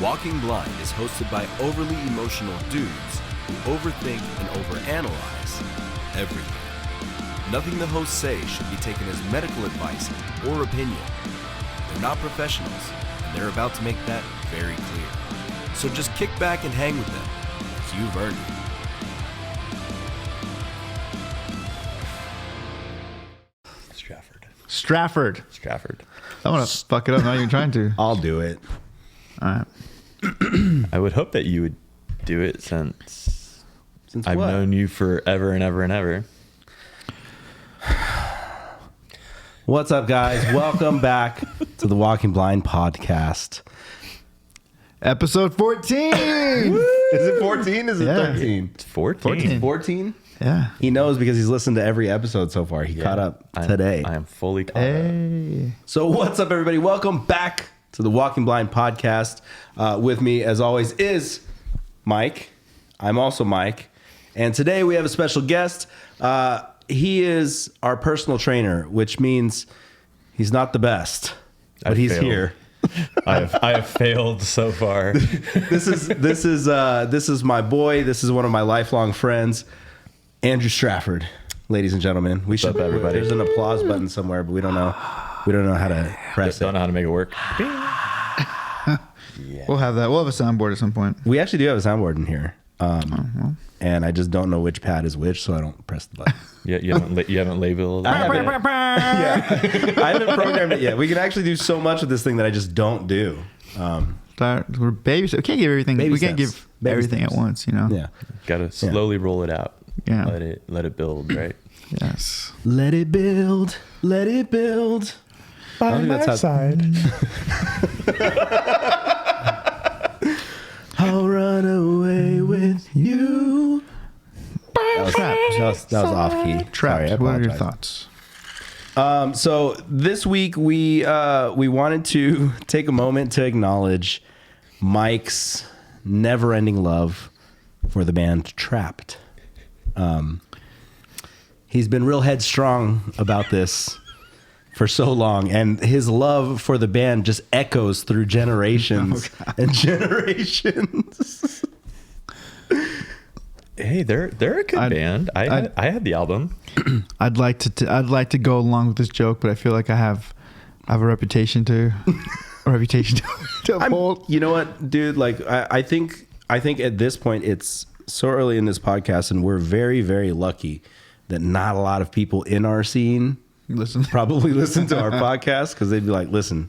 Walking Blind is hosted by overly emotional dudes who overthink and overanalyze everything. Nothing the hosts say should be taken as medical advice or opinion. They're not professionals, and they're about to make that very clear. So just kick back and hang with them, as you've earned it. Strafford. I want to fuck it up. Not even trying to. I'll do it. All right. I would hope that you would do it since I've what? known you forever and ever and ever. What's up, guys? Welcome back to the Walking Blind podcast. Episode 14. Is it 14? Is it Yeah. 13? It's 14. 14? Yeah. He knows because he's listened to every episode so far. He caught up today. I am fully caught up. Hey. So what's up, everybody? Welcome back to the Walking Blind podcast. With me, as always, is Mike. I'm also Mike. And today we have a special guest. He is our personal trainer, which means he's not the best, but he's failed. here. I have failed so far. This is my boy. This is one of my lifelong friends, Andrew Strafford. Ladies and gentlemen, What's up, everybody? There's an applause button somewhere, but we don't know how to press Don't it. know how to make it work. We'll have that. We'll have a soundboard at some point. We actually do have a soundboard in here, and I just don't know which pad is which, so I don't press the button. You haven't labeled it. I haven't programmed it yet. We can actually do so much with this thing that I just don't do. We're baby steps. We can't give everything. Baby we can't steps. give Baby everything steps. at once, you know? Yeah. Got to slowly roll it out. Yeah. Let it build, right? Yes. Let it build. Let it build. By my side. I'll run away with you. That was off key. Trapped. Sorry, I What are your apologize. thoughts? So this week we wanted to take a moment to acknowledge Mike's never-ending love for the band Trapt. He's been real headstrong about this for so long, and his love for the band just echoes through generations and generations. Hey, they're a good band. I had the album. I'd like to go along with this joke, but I feel like I have a reputation to uphold. You know what, dude? Like, I think at this point it's so early in this podcast, and we're very, very lucky that not a lot of people in our scene probably listen to our podcast, because they'd be like, "Listen,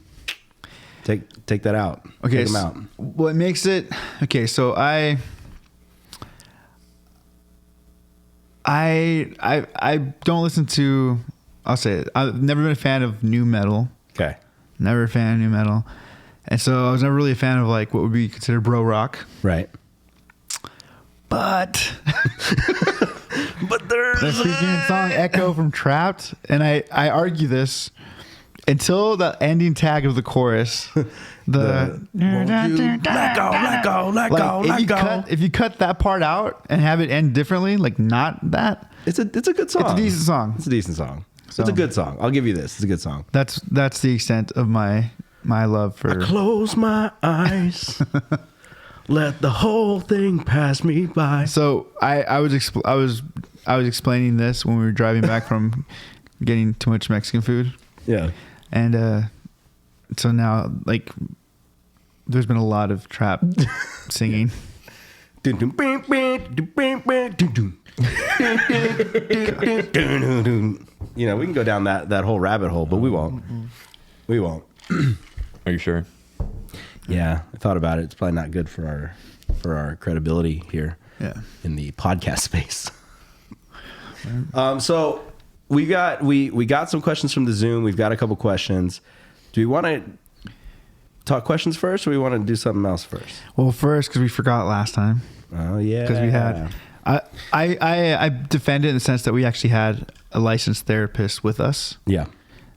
take that out. Okay, Take them out." What makes it okay? So I don't listen to. I'll say it. I've never been a fan of new metal. Okay, Never a fan of new metal, and so I was never really a fan of like what would be considered bro rock. right. But there's the freaking song "Echo" from Trapt, and I argue this until the ending tag of the chorus. Let go. If you cut that part out and have it end differently, like not that, it's a good song. it's a decent song. It's a decent song. So- It's a good song. I'll give you this. It's a good song. That's the extent of my love for. Close my eyes. Let the whole thing pass me by. So I was explaining this when we were driving back from getting too much Mexican food, Yeah. and so now like there's been a lot of trap singing. You know, we can go down that whole rabbit hole, but we won't. We won't. Are you sure? Yeah, I thought about it. It's probably not good for our credibility here. Yeah. In the podcast space. So we got some questions from the Zoom. We've got a couple questions. Do we want to talk questions first, or we want to do something else first? Well, first, because we forgot last time. Oh yeah. Because we had, I defend it in the sense that we actually had a licensed therapist with us. Yeah.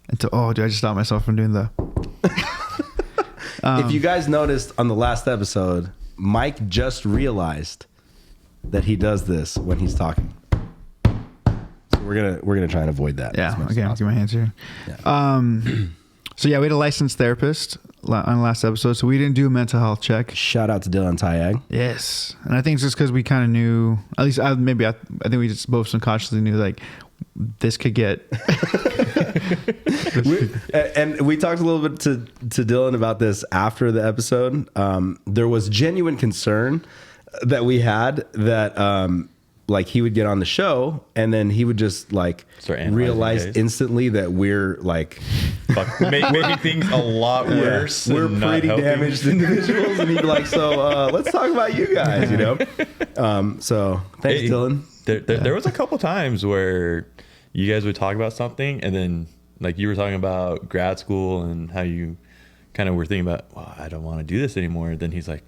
And do I just stop myself from doing the? If you guys noticed on the last episode, Mike just realized that he does this when he's talking. So we're gonna try and avoid that. Yeah. as much as Okay. I'll get my hands here. Yeah. So yeah, we had a licensed therapist on the last episode, so we didn't do a mental health check. Shout out to Dylan Tyag. Yes, and I think it's just because we kind of knew. At least I think we just both subconsciously knew like this could get. And we talked a little bit to Dylan about this after the episode. There was genuine concern that we had that like he would get on the show and then he would just like Start analyzing realize guys. instantly that we're like making things a lot worse. we're and not pretty helping. damaged individuals, and he'd be like, so let's talk about you guys, you know. So thanks, Hey, Dylan. There was a couple times where you guys would talk about something, and then like you were talking about grad school and how you kind of were thinking about, well, I don't want to do this anymore. Then he's like,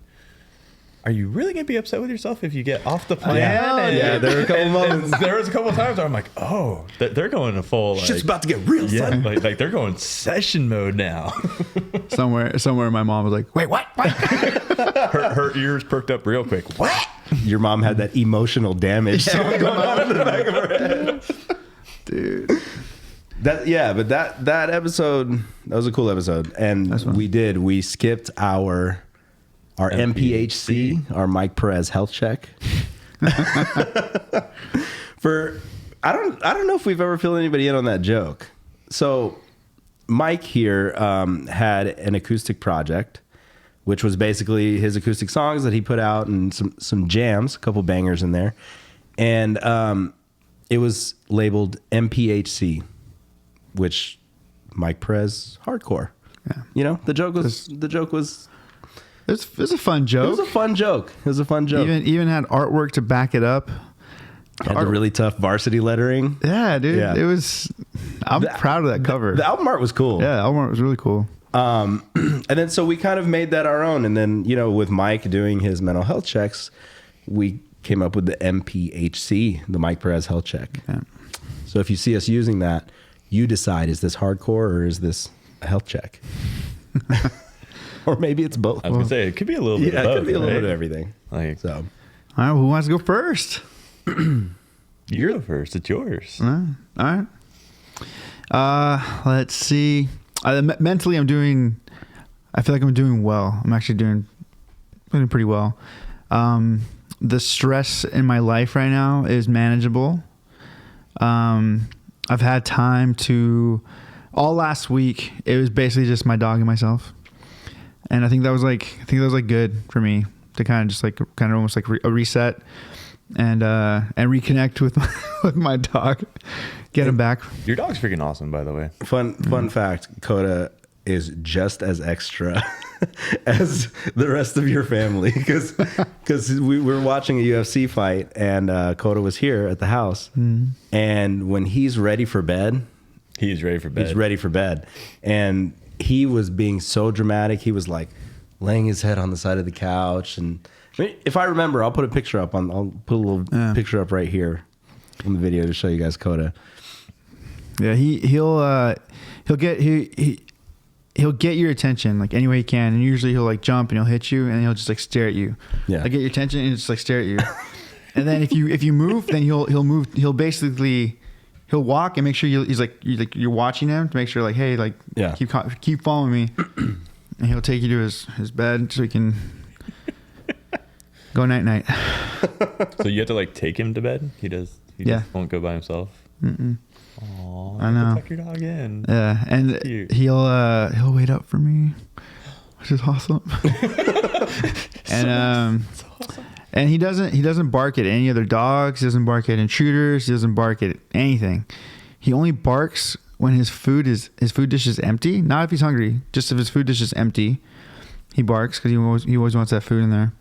are you really gonna be upset with yourself if you get off the plan? Yeah, there were a couple moments. There was a couple times where I'm like, oh, they're going to full like, Shit's about to get real, yeah, son. like they're going session mode now. somewhere, my mom was like, "Wait, what? What?" her ears perked up real quick. What? Your mom had that emotional damage song going on in the back of her head. Dude. But that episode, that was a cool episode. And That's fun. we skipped our MPHC, our Mike Perez health check. I don't know if we've ever filled anybody in on that joke. So Mike here had an acoustic project, which was basically his acoustic songs that he put out and some jams, a couple bangers in there. And it was labeled MPHC, which Mike Perez hardcore. Yeah. You know, the joke was It was a fun it joke. was a fun joke. Even had artwork to back it up. Had the really tough varsity lettering. Yeah, dude. Yeah. It was. I'm proud of that cover. The album art was cool. Yeah, the album art was really cool. And then so we kind of made that our own. And then, you know, with Mike doing his mental health checks, we came up with the MPHC, the Mike Perez health check. Yeah. So if you see us using that, you decide, is this hardcore or is this a health check? Or maybe it's both. I was gonna say it could be a little bit. Yeah, of both, it could be a little right? bit of everything. Like, So All right, who wants to go first? you go first. It's yours. All right. Let's see. Mentally, I feel like I'm doing well. I'm actually doing pretty well. The stress in my life right now is manageable. I've had time all last week. It was basically just my dog and myself. And I think that was good for me to kind of almost like a reset and reconnect with my dog, get him back. Your dog's freaking awesome, by the way. fun fact, Coda is just as extra as the rest of your family because we were watching a UFC fight and Coda was here at the house and when he's ready for bed, He's ready for bed. he's ready for bed, and he was being so dramatic. He was like laying his head on the side of the couch, and I mean, if I remember, I'll put a picture up I'll put a little picture up right here in the video to show you guys Coda. Yeah, he'll get your attention like any way he can, and usually he'll like jump and he'll hit you, and he'll just like stare at you. Yeah. Like get your attention and just like stare at you. And then if you move, then he'll move. He'll walk and make sure you're watching him to make sure like, hey, like Yeah. keep following me, and he'll take you to his bed so he can go night. So you have to like take him to bed. He just won't go by himself. Aw, I know. Tuck your dog in. Yeah, and Cute. he'll wait up for me, which is awesome. And he doesn't bark at any other dogs. He doesn't bark at intruders. He doesn't bark at anything. He only barks when his food dish is empty. Not if he's hungry. Just if his food dish is empty, he barks because he always wants that food in there.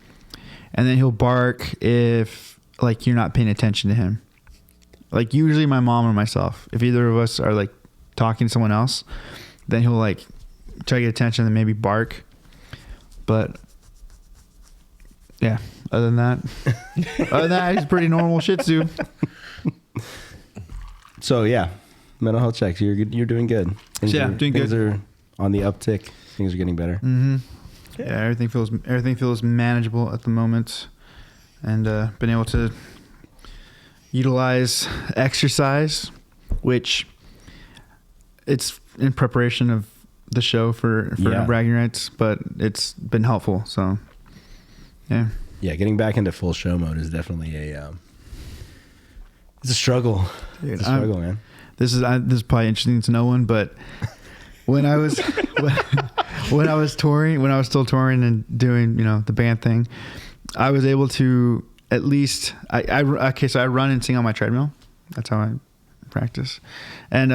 And then he'll bark if like you're not paying attention to him. Like usually my mom or myself. If either of us are like talking to someone else, then he'll like try to get attention and maybe bark. But yeah, other than that, he's a pretty normal Shih Tzu. So yeah, mental health checks. You're good. You're doing good. Things Yeah, are, doing things good. are on the uptick. Things are getting better. Mm-hmm. Yeah, everything feels manageable at the moment, and been able to utilize exercise, which it's in preparation of the show for Yeah. bragging rights, but it's been helpful. So yeah. Yeah, getting back into full show mode is definitely it's a struggle. Dude, It's a struggle, man. This is probably interesting to no one, but when I was when I was still touring and doing the band thing, I was able to at least so I run and sing on my treadmill. That's how I practice, and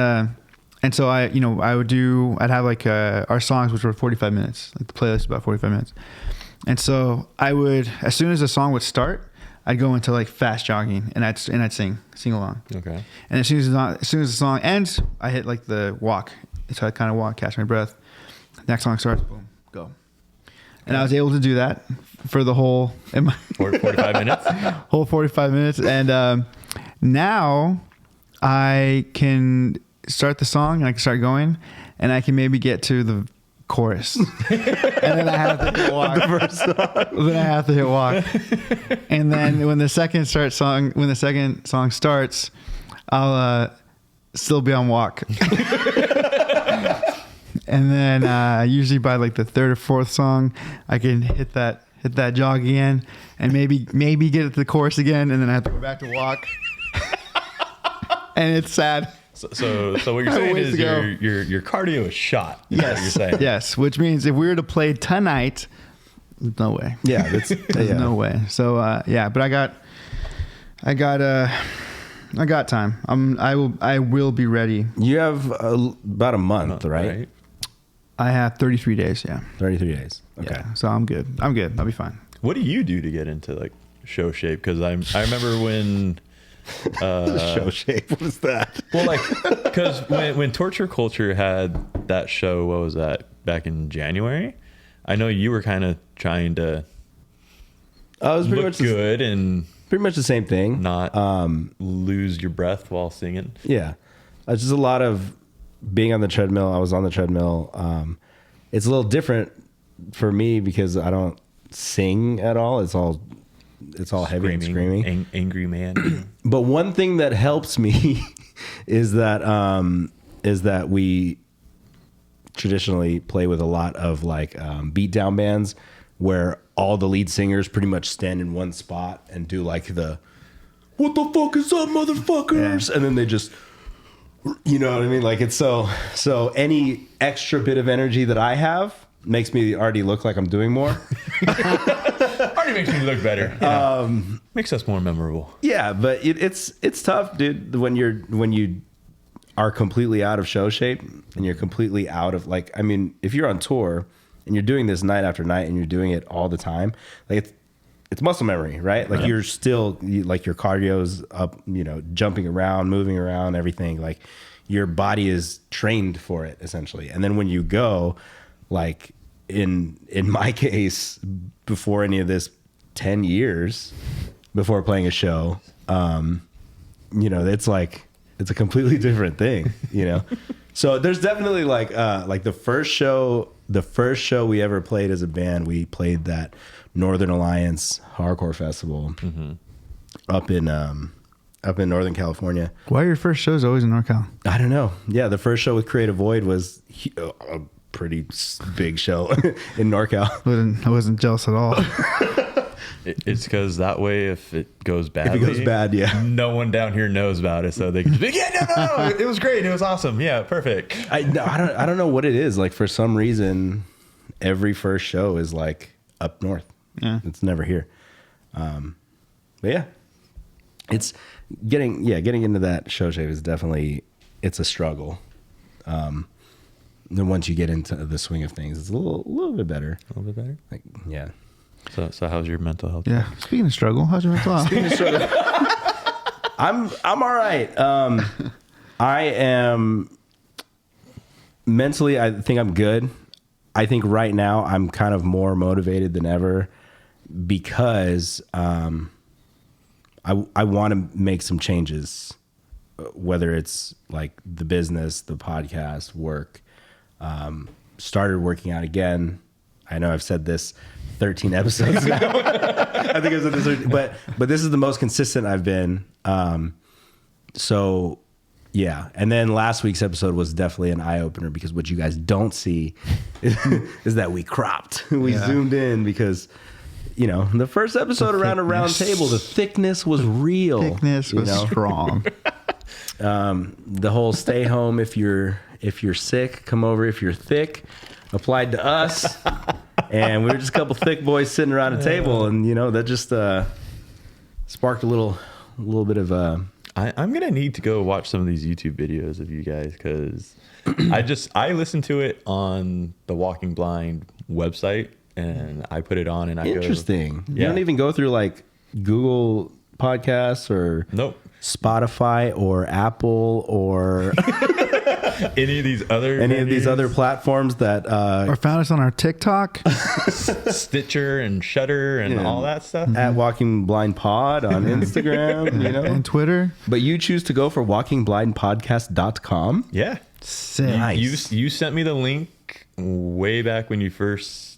so I'd have like our songs, which were 45 minutes, like the playlist is about 45 minutes, and so I would, as soon as the song would start, I'd go into like fast jogging and I'd sing along. Okay. And as soon as the song ends, I hit like the walk. So I kind of walk, catch my breath. Next song starts, boom, go. And I was able to do that for the whole 45 minutes. Whole 45 minutes. And now I can start the song and I can start going, and I can maybe get to the chorus, and then I have to hit walk. The first song. Then I have to hit walk, and then when the second song starts, I'll still be on walk, and then usually by like the third or fourth song, I can hit that jog again, and maybe get to the chorus again, and then I have to go back to walk, and it's sad. So what you're saying is your cardio is shot. Is what you're saying. Yes, which means if we were to play tonight, no way. Yeah, There's no way. So but I got time. I will be ready. You have about a month, right? I have 33 days. Yeah. 33 days. Okay. Yeah. So I'm good. I'll be fine. What do you do to get into like show shape? Because I remember when. Show shape. What is that? Well, like, because when Torture Culture had that show, what was that, back in January? I know you were kind of trying to It was pretty look much good and pretty much the same thing. not lose your breath while singing. Yeah, it's just a lot of being on the treadmill. I was on the treadmill. It's a little different for me because I don't sing at all. It's all heavy and screaming. Angry man. But one thing that helps me is that we traditionally play with a lot of like beatdown bands where all the lead singers pretty much stand in one spot and do like the "What the fuck is up, motherfuckers?" And then they just, you know what I mean? Like it's so any extra bit of energy that I have makes me already look like I'm doing more. Already makes me look better. Makes us more memorable. Yeah, but it's tough, dude. When you are completely out of show shape and you're completely out of like, I mean, if you're on tour and you're doing this night after night and you're doing it all the time, like it's muscle memory, right? Like you're still like your cardio's up, jumping around, moving around, everything. Like your body is trained for it essentially. And then when you go, like in my case, before any of this, 10 years before playing a show, it's like it's a completely different thing, So there's definitely like the first show we ever played as a band, we played that Northern Alliance Hardcore Festival up in Northern California. Why are your first shows always in NorCal? I don't know. Yeah, the first show with Creative Void was a pretty big show in NorCal. I wasn't jealous at all. It's because that way, if it goes bad, yeah, no one down here knows about it, so they can just be, no, it was great, it was awesome, yeah, perfect. I don't know what it is. Like for some reason, every first show is like up north. Yeah, it's never here. But yeah, it's getting into that show shape is definitely, it's a struggle. Then once you get into the swing of things, it's a little bit better. A little bit better. Like yeah. So how's your mental health? Yeah. Speaking of struggle, how's your mental health? Speaking of struggle, I'm all right. I am mentally, I think I'm good. I think right now I'm kind of more motivated than ever because I want to make some changes whether it's like the business, the podcast, work, started working out again. I know I've said this 13 episodes now. I think I've said this, but this is the most consistent I've been. So yeah. And then last week's episode was definitely an eye opener, because what you guys don't see is that we cropped. We zoomed in because, you know, the first episode around a round table, the thickness was real. Thickness was strong. The whole stay home if you're sick, come over if you're thick applied to us. And we were just a couple thick boys sitting around a table, and you know, that just sparked a little bit of I'm gonna need to go watch some of these YouTube videos of you guys, because I listened to it on the Walking Blind website, and I put it on, and I interesting. Go, You don't even go through like Google Podcasts or nope. Spotify or Apple or any of these other platforms that or found us on our TikTok, Stitcher and Shudder and all that stuff. At Walking Blind Pod on Instagram, you know, and Twitter. But you choose to go for walkingblindpodcast.com. Yeah. Sick. Nice. You sent me the link way back when you first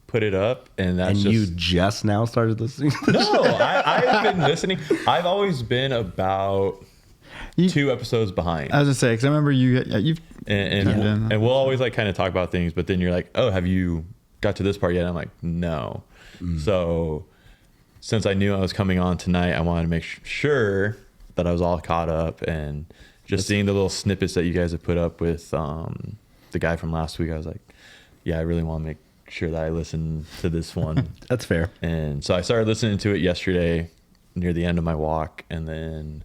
put it up, and you just now started listening to No, I've been listening. I've always been about 2 episodes behind. I was gonna say, because I remember you've and we'll always like kind of talk about things, but then you're like, oh, have you got to this part yet? And I'm like, no. So since I knew I was coming on tonight, I wanted to make sure that I was all caught up, and just seeing the little snippets that you guys have put up with the guy from last week, I was like, yeah, I really want to make sure that I listen to this one. That's fair. And so I started listening to it yesterday near the end of my walk, and then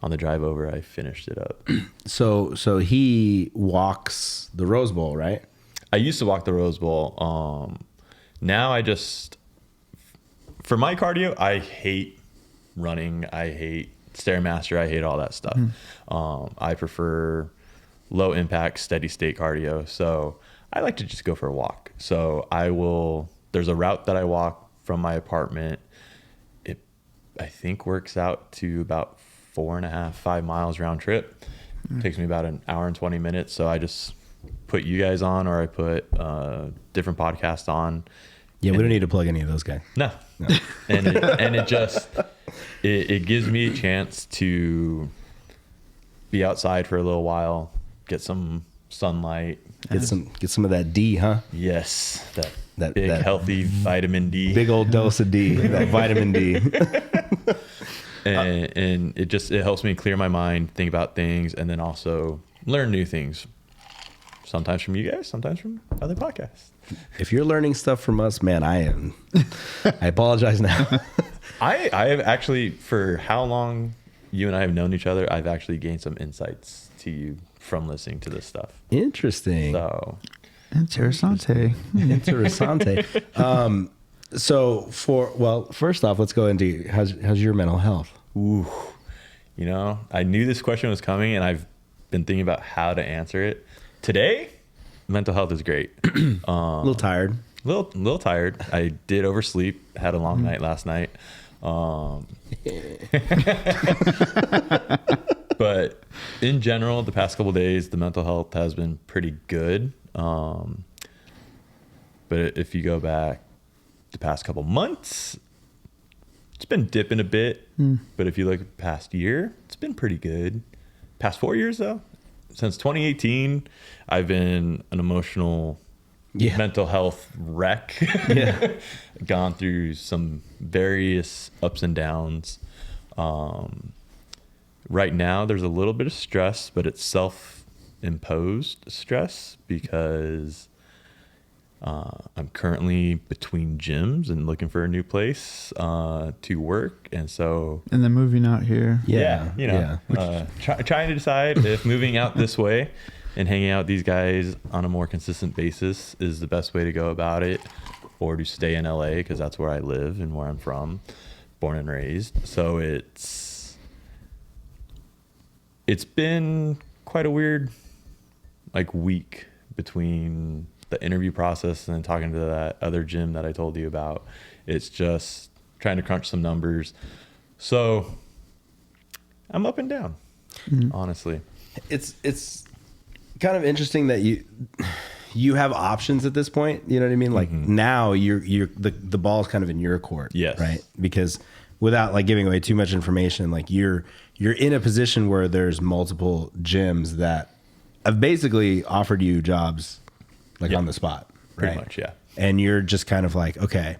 on the drive over I finished it up. So he walks the Rose Bowl, right? I used to walk the Rose Bowl. Now I just, for my cardio, I hate running. I hate Stairmaster. I hate all that stuff. I prefer low impact, steady state cardio. So I like to just go for a walk. So there's a route that I walk from my apartment. It, I think, works out to about 4.5, 5 miles round trip. Takes me about an hour and 20 minutes. So I just put you guys on, or I put different podcasts on. Yeah, we don't need to plug any of those guys. No. And it just, it gives me a chance to be outside for a little while, get some sunlight. Get some of that D, huh? Yes, that big healthy vitamin D. Big old dose of D, that vitamin D. And it helps me clear my mind, think about things, and then also learn new things. Sometimes from you guys, sometimes from other podcasts. If you're learning stuff from us, man, I apologize now. I have actually, for how long you and I have known each other, I've actually gained some insights to you from listening to this stuff. Interesting. So Interessante. So first off, let's go into how's your mental health? Ooh, you know, I knew this question was coming, and I've been thinking about how to answer it. Today, mental health is great. A little tired. Little tired. I did oversleep. Had a long night last night. But in general, the past couple of days, the mental health has been pretty good. But if you go back the past couple months, it's been dipping a bit. But if you look at the past year, it's been pretty good. Past 4 years, though, since 2018, I've been an emotional mental health wreck. Gone through some various ups and downs. Right now, there's a little bit of stress, but it's self-imposed stress because I'm currently between gyms and looking for a new place to work, and then moving out here. Trying to decide if moving out this way and hanging out with these guys on a more consistent basis is the best way to go about it, or to stay in LA because that's where I live and where I'm from, born and raised. So it's been quite a weird week between the interview process and then talking to that other gym that I told you about. It's just trying to crunch some numbers. So I'm up and down. honestly. It's kind of interesting that you have options at this point. You know what I mean? Like now you're the ball's kind of in your court. Yes. Right. Because without like giving away too much information, like you're in a position where there's multiple gyms that have basically offered you jobs like on the spot. Right. Pretty much. Yeah. And you're just kind of like, okay,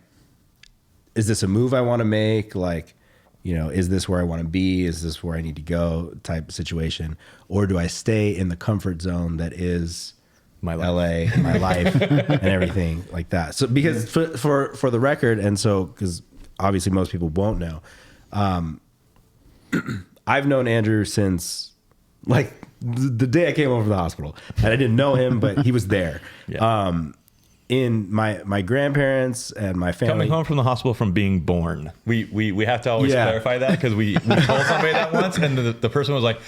is this a move I want to make? Like, you know, is this where I want to be? Is this where I need to go type situation? Or do I stay in the comfort zone that is My life. LA and my life and everything like that? So because for the record, and so because obviously most people won't know, I've known Andrew since like the day I came over to the hospital, and I didn't know him, but he was there. Yeah. In my grandparents and my family. Coming home from the hospital from being born. We have to always clarify that because we told somebody that once, and the person was like,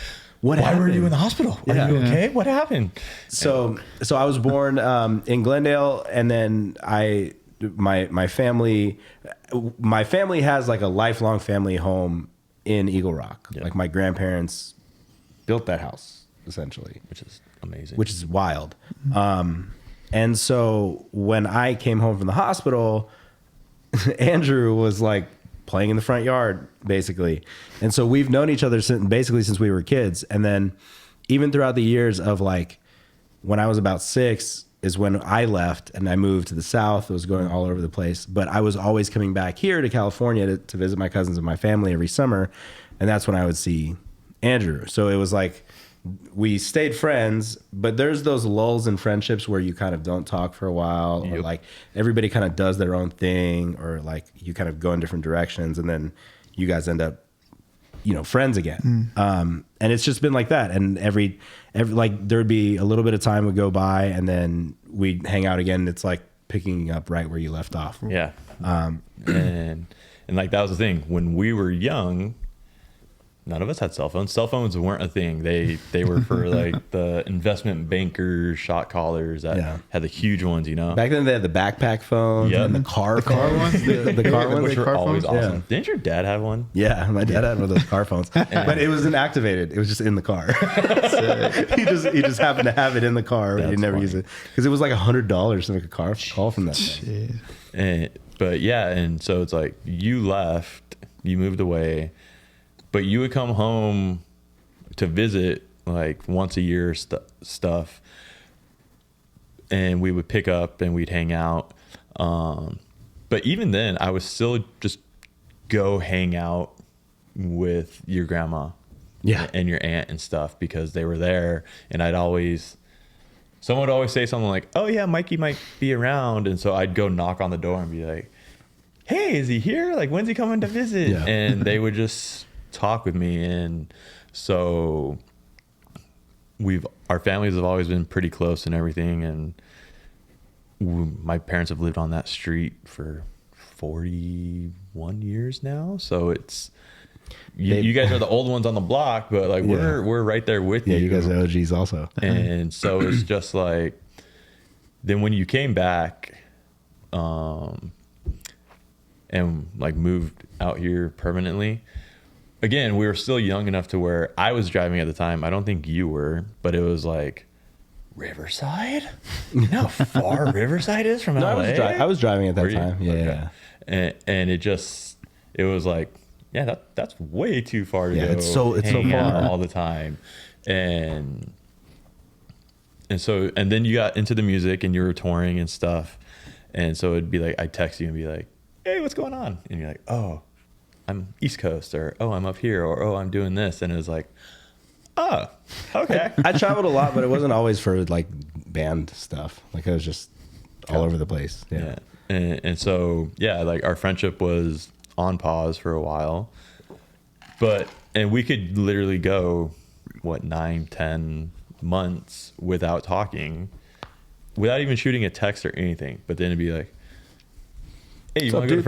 Why were you in the hospital? Are you okay? What happened? So I was born in Glendale, and then my family has like a lifelong family home in Eagle Rock. Yep. Like my grandparents built that house essentially, Which is amazing. which is wild. And so when I came home from the hospital, Andrew was like playing in the front yard, basically. And so we've known each other since we were kids. And then even throughout the years of like, when I was about 6 is when I left and I moved to the South. I was going all over the place, but I was always coming back here to California to visit my cousins and my family every summer. And that's when I would see Andrew. So it was like, we stayed friends, but there's those lulls in friendships where you kind of don't talk for a while, or like everybody kind of does their own thing, or like you kind of go in different directions, and then you guys end up, you know, friends again. And it's just been like that. And every like there'd be a little bit of time would go by, and then we'd hang out again. It's like picking up right where you left off. Yeah. And like that was the thing when we were young. None of us had cell phones. Cell phones weren't a thing. They were for like the investment bankers, shot callers that had the huge ones, you know. Back then they had the backpack phones and the car ones, the car ones, which were car always phones? awesome. Yeah. Didn't your dad have one? Yeah, my dad had one of those car phones, but it was inactivated. It was just in the car. he just happened to have it in the car, but he never used it because it was like $100 to make a car call from that thing. But yeah, and so it's like you left, you moved away. But you would come home to visit like once a year stuff, and we would pick up and we'd hang out. But even then, I would still just go hang out with your grandma and your aunt and stuff because they were there. And someone would always say something like, oh yeah, Mikey might be around. And so I'd go knock on the door and be like, hey, is he here? Like, when's he coming to visit? Yeah. And they would just talk with me. And so our families have always been pretty close and everything. And my parents have lived on that street for 41 years now. So it's, you guys are the old ones on the block, but like we're right there with you. Yeah, you guys are OGs also. And so it's just like, then when you came back, and like moved out here permanently, again, we were still young enough to where I was driving at the time. I don't think you were, but it was like, Riverside? You know how far Riverside is from LA? I was driving at that time. Yeah, okay. And it was like, yeah, that's way too far to go. It's so far all the time. And then you got into the music and you were touring and stuff. And so it'd be like, I'd text you and be like, hey, what's going on? And you're like, oh, I'm East Coast, or oh, I'm up here, or oh, I'm doing this. And it was like, oh, okay. I traveled a lot, but it wasn't always for like band stuff. Like I was just all over the place. Yeah. And so, yeah, like our friendship was on pause for a while, and we could literally go 9-10 months without talking, without even shooting a text or anything. But then it'd be like, hey, you want to go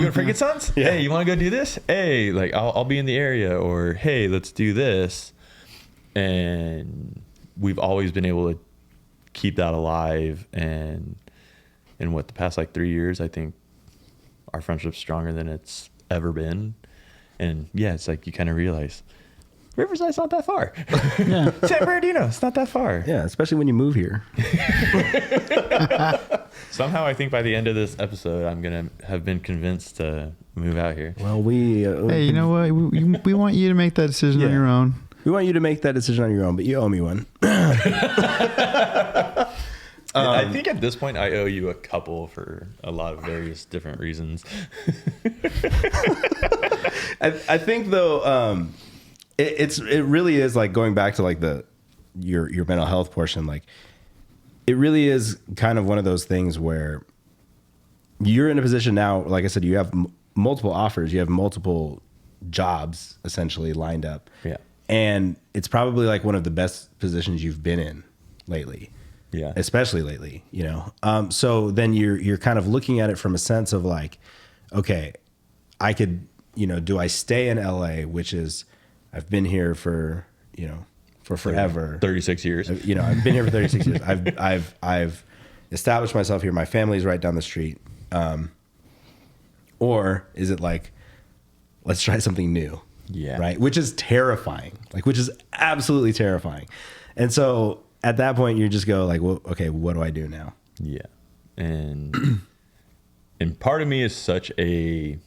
to Frank and Sons? Yeah. Hey, you want to go do this? Hey, like I'll be in the area, or hey, let's do this. And we've always been able to keep that alive. And in the past like 3 years, I think our friendship's stronger than it's ever been. And yeah, it's like you kind of realize Riverside's not that far. Yeah. San Bernardino, it's not that far. Yeah, especially when you move here. Somehow I think by the end of this episode, I'm going to have been convinced to move out here. Well, Hey, you know what? We want you to make that decision on Yeah. your own. we want you to make that decision on your own, but you owe me one. I think at this point, I owe you a couple for a lot of various different reasons. I think though, it really is like going back to like your mental health portion. Like it really is kind of one of those things where you're in a position now. Like I said, you have multiple offers, you have multiple jobs essentially lined up. Yeah. And it's probably like one of the best positions you've been in lately. Yeah. Especially lately, you know? So then you're kind of looking at it from a sense of like, okay, I could, you know, do I stay in LA, which is, I've been here for, you know, for forever. 36 years. You know, I've been here for 36 years. I've established myself here. My family's right down the street. Or is it like, let's try something new? Yeah. Right. Which is terrifying. Like, which is absolutely terrifying. And so at that point, you just go like, well, okay, what do I do now? Yeah. And part of me is such a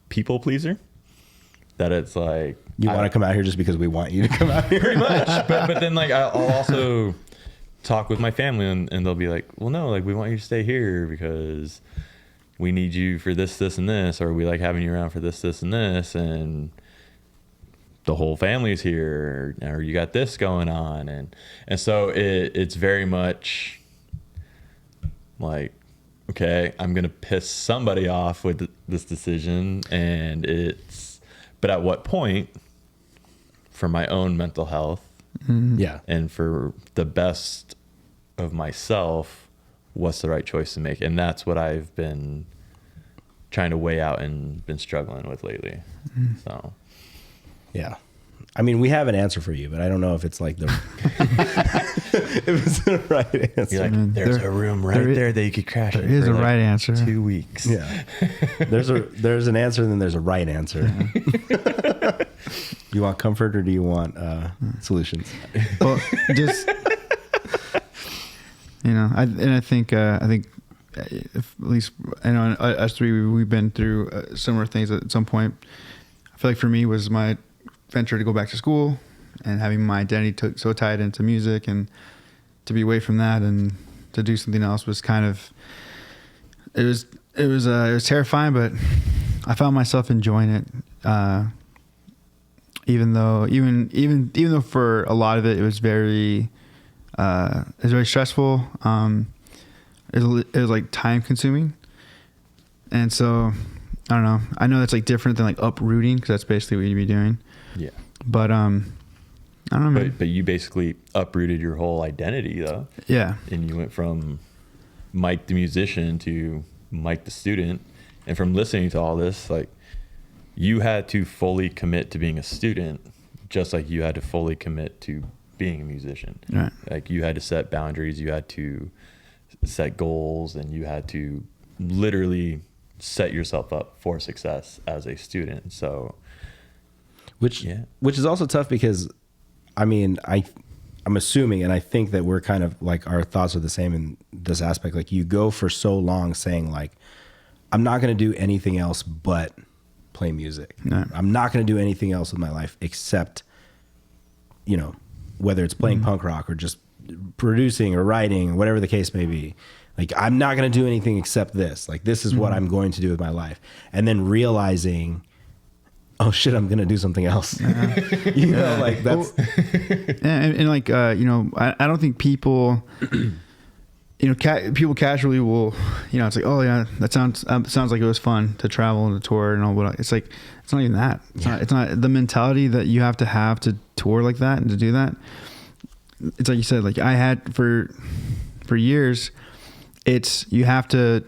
people pleaser that it's like, You want to come out here just because we want you to come out here? pretty much. But then like, I'll also talk with my family and they'll be like, well, no, like we want you to stay here because we need you for this, this, and this, or we like having you around for this, this, and this. And the whole family's here, or you got this going on. And so it's very much like, okay, I'm going to piss somebody off with this decision. But at what point, for my own mental health Yeah. and for the best of myself, what's the right choice to make? And that's what I've been trying to weigh out and been struggling with lately. So, Yeah. I mean, we have an answer for you, but I don't know if it's like if it's the right answer. you're like, there's a room right there that you could crash in. There is for a like right answer. 2 weeks. Yeah. There's an answer and then there's a right answer. You want comfort or do you want solutions? Well, just you know, I think at least I know us three we've been through similar things at some point. I feel like for me was my venture to go back to school and having my identity so tied into music, and to be away from that and to do something else was kind of it was terrifying, but I found myself enjoying it. Even though for a lot of it was very stressful. It was like time consuming, and so I don't know. I know that's like different than like uprooting, because that's basically what you'd be doing. Yeah. But I don't know, man. But you basically uprooted your whole identity though. Yeah. And you went from Mike the musician to Mike the student. And from listening to all this, like, you had to fully commit to being a student, just like you had to fully commit to being a musician. Right. Like, you had to set boundaries, you had to set goals, and you had to literally set yourself up for success as a student. So, Which is also tough because, I mean, I'm assuming, and I think that we're kind of like, our thoughts are the same in this aspect. Like, you go for so long saying like, I'm not going to do anything else but play music. No. I'm not going to do anything else with my life except, you know, whether it's playing punk rock or just producing or writing or whatever the case may be. Like, I'm not going to do anything except this. Like, this is what I'm going to do with my life. And then realizing, oh shit, I'm going to do something else. You know, like that's, and like, you know, I don't think people, you know, people casually will, you know, it's like, oh yeah, that sounds like it was fun to travel and to tour and all. But it's like, it's not even that. It's not the mentality that you have to tour like that and to do that. It's like you said, like I had for years. You have to.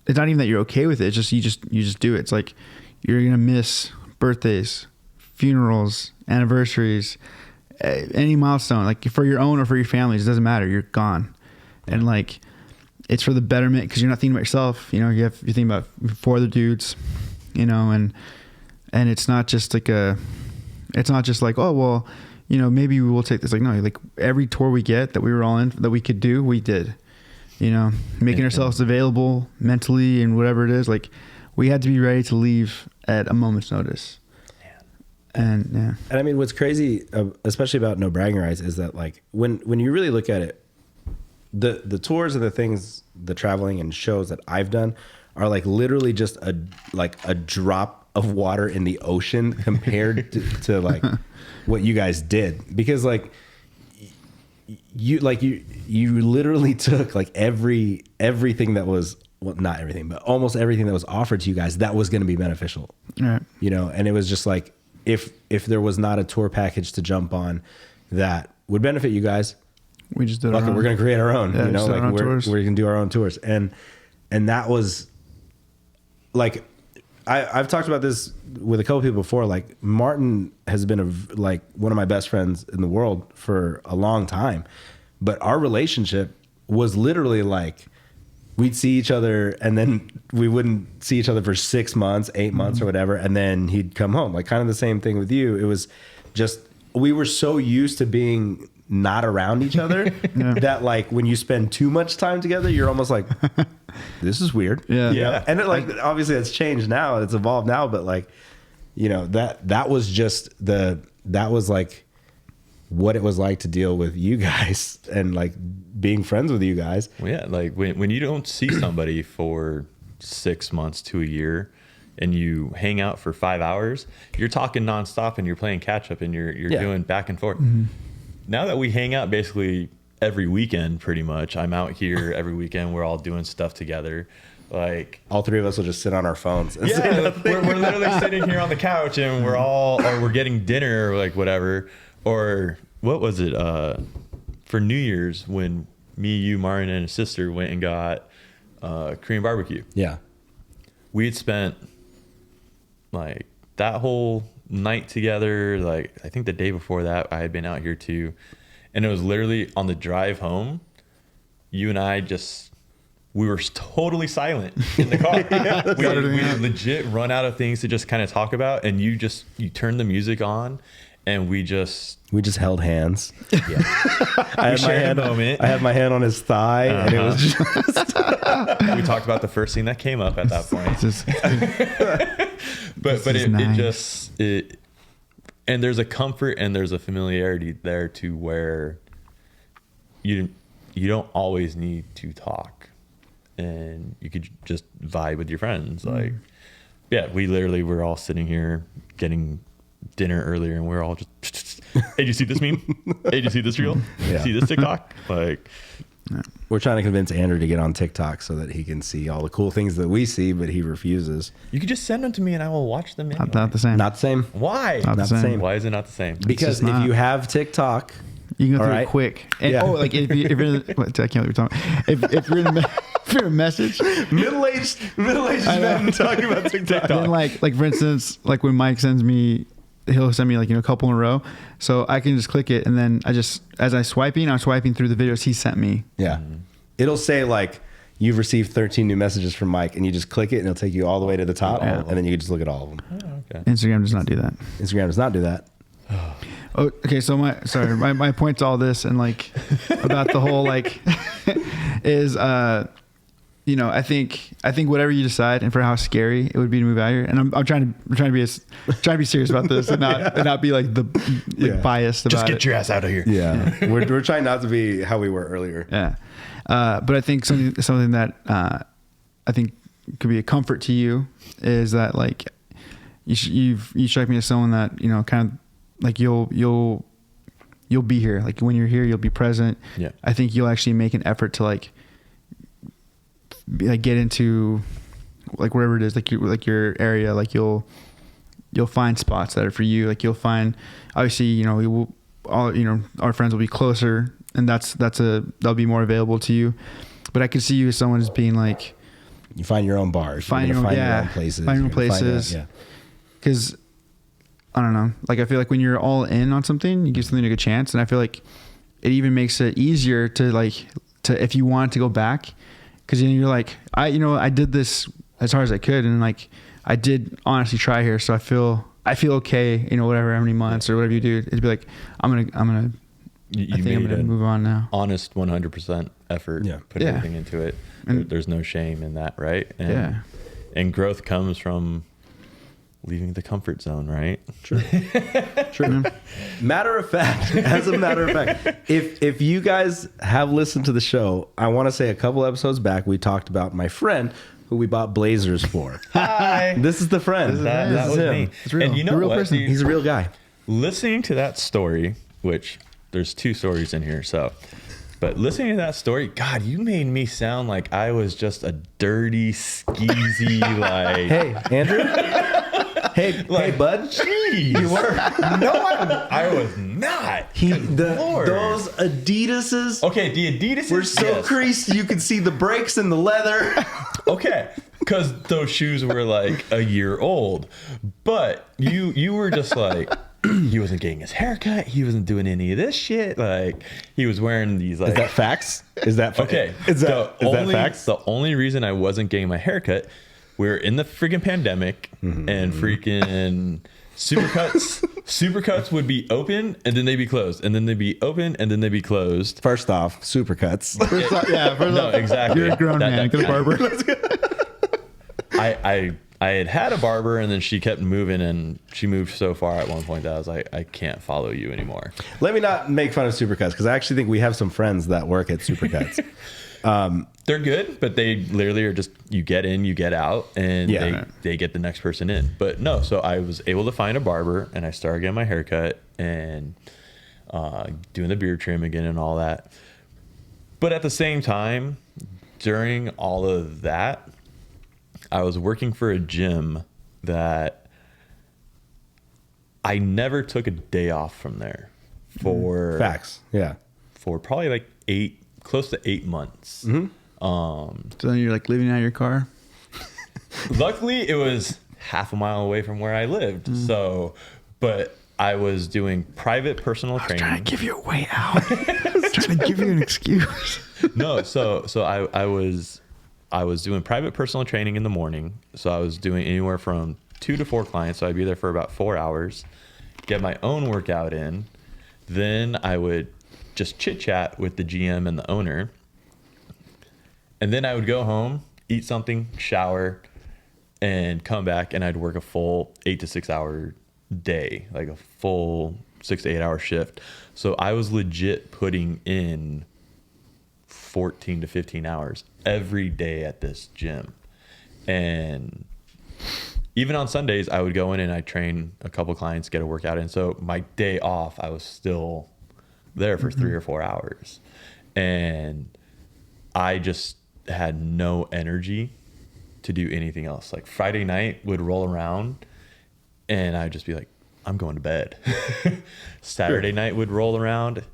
It's not even that you're okay with it. It's just you just do it. It's like you're gonna miss birthdays, funerals, anniversaries, any milestone, like for your own or for your families, it doesn't matter. You're gone. And like, it's for the betterment, because you're not thinking about yourself. You know, you're thinking about 4 other dudes, you know, and it's not just like It's not just like, oh, well, maybe we will take this. Like, no, like every tour we get that we were all in that we could do, we did, making ourselves available mentally and whatever it is. Like we had to be ready to leave at a moment's notice. And yeah. And I mean, what's crazy, especially about No Bragging Rights, is that like when you really look at it, the tours and the things, the traveling and shows that I've done are like literally just a drop of water in the ocean compared to like what you guys did. Because like you literally took like everything that was, well, not everything, but almost everything that was offered to you guys that was going to be beneficial. Right. And it was just like, if there was not a tour package to jump on that would benefit you guys, we just did our own. We're going to create our own, Yeah, like we're going to do our own tours. And that was like, I've talked about this with a couple people before. Like Martin has been like one of my best friends in the world for a long time, but our relationship was literally like, we'd see each other and then we wouldn't see each other for 6 months, 8 months or whatever. And then he'd come home. Like kind of the same thing with you. It was just, we were so used to being not around each other that like when you spend too much time together, you're almost like, this is weird. Yeah. And it, like, obviously it's changed now, it's evolved now, but like, that was just that was like what it was like to deal with you guys and like being friends with you guys. Well, yeah, like when you don't see somebody for 6 months to a year and you hang out for 5 hours, you're talking nonstop and you're playing catch up and you're doing back and forth. Mm-hmm. Now that we hang out basically every weekend, pretty much, I'm out here every weekend. We're all doing stuff together. Like all three of us will just sit on our phones. And yeah, we're literally sitting here on the couch and we're getting dinner or like whatever. Or what was it for New Year's when me, you, Martin, and his sister went and got Korean barbecue? Yeah, we had spent like that whole night together. Like I think the day before that, I had been out here too, and it was literally on the drive home. You and I we were totally silent in the car. We legit run out of things to just kind of talk about, and you turn the music on. And we just held hands. Yeah. I had my hand on his thigh, and it was just. We talked about the first thing that came up at that point. but it and there's a comfort and there's a familiarity there to where you don't always need to talk, and you could just vibe with your friends. Like, yeah, we literally were all sitting here getting dinner earlier and we're all just, hey, did you see this meme? Hey, did you see this reel? Yeah. See this TikTok? Like, we're trying to convince Andrew to get on TikTok so that he can see all the cool things that we see, but he refuses. You could just send them to me and I will watch them anyway. Not the same. Not the same. Why? Not the same. Why is it not the same? Because if you have TikTok, you can go through it quick. And, like if you're in the, I can't what you're talking about. If you're in a message, middle-aged men talking about TikTok. Then like for instance, like when Mike sends me, he'll send me like a couple in a row, so I can just click it and then as I'm swiping through the videos he sent me. Yeah, it'll say like you've received 13 new messages from Mike, and you just click it and it'll take you all the way to the top, and then you can just look at all of them. Oh, okay. Instagram does not do that. Instagram does not do that. Oh, okay. So my point to all this and like about the whole like is I think whatever you decide, and for how scary it would be to move out here, and I'm trying to be serious about this and not be like biased about it. Just get your ass out of here. Yeah. We're trying not to be how we were earlier. Yeah. But I think something that I think could be a comfort to you is that like you strike me as someone that kind of like you'll be here. Like when you're here, you'll be present. Yeah. I think you'll actually make an effort to like get into like wherever it is, like your area. Like you'll find spots that are for you. Like you'll find, obviously, we will all, our friends will be closer, and that'll be more available to you. But I could see you as someone as being like, you find your own bars, find your own places. Because I don't know, like I feel like when you're all in on something, you give something a good chance, and I feel like it even makes it easier to if you want to go back, because you're like, I did this as hard as I could, and like I did honestly try here, so I feel I feel okay, whatever, how many months or whatever you do, it'd be like, I'm gonna move on now. Honest 100% effort. Put everything into it. And there's no shame in that, right? And growth comes from leaving the comfort zone, right? True. Matter of fact, if you guys have listened to the show, I want to say a couple episodes back, we talked about my friend who we bought blazers for. Hi. This is the friend. That was him. me. It's real. And you know The real what? person. Dude? He's a real guy. Listening to that story, which there's 2 stories in here, but listening to that story, God, you made me sound like I was just a dirty, skeezy, like... Hey, Andrew? Hey, bud. Jeez. You were. No, I was not. Those Adidases. Okay, the Adidas were so creased you could see the breaks in the leather. Okay, because those shoes were like a year old, but you were just like, he wasn't getting his haircut, he wasn't doing any of this shit. Like, he was wearing these like. Is that facts? Okay? Is that facts? The only reason I wasn't getting my haircut, we were in the freaking pandemic, and freaking Supercuts would be open and then they'd be closed, and then they'd be open and then they'd be closed. First off, Supercuts. No, exactly. You're a grown man. Get a barber. I had a barber, and then she kept moving, and she moved so far at one point that I was like, I can't follow you anymore. Let me not make fun of Supercuts, because I actually think we have some friends that work at Supercuts. They're good, but they literally are just, you get in, you get out, and they get the next person in. But no, so I was able to find a barber, and I started getting my haircut and doing the beard trim again and all that. But at the same time, during all of that, I was working for a gym that I never took a day off from there for facts. Yeah. For probably like close to 8 months. So then you're like living out of your car? Luckily, it was half a mile away from where I lived. So, but I was doing private personal training. Trying to give you a way out. Trying to give you an excuse. No, so I was doing private personal training in the morning. So I was doing anywhere from 2 to 4 clients. So I'd be there for about 4 hours, get my own workout in. Then I would just chit chat with the GM and the owner. And then I would go home, eat something, shower, and come back, and I'd work a full 8 to 6 hour day, like a full 6 to 8 hour shift. So I was legit putting in 14 to 15 hours every day at this gym. And even on Sundays, I would go in and I'd train a couple clients, get a workout in. So my day off, I was still there for 3 or 4 hours. And I just had no energy to do anything else. Like Friday night would roll around and I'd just be like, I'm going to bed. Saturday night would roll around.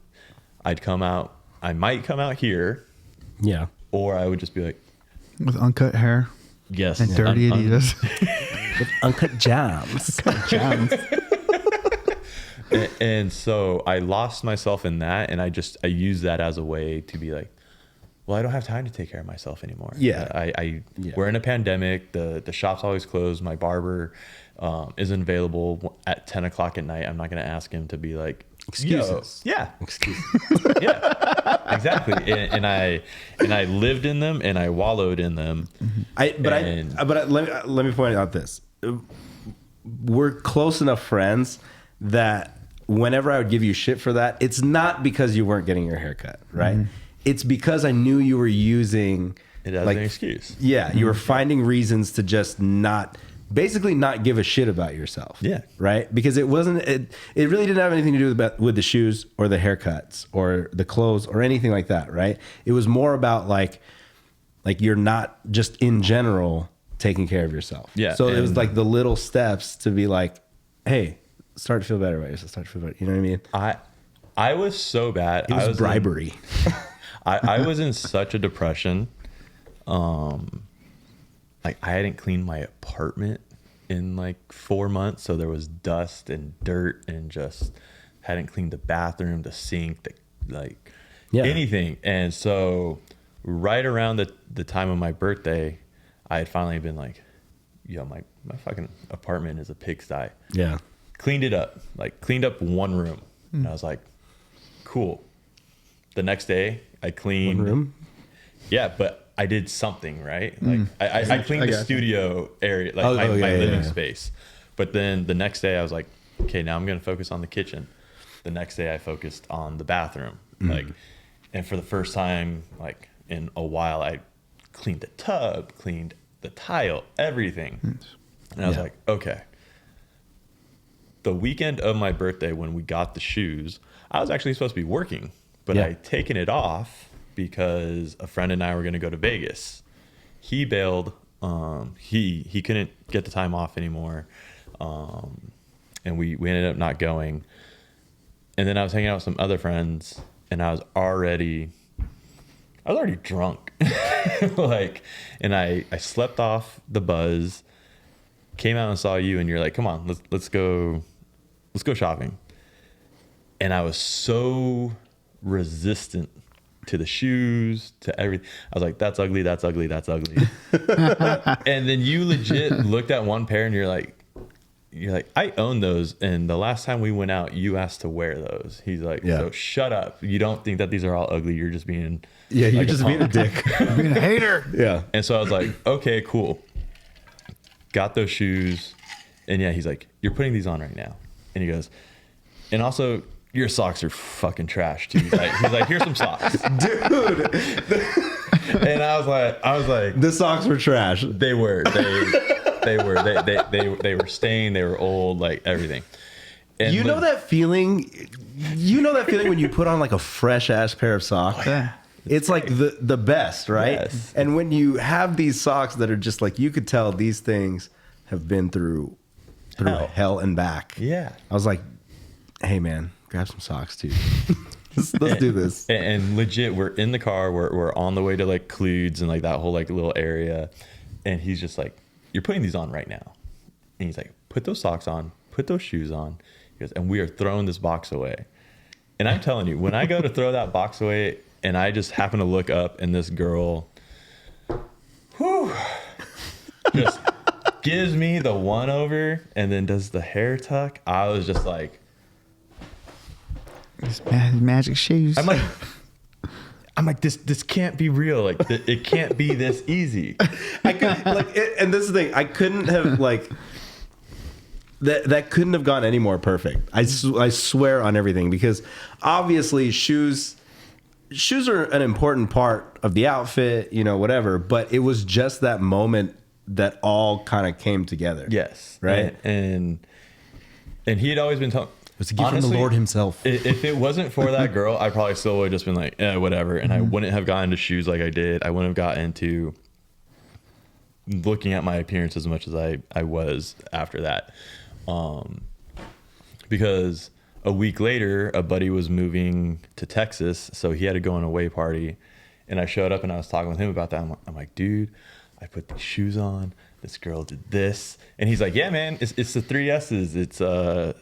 I'd come out. I might come out here. Yeah. Or I would just be like, with uncut hair. Yes. And dirty Adidas. With uncut jams. And so I lost myself in that, and I used that as a way to be like, well, I don't have time to take care of myself anymore. Yeah. We're in a pandemic. The shop's always closed. My barber isn't available at 10 o'clock at night. I'm not going to ask him to be like, excuses. Yeah. Excuses. Yeah, exactly. And I lived in them and I wallowed in them. Let me point out this. We're close enough friends that whenever I would give you shit for that, it's not because you weren't getting your haircut, right? Mm-hmm. It's because I knew you were using it as an excuse. Yeah, you were finding reasons to just basically not give a shit about yourself. Yeah. Right? Because it really didn't have anything to do with the shoes or the haircuts or the clothes or anything like that, right? It was more about like you're not just in general taking care of yourself. Yeah. So it was like the little steps to be like, hey, start to feel better about yourself. Start to feel better. You know what I mean? I was so bad. It was bribery. I was in such a depression. Like I hadn't cleaned my apartment in like 4 months, so there was dust and dirt, and just hadn't cleaned the bathroom, the sink, anything. And so right around the time of my birthday, I had finally been like, yo, my fucking apartment is a pigsty. Yeah. Cleaned it up, like cleaned up one room. And I was like, cool. The next day I cleaned. One room? Yeah, but I did something, right? Like I cleaned the studio area, like my living space. But then the next day I was like, okay, now I'm going to focus on the kitchen. The next day I focused on the bathroom. Like, and for the first time, like in a while, I cleaned the tub, cleaned the tile, everything. And I was like, okay. The weekend of my birthday, when we got the shoes, I was actually supposed to be working, but I'd taken it off because a friend and I were going to go to Vegas. He bailed. He couldn't get the time off anymore. And we ended up not going. And then I was hanging out with some other friends, and I was already drunk. Like, and I slept off the buzz, came out and saw you, and you're like, come on, let's go shopping. And I was so resistant to the shoes, to everything. I was like, that's ugly, that's ugly, that's ugly. And then you legit looked at one pair and you're like, I own those. And the last time we went out, you asked to wear those. He's like, so shut up. You don't think that these are all ugly. You're just being you're just being a dick. Being a hater. Yeah. And so I was like, okay, cool. Got those shoes. And yeah, he's like, you're putting these on right now. And he goes, and also your socks are fucking trash too. He's like, here's some socks. Dude. And I was like, The socks were trash. They were stained, they were old, like everything. And You know that feeling when you put on like a fresh ass pair of socks? Yeah. It's like the best, right? Yes. And when you have these socks that are just like, you could tell these things have been through hell and back. Yeah. I was like, hey man, grab some socks too. Let's do this. And legit, we're in the car, we're on the way to like Cludes and like that whole like little area. And he's just like, you're putting these on right now. And he's like, put those socks on, put those shoes on. He goes, and we are throwing this box away. And I'm telling you, when I go to throw that box away and I just happen to look up and this girl just gives me the one over and then does the hair tuck, I was just like, These magic shoes. I'm like, this can't be real. Like, it can't be this easy. I could and this is the thing. I couldn't have like that couldn't have gone any more perfect. I swear on everything, because obviously shoes are an important part of the outfit, whatever. But it was just that moment that all kind of came together. Yes, right. And he had always been telling. It was a gift from the Lord himself. If it wasn't for that girl, I probably still would have just been like, whatever. And I wouldn't have gotten into shoes like I did. I wouldn't have got into looking at my appearance as much as I was after that. Because a week later, a buddy was moving to Texas, so he had to go on a away party. And I showed up and I was talking with him about that. I'm like, dude, I put these shoes on. This girl did this. And he's like, yeah, man, it's the 3 S's. It's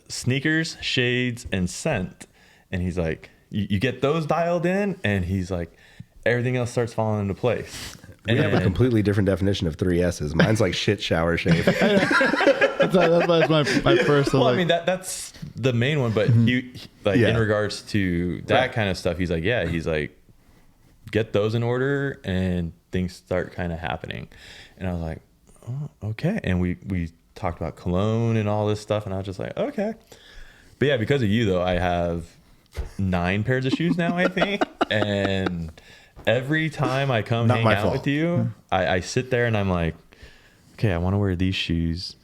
sneakers, shades, and scent. And he's like, you get those dialed in? And he's like, everything else starts falling into place. We have a completely different definition of 3 S's. Mine's like shit, shower, shave. That's my first. Well, I mean, that's the main one. But he in regards to that kind of stuff, he's like, get those in order and things start kind of happening. And I was like, oh, okay. And we talked about cologne and all this stuff, and I was just like, okay. But yeah, because of you though, I have 9 pairs of shoes now, I think. And every time I come hang out with you, I sit there and I'm like, okay, I want to wear these shoes.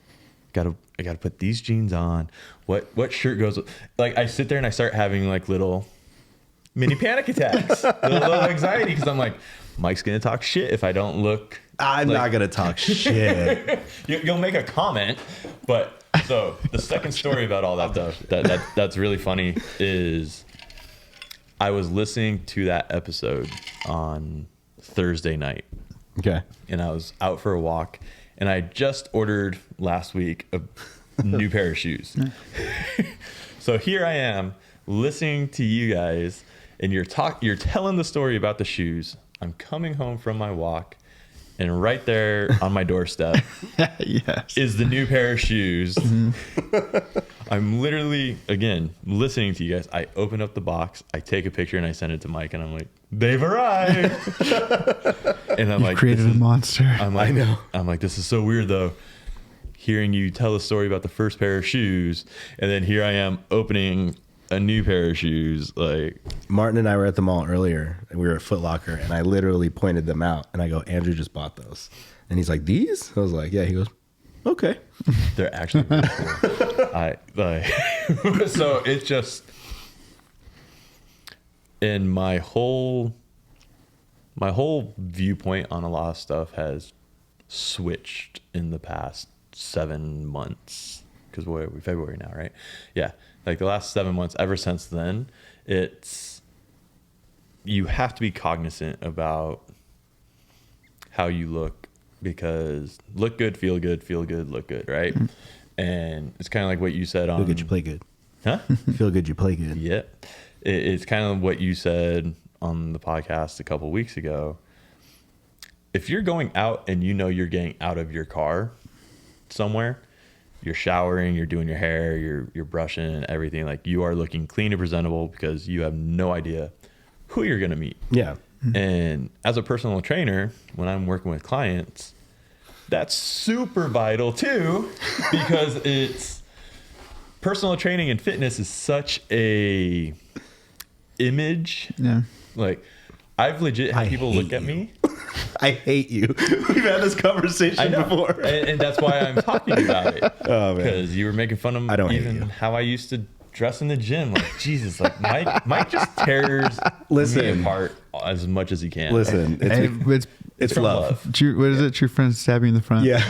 I gotta put these jeans on. What shirt goes with, like, I sit there and I start having like little mini panic attacks, little anxiety, because I'm like, Mike's gonna talk shit if I don't look. I'm not gonna talk shit. You'll make a comment, but so the second story about all that stuff that's really funny is I was listening to that episode on Thursday night. Okay. And I was out for a walk, and I just ordered last week a new pair of shoes. So here I am listening to you guys, and you're telling the story about the shoes. I'm coming home from my walk, And right there on my doorstep Yes. is the new pair of shoes. I'm literally, again, listening to you guys. I open up the box, I take a picture, and I send it to Mike, and I'm like, they've arrived. And I'm You like, created a monster. I'm like, I'm like, this is so weird though. Hearing you tell a story about the first pair of shoes, and then here I am opening a new pair of shoes. Like, Martin and I were at the mall earlier, and we were at Foot Locker, and I literally pointed them out, and I go, Andrew just bought those. And he's like, these? I was like, yeah. He goes, okay. they're actually really cool. So it's just, and my whole viewpoint on a lot of stuff has switched in the past 7 months, because we're February now, right? Yeah, like the last 7 months. Ever since then, it's, you have to be cognizant about how you look, because look good, feel good, look good, right? And it's kind of like what you said on, Feel good, you play good. huh? Feel good, you play good. Yeah, it's kind of what you said on the podcast a couple weeks ago. If you're going out and you know you're getting out of your car somewhere, you're showering, you're doing your hair, you're brushing and everything, like you are looking clean and presentable, because you have no idea who you're going to meet. Yeah. And as a personal trainer, when I'm working with clients, that's super vital too, because it's, personal training and fitness is such a image. Yeah. Like, I've legit had people look at me. I hate you. We've had this conversation I know, before. and that's why I'm talking about it. Oh, man. Because you were making fun of I don't hate you. even how I used to dress in the gym. Like, Jesus, like Mike just tears me apart as much as he can. Listen, it's from love. True, what is it? True friends stab you in the front. Yeah.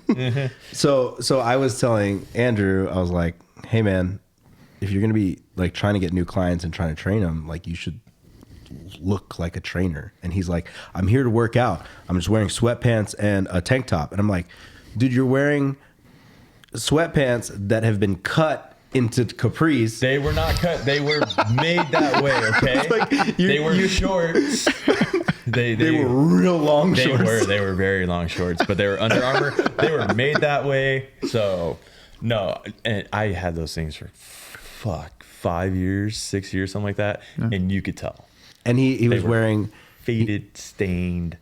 Yeah. So I was telling Andrew, I was like, hey man, if you're going to be like trying to get new clients and trying to train them, like you should look like a trainer. And he's like, I'm here to work out. I'm just wearing sweatpants and a tank top. And I'm like, dude, you're wearing sweatpants that have been cut into capris. They were not cut. They were made that way. Okay. Like, they were shorts. They were real long shorts. They were very long shorts, but they were Under Armour. They were made that way. So no, and I had those things for 5 years, 6 years, something like that, and you could tell. And he was were wearing faded, stained.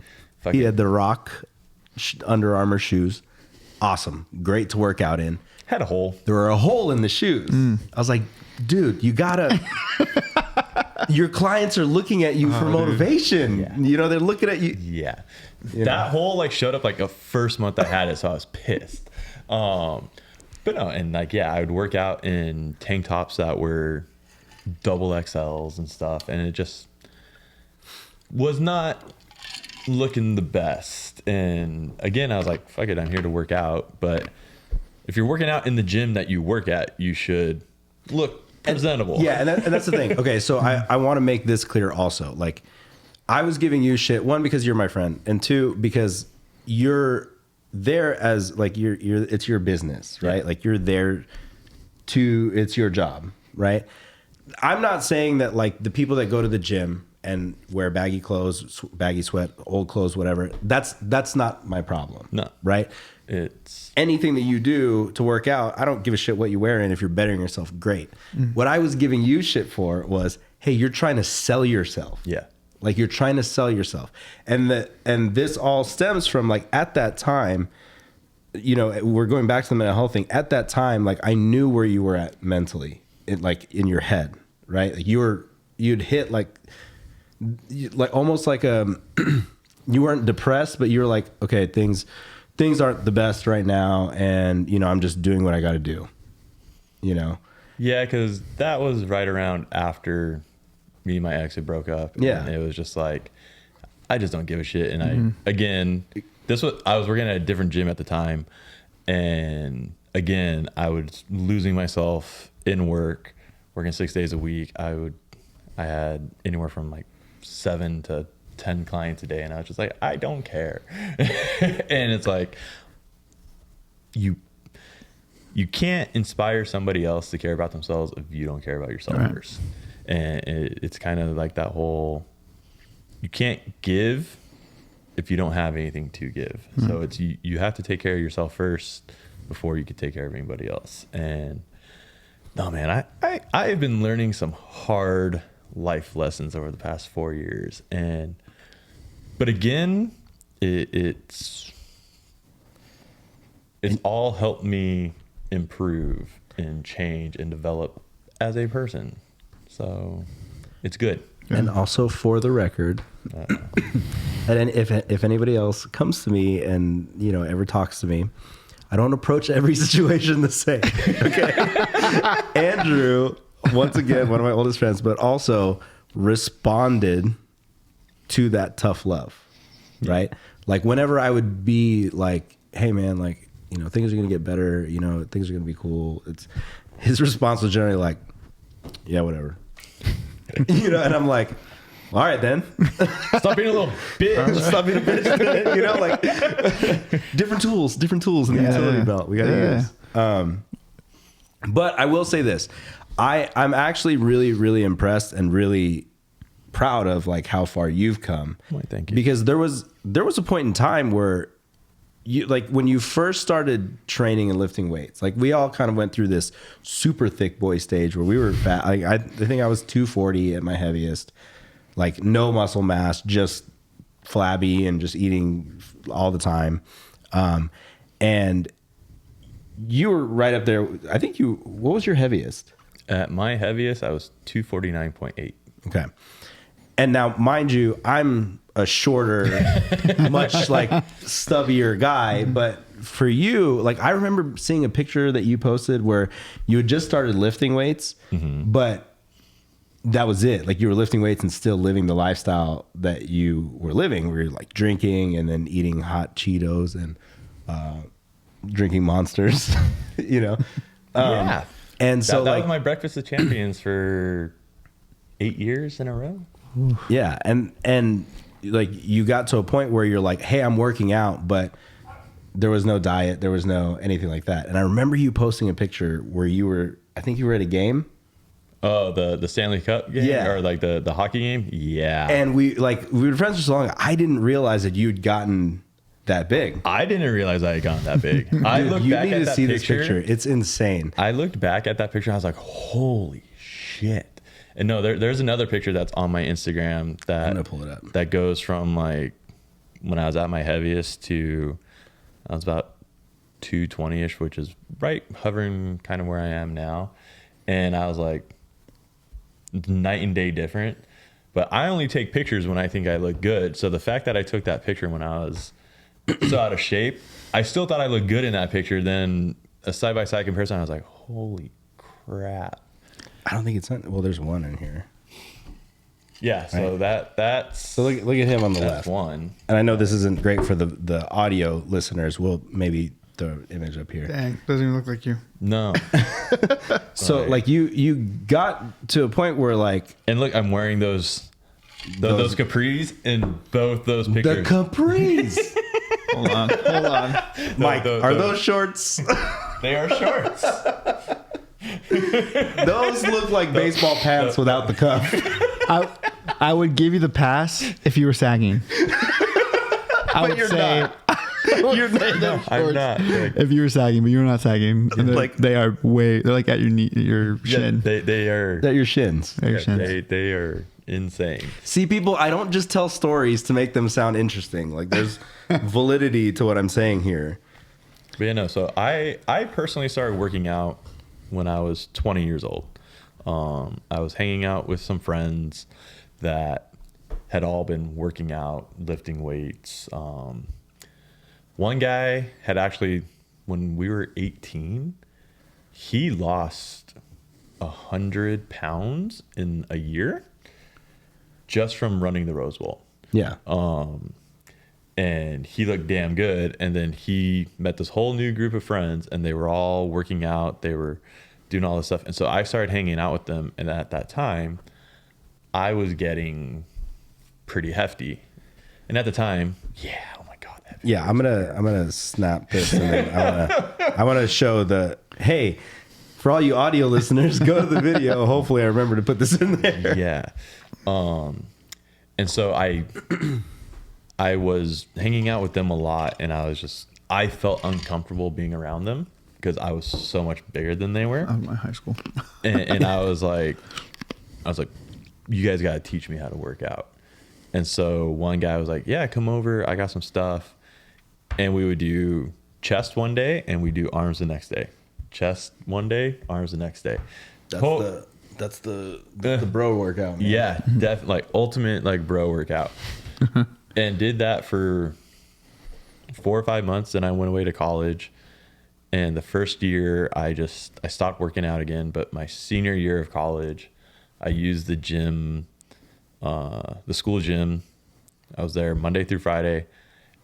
He had the Rock Under Armour shoes. Awesome. Great to work out in. Had a hole. There were a hole in the shoes. I was like, dude, you gotta, your clients are looking at you for motivation. Yeah. You know, they're looking at you. Yeah. You That know. hole like showed up like the first month I had it, so I was pissed. But no, and like, yeah, I would work out in tank tops that were double XLs and stuff, and it just was not looking the best. And again, I was like, fuck it, I'm here to work out. But if you're working out in the gym that you work at, you should look presentable. Yeah, and that's the thing. Okay, so I want to make this clear also. Like, I was giving you shit, one, because you're my friend, and two, because you're there as like you're it's your business, right? Yeah. Like you're there it's your job, right? I'm not saying that like the people that go to the gym and wear baggy clothes, baggy sweat, old clothes, whatever, that's not my problem. No. Right? It's Anything that you do to work out, I don't give a shit what you wear, and if you're bettering yourself, great. What I was giving you shit for was, hey, you're trying to sell yourself. yeah. Like you're trying to sell yourself. And this all stems from like at that time, you know, we're going back to the mental health thing. At that time, like I knew where you were at mentally, in your head, right? Like you'd hit like almost like you weren't depressed, but you were like, okay, things aren't the best right now, and you know, I'm just doing what I got to do, you know. Yeah, because that was right around after me and my ex had broke up. Yeah. And it was just like, I just don't give a shit. And I was working at a different gym at the time. And again, I was losing myself in work, working 6 days a week. I had anywhere from like 7 to 10 clients a day. And I was just like, I don't care. And it's like, you can't inspire somebody else to care about themselves if you don't care about yourself first. And it's kind of like that whole, you can't give if you don't have anything to give. So it's you have to take care of yourself first before you can take care of anybody else. And no, man, I have been learning some hard life lessons over the past 4 years. But again, it's all helped me improve and change and develop as a person. So it's good. And also, for the record, and if anybody else comes to me and ever talks to me, I don't approach every situation the same. Okay, Andrew, once again, one of my oldest friends, but also responded to that tough love, right? Like whenever I would be like, "Hey, man, like things are gonna get better. Things are gonna be cool." His response was generally like, "Yeah, whatever." And I'm like, all right then. Stop being a little bitch. Stop being a bitch. Like different tools in the utility belt we got to use. But I will say this. I'm actually really, really impressed and really proud of like how far you've come. Why, thank you. Because there was a point in time where you, like when you first started training and lifting weights, like we all kind of went through this super thick boy stage where we were fat. I think I was 240 at my heaviest, like no muscle mass, just flabby and just eating all the time. And you were right up there. I think what was your heaviest? At my heaviest, I was 249.8. Okay. And now, mind you, I'm a shorter, much like stubbier guy, but for you, like I remember seeing a picture that you posted where you had just started lifting weights, but that was it. Like you were lifting weights and still living the lifestyle that you were living, where you're like drinking and then eating hot Cheetos and drinking Monsters, Yeah. And so that was my breakfast of champions for 8 years in a row. Yeah. And like you got to a point where you're like, hey, I'm working out, but there was no diet. There was no anything like that. And I remember you posting a picture where I think you were at a game. Oh, the Stanley Cup game? Yeah. Or like the hockey game? Yeah. And we were friends for so long. I didn't realize that you'd gotten that big. I didn't realize I had gotten that big. I looked you back need at to that see picture. this picture. It's insane. I looked back at that picture. And I was like, holy shit. And no, there's another picture that's on my Instagram that I'm gonna pull it up. That goes from like when I was at my heaviest to I was about 220-ish, which is right hovering kind of where I am now. And I was like night and day different. But I only take pictures when I think I look good. So the fact that I took that picture when I was so out of shape, I still thought I looked good in that picture. Then a side-by-side comparison, I was like, holy crap. I don't think it's well, there's one in here. Yeah, so that's So look at him on the that's left. one. And I know this isn't great for the audio listeners. We'll maybe throw an image up here. Dang, doesn't even look like you. No. So like you got to a point where like And look, I'm wearing those capris in both those the pictures. capris. Hold on. Mike, are those shorts? They are shorts. Those look like baseball pants without the cuff. I would give you the pass if you were sagging. I would you're say, not. You're not. I'm not. if you were sagging, but you're not sagging. And Like- they're like at your knee, your shin. They are. They're your shins. At your shins. They are insane. See, people, I don't just tell stories to make them sound interesting. Like there's validity to what I'm saying here. But yeah, no. So I personally started working out when I was 20 years old. I was hanging out with some friends that had all been working out, lifting weights. One guy had actually, when we were 18, he lost 100 pounds in a year just from running the Rose Bowl. Yeah. And he looked damn good. And then he met this whole new group of friends, and they were all working out. They were doing all this stuff. And so I started hanging out with them. And at that time, I was getting pretty hefty. And at the time, yeah, oh my God. That Yeah, I'm gonna snap this, and then I wanna show hey, for all you audio listeners, go to the video. Hopefully, I remember to put this in there. Yeah. And so I I was hanging out with them a lot, and I felt uncomfortable being around them because I was so much bigger than they were. Out of my high school. and I was like, you guys got to teach me how to work out. And so one guy was like, yeah, come over. I got some stuff. And we would do chest one day and we do arms the next day. Chest one day, arms the next day. That's the bro workout, man. Yeah, definitely, like ultimate like bro workout. And did that for 4 or 5 months. Then I went away to college. And the first year I stopped working out again. But my senior year of college, I used the gym, the school gym. I was there Monday through Friday,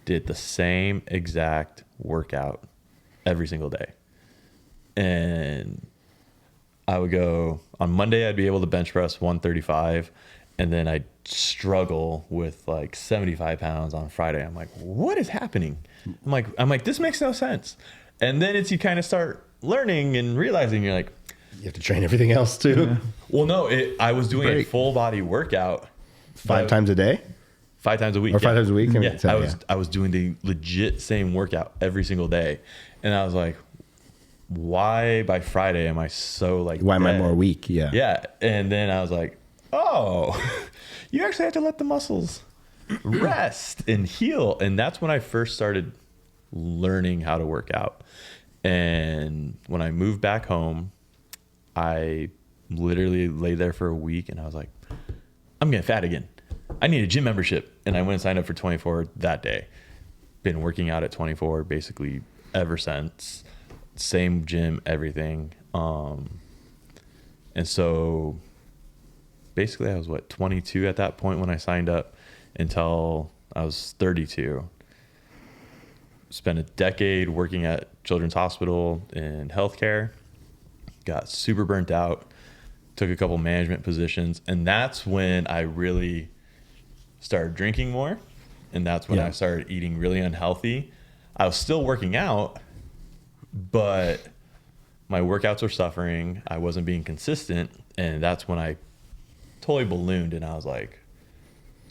did the same exact workout every single day. And I would go on Monday, I'd be able to bench press 135, and then I'd struggle with like 75 pounds on Friday. I'm like, what is happening? I'm like, this makes no sense. And then you kind of start learning and realizing you're like, you have to train everything else too. Yeah. well, no, I was doing a full body workout 5 times a day, 5 times a week, or 5 times a week. Yeah, I was doing the legit same workout every single day, and I was like, why by Friday am I so like? Why am I dead? more weak? Yeah. Yeah, and then I was like, oh, you actually have to let the muscles rest and heal, and that's when I first started learning how to work out. And when I moved back home, I literally lay there for a week and I was like, I'm getting fat again. I need a gym membership. And I went and signed up for 24 that day. Been working out at 24 basically ever since. Same gym, everything. And so basically I was 22 at that point when I signed up until I was 32. Spent a decade working at Children's Hospital in healthcare. Got super burnt out. Took a couple management positions. And that's when I really started drinking more. And that's when I started eating really unhealthy. I was still working out, but my workouts were suffering. I wasn't being consistent. And that's when I totally ballooned. And I was like,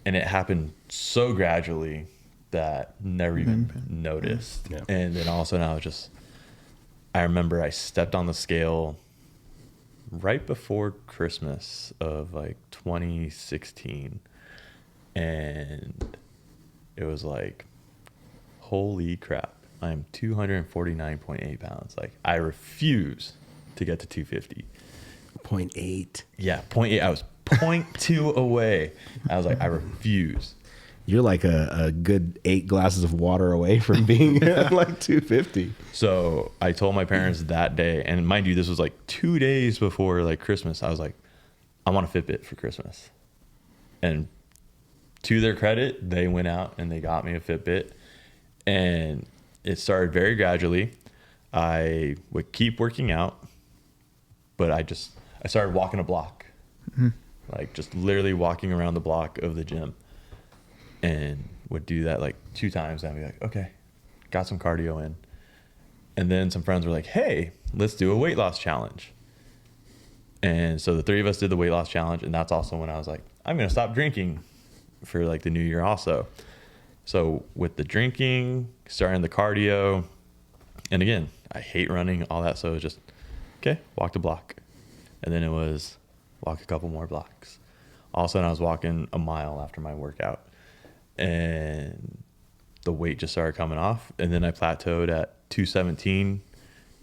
and it happened so gradually that never even noticed. Yeah. And then all of a sudden I remember I stepped on the scale right before Christmas of like 2016. And it was like, holy crap, I'm 249.8 pounds. Like I refuse to get to 250. 0.8. Yeah, 0.8. I was 0.2 away. I was like, I refuse. You're like a good 8 glasses of water away from being like 250. So I told my parents that day, and mind you, this was like 2 days before like Christmas. I was like, I want a Fitbit for Christmas. And to their credit, they went out and they got me a Fitbit. And it started very gradually. I would keep working out, but I started walking a block. Mm-hmm. Like just literally walking around the block of the gym. And would do that like 2 times. And I'd be like, okay, got some cardio in. And then some friends were like, hey, let's do a weight loss challenge. And so the 3 of us did the weight loss challenge. And that's also when I was like, I'm going to stop drinking for like the new year also. So with the drinking, starting the cardio, and again, I hate running, all that. So it was just, okay, walk the block. And then it was walk a couple more blocks. All of a sudden I was walking a mile after my workout. And the weight just started coming off. And then I plateaued at 217.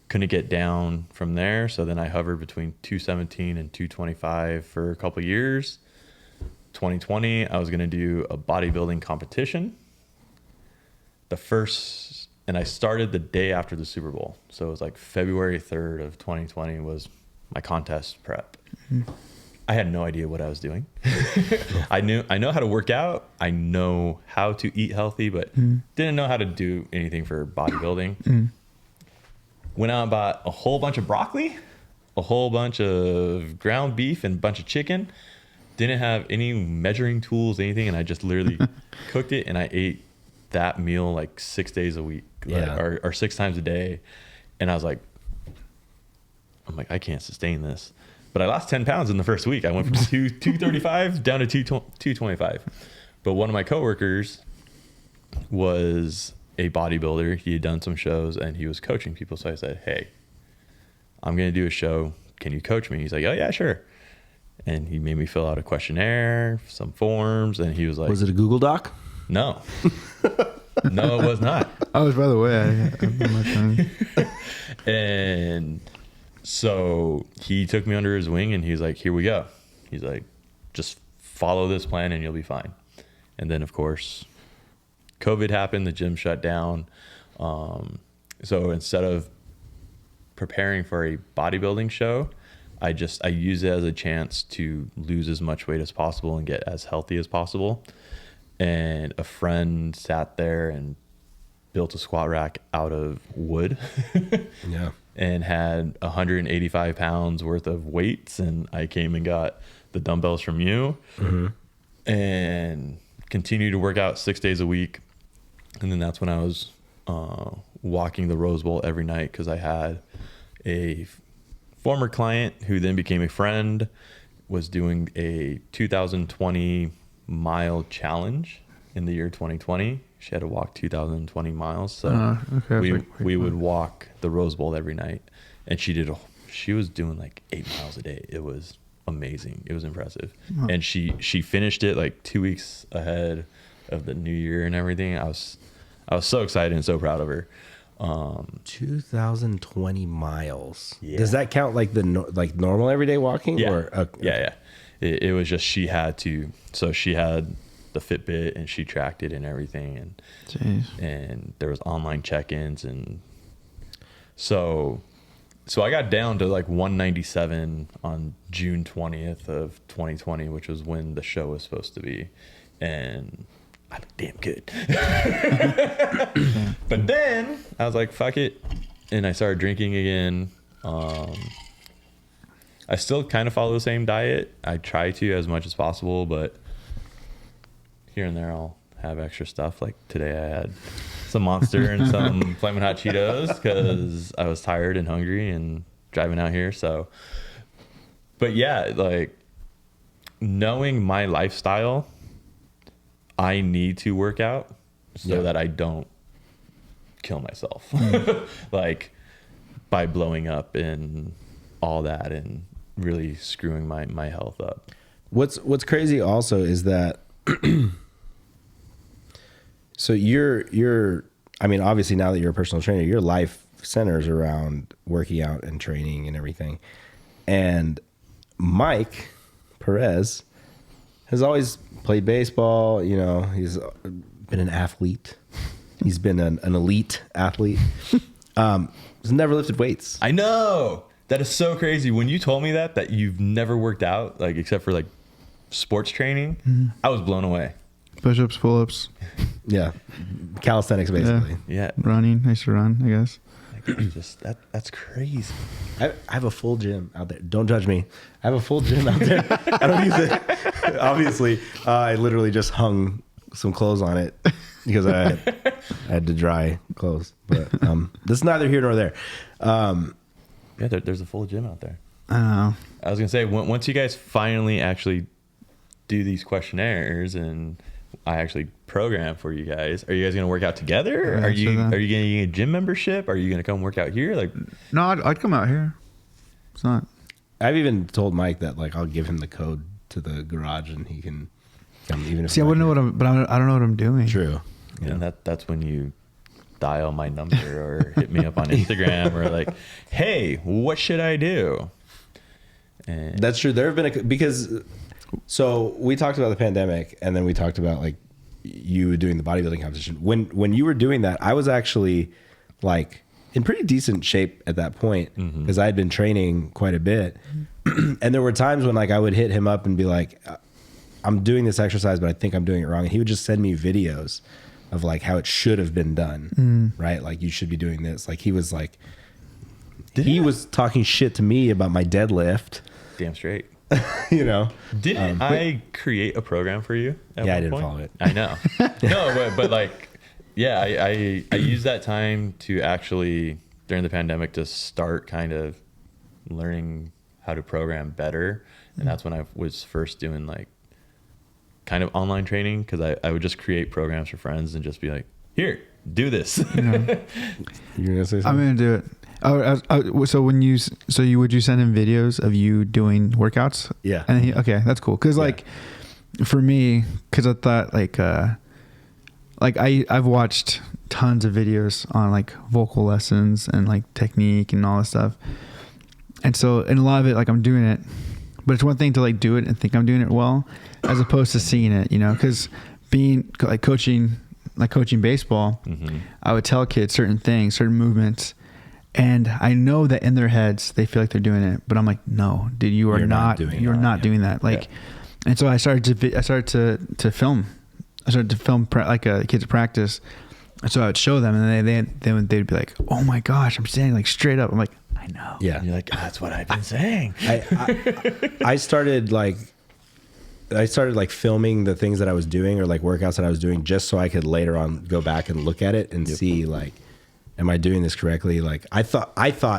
Couldn't get down from there. So then I hovered between 217 and 225 for a couple years. 2020, I was going to do a bodybuilding competition. And I started the day after the Super Bowl. So it was like February 3rd of 2020 was my contest prep. Mm-hmm. I had no idea what I was doing. I know how to work out. I know how to eat healthy, but didn't know how to do anything for bodybuilding. Went out and bought a whole bunch of broccoli, a whole bunch of ground beef, and a bunch of chicken. Didn't have any measuring tools, anything, and I just literally cooked it, and I ate that meal like 6 days a week, or 6 times a day. And I was like, I can't sustain this. But I lost 10 pounds in the first week. I went from 235 down to 225. But one of my coworkers was a bodybuilder. He had done some shows and he was coaching people. So I said, hey, I'm going to do a show. Can you coach me? He's like, oh yeah, sure. And he made me fill out a questionnaire, some forms. And he was like, Was it a Google Doc? no, no, it was not. Oh, by the way, I'm not trying. And so he took me under his wing and he's like, here we go. He's like, just follow this plan and you'll be fine. And then of course, COVID happened, the gym shut down. So instead of preparing for a bodybuilding show, I use it as a chance to lose as much weight as possible and get as healthy as possible. And a friend sat there and built a squat rack out of wood. Yeah. And had 185 pounds worth of weights. And I came and got the dumbbells from you and continued to work out 6 days a week. And then that's when I was walking the Rose Bowl every night, because I had a former client who then became a friend, was doing a 2020 mile challenge in the year 2020. She had to walk 2020 miles. So we would walk the Rose Bowl every night. And she was doing like 8 miles a day. It was amazing. It was impressive. And she finished it like 2 weeks ahead of the new year and everything. I was so excited and so proud of her. 2020 miles. Yeah. Does that count like like normal everyday walking? Yeah. Or, Yeah. It was just, she had to, so she had the Fitbit and she tracked it and everything. And, Jeez. and there was online check-ins. And so I got down to like 197 on June 20th of 2020, which was when the show was supposed to be. And I look damn good. But then I was like, fuck it. And I started drinking again. I still kind of follow the same diet. I try to as much as possible, but here and there I'll have extra stuff. Like today I had some Monster and some Flamin' Hot Cheetos because I was tired and hungry and driving out here. So, but yeah, like knowing my lifestyle, I need to work out so that I don't kill myself like by blowing up and all that and really screwing my health up. What's crazy also is that so you're I mean, obviously now that you're a personal trainer, your life centers around working out and training and everything. And Mike Perez has always played baseball, you know, he's been an athlete. He's been an elite athlete. He's never lifted weights. I know. That is so crazy. When you told me that you've never worked out, like except for like sports training, I was blown away. Push-ups, pull-ups. Yeah. Calisthenics, basically. Yeah. Running. I used to run, I guess. Like, just that's crazy. I have a full gym out there. Don't judge me. I have a full gym out there. I don't use it. Obviously, I literally just hung some clothes on it because I had to dry clothes. But this is neither here nor there. Yeah, there's a full gym out there. I don't know. I was gonna say, once you guys finally actually do these questionnaires and I actually program for you guys, are you guys gonna work out together? Are you gonna get a gym membership? Are you gonna come work out here? Like, No, I'd come out here. It's not. I've even told Mike that like I'll give him the code to the garage and he can come. Even if See, I wouldn't know I don't know what I'm doing. True. and that's when you dial my number or hit me up on Instagram or like, hey, what should I do? And That's true. There have been because so we talked about the pandemic and then we talked about like you doing the bodybuilding competition. When you were doing that, I was actually like in pretty decent shape at that point because I had been training quite a bit. And there were times when like I would hit him up and be like, I'm doing this exercise, but I think I'm doing it wrong. And he would just send me videos of like how it should have been done. Right. Like you should be doing this. Like he was like, he was talking shit to me about my deadlift. damn straight. You know, Didn't I create a program for you? At Yeah, I one didn't point? follow it. I know. No, but like, yeah, I used that time to actually during the pandemic to start kind of learning how to program better, and that's when I was first doing like kind of online training, because I would just create programs for friends and just be like, here, do this. You're gonna say something? I'm gonna do it. So would you send him videos of you doing workouts? Yeah. And okay, that's cool. Cause like for me, cause I thought I've watched tons of videos on like vocal lessons and like technique and all this stuff. And so, and a lot of it, like I'm doing it, but it's one thing to like do it and think I'm doing it well, as opposed to seeing it, you know, cause being like coaching baseball, I would tell kids certain things, certain movements. And I know that in their heads, they feel like they're doing it, but I'm like, no, dude, you're not doing that. Like, and so I started to film. I started to film kids practice. And so I would show them, and they'd be like, oh my gosh, I'm standing like straight up. I'm like, I know. Yeah. And you're like, that's what I've been saying. I started filming the things that I was doing, or like workouts that I was doing, just so I could later on go back and look at it and see like, am I doing this correctly? Like I thought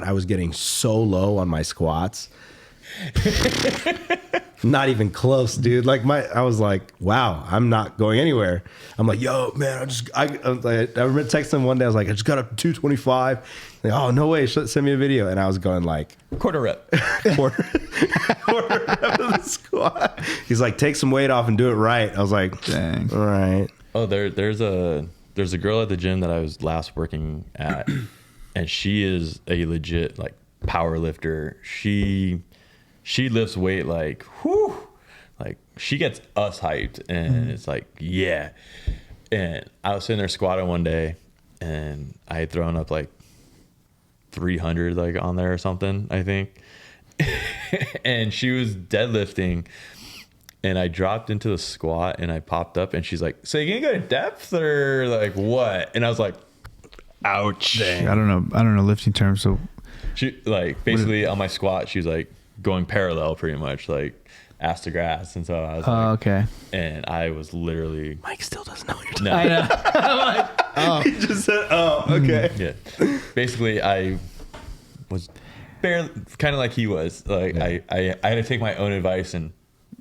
I was getting so low on my squats. Not even close, dude. Like I was like, wow, I'm not going anywhere. I'm like, yo, man, I remember texting him one day. I was like, I just got up to 225. Like, oh, no way. Send me a video. And I was going like Quarter rep quarter rep of the squat. He's like, take some weight off and do it right. I was like, dang. All right. Oh, there's a girl at the gym that I was last working at, and she is a legit like power lifter. She lifts weight like, whew, like she gets us hyped, and it's like, yeah. And I was sitting there squatting one day, and I had thrown up like 300 like on there or something, I think. And she was deadlifting, and I dropped into the squat, and I popped up, and she's like, so you gonna go to depth or like what? And I was like, ouch. I don't know lifting terms. So She like basically on my squat, she was like going parallel pretty much, like ass to grass. And so I was like, okay. And I was literally, Mike still doesn't know what you're talking no, I know. I'm like, oh. He just said, oh, okay. yeah. Basically, I was barely kind of like he was. Like I had to take my own advice and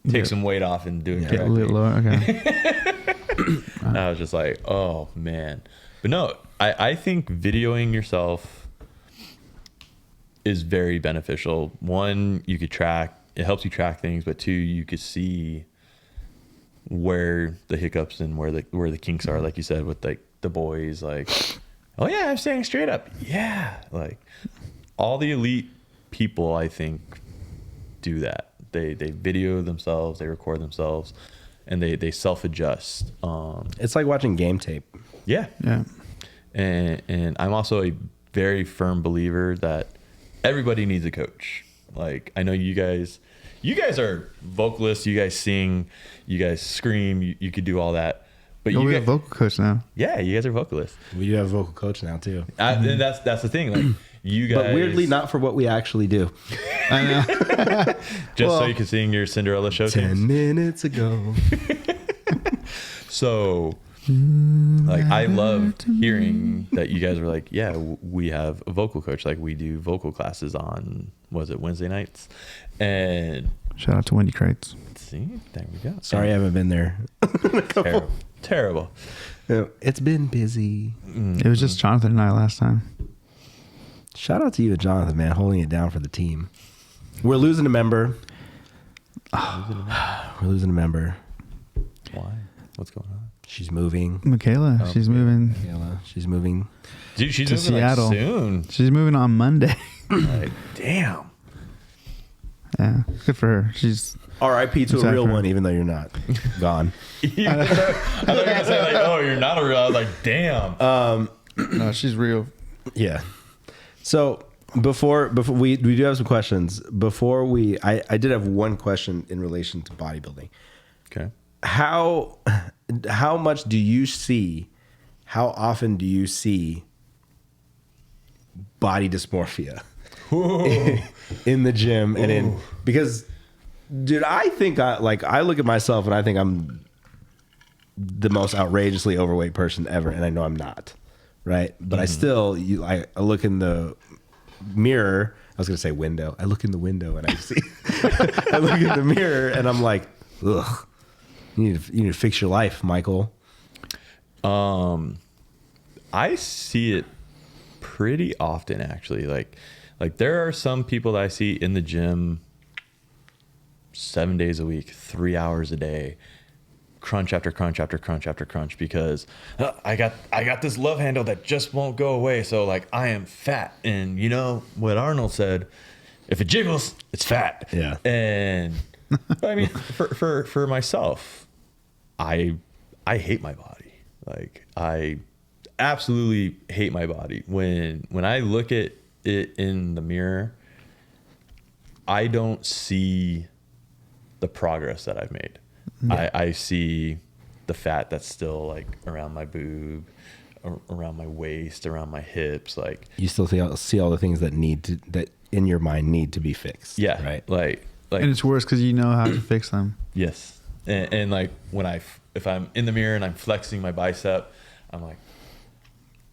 take some weight off and do it Get a correctly. little lower. Okay. And I was just like, oh man. But no, I think videoing yourself is very beneficial. One, you could track, it helps you track things, but two, you could see where the hiccups and where the kinks are, like you said, with like the boys, like, oh yeah, I'm standing straight up. Yeah. Like all the elite people, I think, do that. They video themselves, they record themselves, and they self-adjust. It's like watching game tape. Yeah. Yeah. And I'm also a very firm believer that everybody needs a coach. Like I know you guys are vocalists, you guys sing, you guys scream, you could do all that. But We you have guys, vocal coach now. yeah, you guys are vocalists. We do have a vocal coach now too. And that's the thing. Like you guys, But weirdly, not for what we actually do. I know. just so you can sing your Cinderella show. 10 minutes ago. So, like, I loved hearing that you guys were like, yeah, we have a vocal coach. Like, we do vocal classes on, was it Wednesday nights? And Shout out to Wendy Crates. see, there we go. Sorry, I haven't been there. Terrible. It's been busy. It was just Jonathan and I last time. Shout out to you and Jonathan, man, holding it down for the team. We're losing a member. We're losing a member. Why? What's going on? She's moving. Michaela, she's moving. Michaela, she's moving. Dude, she's To moving Seattle. like soon. She's moving on Monday. Like, damn. Yeah, good for her. She's R.I.P. to a Exactly. real one, even though you're not gone. I thought you were gonna say like, oh, you're not a real. I was like, damn. no, she's real. Yeah. So before we do have some questions. Before I did have one question in relation to bodybuilding. Okay. How much do you see? How often do you see body dysmorphia in the gym and in because, dude, I think I look at myself and I think I'm the most outrageously overweight person ever, and I know I'm not, right? But I still I look in the mirror. I was gonna say window. I look in the window and I see. I look in the mirror and I'm like, ugh. You need to fix your life, Michael. I see it pretty often, actually. Like there are some people that I see in the gym 7 days a week, 3 hours a day, crunch after crunch after crunch after crunch, because I got this love handle that just won't go away. So like I am fat, and you know what Arnold said, if it jiggles, it's fat. Yeah. And I mean, for myself, I hate my body. Like I absolutely hate my body. When I look at it in the mirror, I don't see the progress that I've made. Yeah. I see the fat that's still like around my boob, around my waist, around my hips. Like you still see all the things that in your mind need to be fixed. Yeah. Right. Like, and it's worse because you know how to fix them. Yes. And like when if I'm in the mirror and I'm flexing my bicep, I'm like,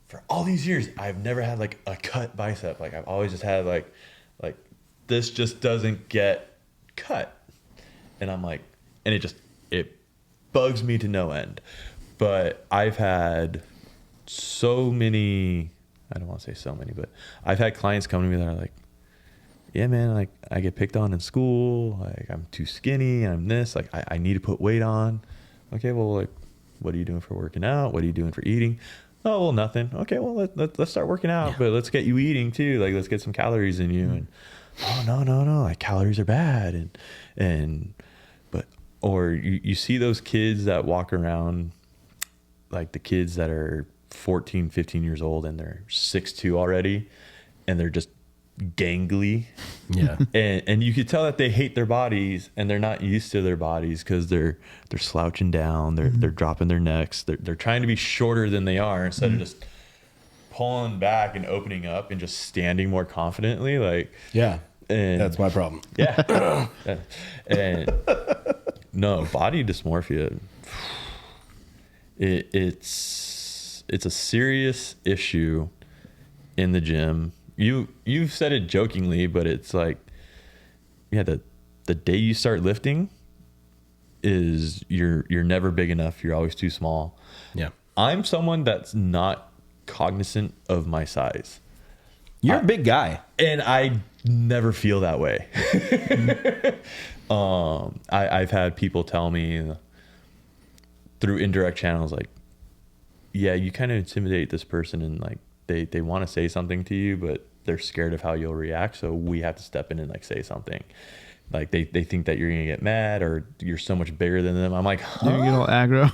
for all these years, I've never had like a cut bicep. Like I've always just had like this just doesn't get cut. And I'm like, and it bugs me to no end. But I've had so many, I don't want to say so many, but I've had clients come to me that are like, yeah, man, like I get picked on in school. Like I'm too skinny. I'm this, like I need to put weight on. Okay. Well, like, what are you doing for working out? What are you doing for eating? Oh, well, nothing. Okay. Well, let's start working out, but let's get you eating too. Like, let's get some calories in you. And oh, no. Like calories are bad. Or you see those kids that walk around, like the kids that are 14, 15 years old and they're 6'2" already, and they're just gangly. Yeah. And you could tell that they hate their bodies and they're not used to their bodies because they're slouching down, they're dropping their necks, they're trying to be shorter than they are instead of just pulling back and opening up and just standing more confidently. Like, yeah. And that's my problem. Yeah. And no, body dysmorphia, it's a serious issue in the gym. You've said it jokingly, but it's like, yeah, the day you start lifting is you're never big enough. You're always too small. Yeah. I'm someone that's not cognizant of my size. You're a big guy. And I never feel that way. I've had people tell me through indirect channels, like, yeah, you kind of intimidate this person, and like they want to say something to you, but they're scared of how you'll react. So we have to step in and like say something. Like they think that you're going to get mad or you're so much bigger than them. I'm like, huh? You get all aggro.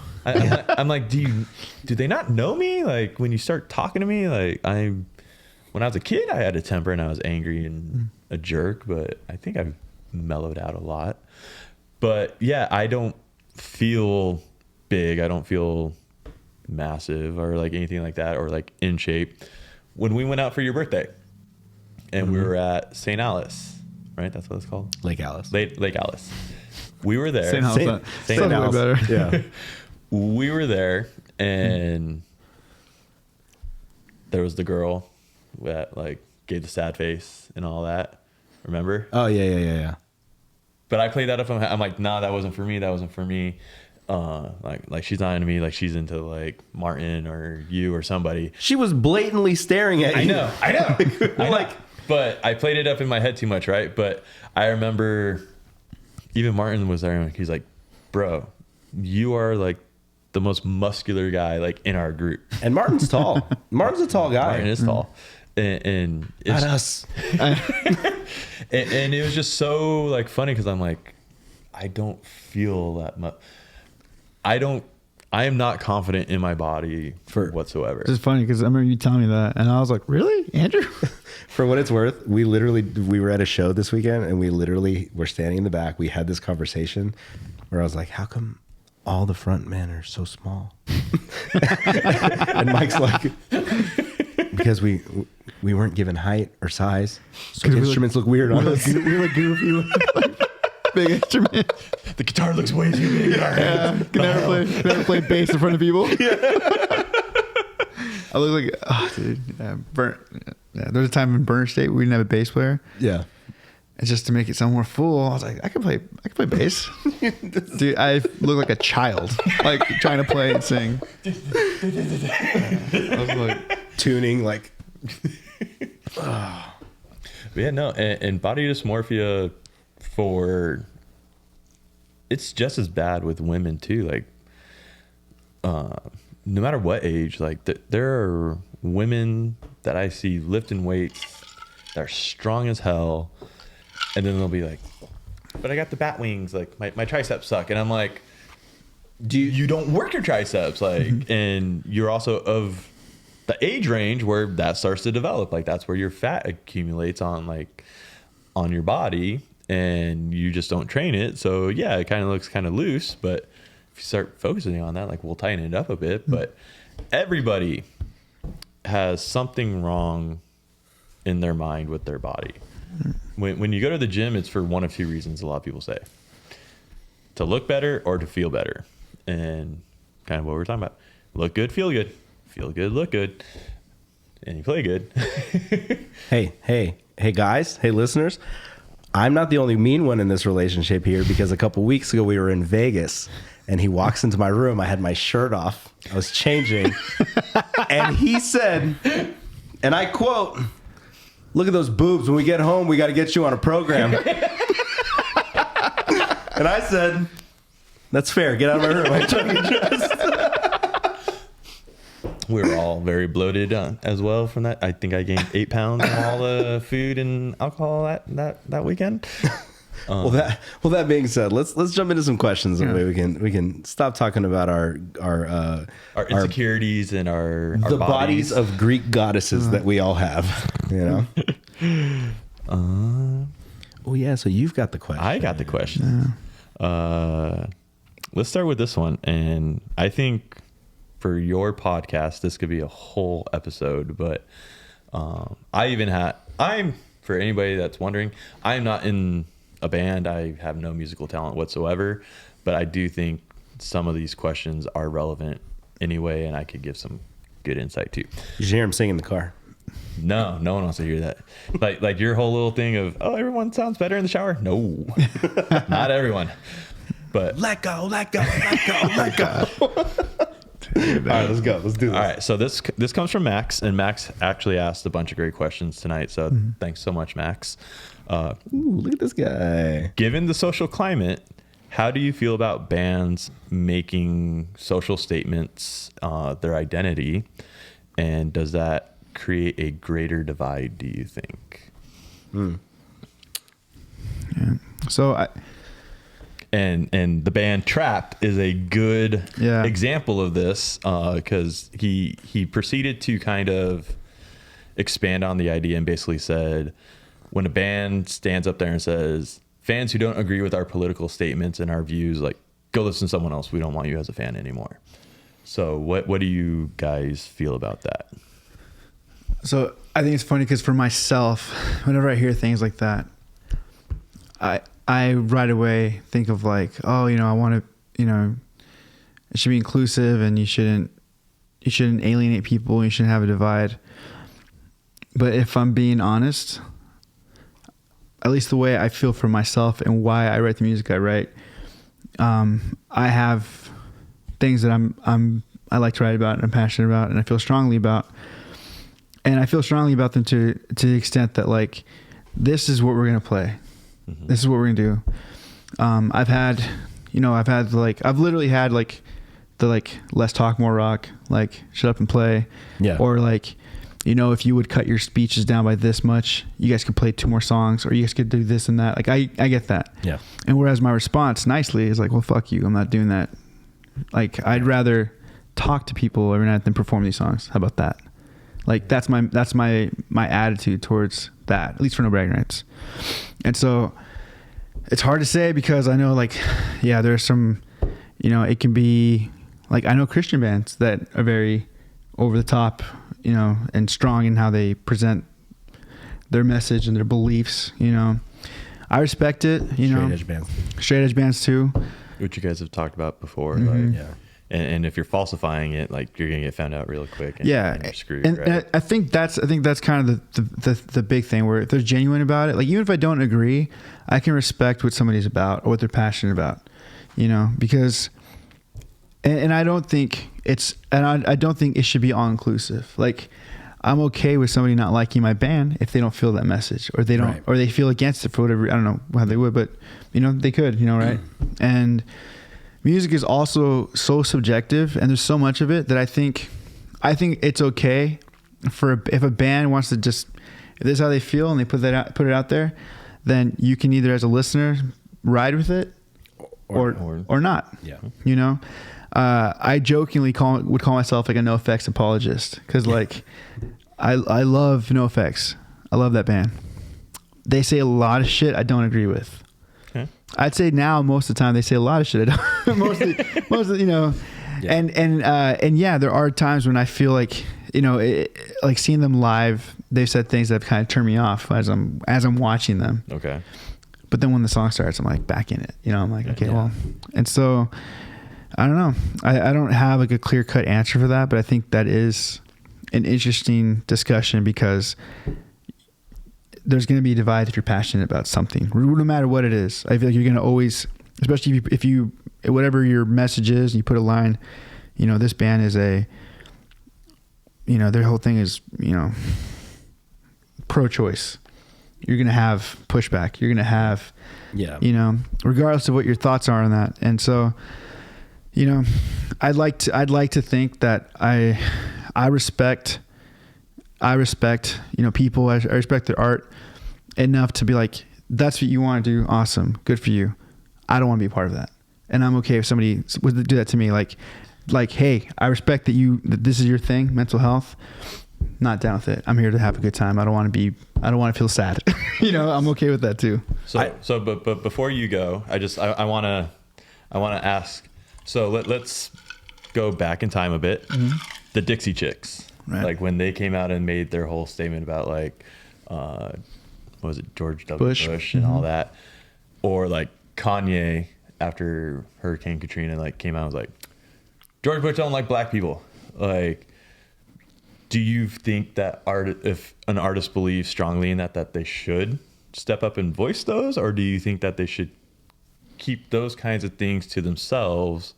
I'm like, do they not know me? Like when you start talking to me, like when I was a kid, I had a temper and I was angry and a jerk, but I think I've mellowed out a lot. But yeah, I don't feel big. I don't feel massive or like anything like that or like in shape. When we went out for your birthday and we were at St. Alice, right? That's what it's called? Lake Alice. Lake Alice. We were there. St. Alice. St. Alice. Better. Yeah. We were there and there was the girl that like gave the sad face and all that. Remember? Oh yeah. But I played that up. I'm like, nah, that wasn't for me. That wasn't for me. Like she's not into me. Like she's into like Martin or you or somebody. She was blatantly staring at you. I know. Like, but I played it up in my head too much, right? But I remember even Martin was there and he's like, bro, you are like the most muscular guy like in our group. And Martin's tall. Martin's a tall guy. Martin is tall. And it's, not us. and it was just so like funny because I'm like, I don't feel that much. I am not confident in my body whatsoever. It's funny because I remember you telling me that, and I was like, "Really, Andrew?" For what it's worth, we were at a show this weekend, and we literally were standing in the back. We had this conversation where I was like, "How come all the front men are so small?" And Mike's like, "Because we weren't given height or size, so instruments look weird on us. We look goofy." Big instrument. The guitar looks way too big in our hands. Can never play bass in front of people. Yeah. I look like, oh, dude. There was a time in Burner State we didn't have a bass player. Yeah. And just to make it sound more full, I was like, I could play bass. Dude, I look like a child, like trying to play and sing. I was like tuning like. But yeah, no, and body dysmorphia it's just as bad with women too. Like, no matter what age, like there are women that I see lifting weights that are strong as hell, and then they'll be like, but I got the bat wings, like my triceps suck. And I'm like, you don't work your triceps, like, and you're also of the age range where that starts to develop. Like that's where your fat accumulates on your body, and you just don't train it. So yeah, it kind of looks kind of loose, but if you start focusing on that, like we'll tighten it up a bit. But everybody has something wrong in their mind with their body. When you go to the gym, it's for one of two reasons. A lot of people say to look better or to feel better, and kind of what we're talking about: look good, feel good, look good, and you play good. Hey, guys, hey, listeners. I'm not the only mean one in this relationship here, because a couple weeks ago we were in Vegas and he walks into my room. I had my shirt off. I was changing. And he said, and I quote, "Look at those boobs. When we get home, we got to get you on a program." And I said, "That's fair. Get out of my room. I'm trying to get dressed." We were all very bloated as well from that. I think I gained 8 pounds from all the food and alcohol that weekend. Well, that being said, let's jump into some questions. That way we can stop talking about our insecurities and our bodies of Greek goddesses that we all have. You know. Oh yeah. So you've got the question. I got the question. Let's start with this one, and I think for your podcast, this could be a whole episode, but for anybody that's wondering, I'm not in a band. I have no musical talent whatsoever, but I do think some of these questions are relevant anyway, and I could give some good insight too. You should hear him sing in the car. No one wants to hear that. Like your whole little thing of, oh, everyone sounds better in the shower. No, not everyone, but let go. All right, let's go. Let's do this. All right, so this comes from Max, and Max actually asked a bunch of great questions tonight. So thanks so much, Max. Ooh, look at this guy. Given the social climate, how do you feel about bands making social statements their identity, and does that create a greater divide, do you think? Yeah. So And the band Trapt is a good example of this, because he proceeded to kind of expand on the idea and basically said, when a band stands up there and says, fans who don't agree with our political statements and our views, like, go listen to someone else. We don't want you as a fan anymore. So what do you guys feel about that? So I think it's funny because for myself, whenever I hear things like that, I right away think of like, oh, I want to, it should be inclusive, and you shouldn't alienate people. You shouldn't have a divide. But if I'm being honest, at least the way I feel for myself and why I write the music I write, I have things that I like to write about and I'm passionate about and I feel strongly about. And I feel strongly about them to the extent that, like, this is what we're going to play. Mm-hmm. This is what we're going to do. I've literally had like the, like, less talk, more rock, like, shut up and play. Yeah. Or like, if you would cut your speeches down by this much, you guys could play 2 more songs, or you guys could do this and that. Like, I get that. Yeah. And whereas my response nicely is like, well, fuck you. I'm not doing that. Like, I'd rather talk to people every night than perform these songs. How about that? Like, that's my attitude towards that, at least for No Bragging Rights. And so it's hard to say because I know, like, yeah, there's some, it can be like, I know Christian bands that are very over the top, and strong in how they present their message and their beliefs. I respect it. Straight edge bands too, which you guys have talked about before. Mm-hmm. Like, yeah. And if you're falsifying it, like, you're gonna get found out real quick. And you're screwed. And, right? and I think that's kind of the big thing, where if they're genuine about it, like, even if I don't agree, I can respect what somebody's about or what they're passionate about. because, and I don't think I don't think it should be all inclusive. Like, I'm okay with somebody not liking my band if they don't feel that message, or they don't, Right. or they feel against it for whatever. I don't know how they would, but they could, right? And music is also so subjective, and there's so much of it that I think it's okay if a band wants to just, if this is how they feel and they put it out there, then you can either, as a listener, ride with it or not. Yeah. I jokingly would call myself like a NoFX apologist, because like I love NoFX. I love that band. They say a lot of shit I don't agree with. Okay. I'd say now most of the time they say a lot of shit I don't. mostly, Yeah. And yeah, there are times when I feel like like seeing them live, they've said things that have kind of turned me off as I'm watching them. Okay. But then when the song starts, I'm like back in it. I'm like, okay, Yeah. well, and so I don't know. I don't have like a clear cut answer for that, but I think that is an interesting discussion, because there's going to be a divide if you're passionate about something, no matter what it is. I feel like you're going to always, especially if you whatever your message is, and you put a line, this band is their whole thing is, pro-choice. You're going to have pushback. You're going to have, regardless of what your thoughts are on that. And so, I'd like to think that I respect people. I respect their art enough to be like, that's what you want to do. Awesome. Good for you. I don't want to be a part of that. And I'm okay if somebody would do that to me. Like, hey, I respect that this is your thing, mental health. Not down with it. I'm here to have a good time. I don't want to feel sad. I'm okay with that too. But before you go, I want to ask. So let's go back in time a bit. Mm-hmm. The Dixie Chicks, Right. like when they came out and made their whole statement about like, what was it, George W. Bush and all that, or like Kanye after Hurricane Katrina, like came out and was like, George Bush don't like black people. Like, do you think that if an artist believes strongly in that they should step up and voice those, or do you think that they should keep those kinds of things to themselves,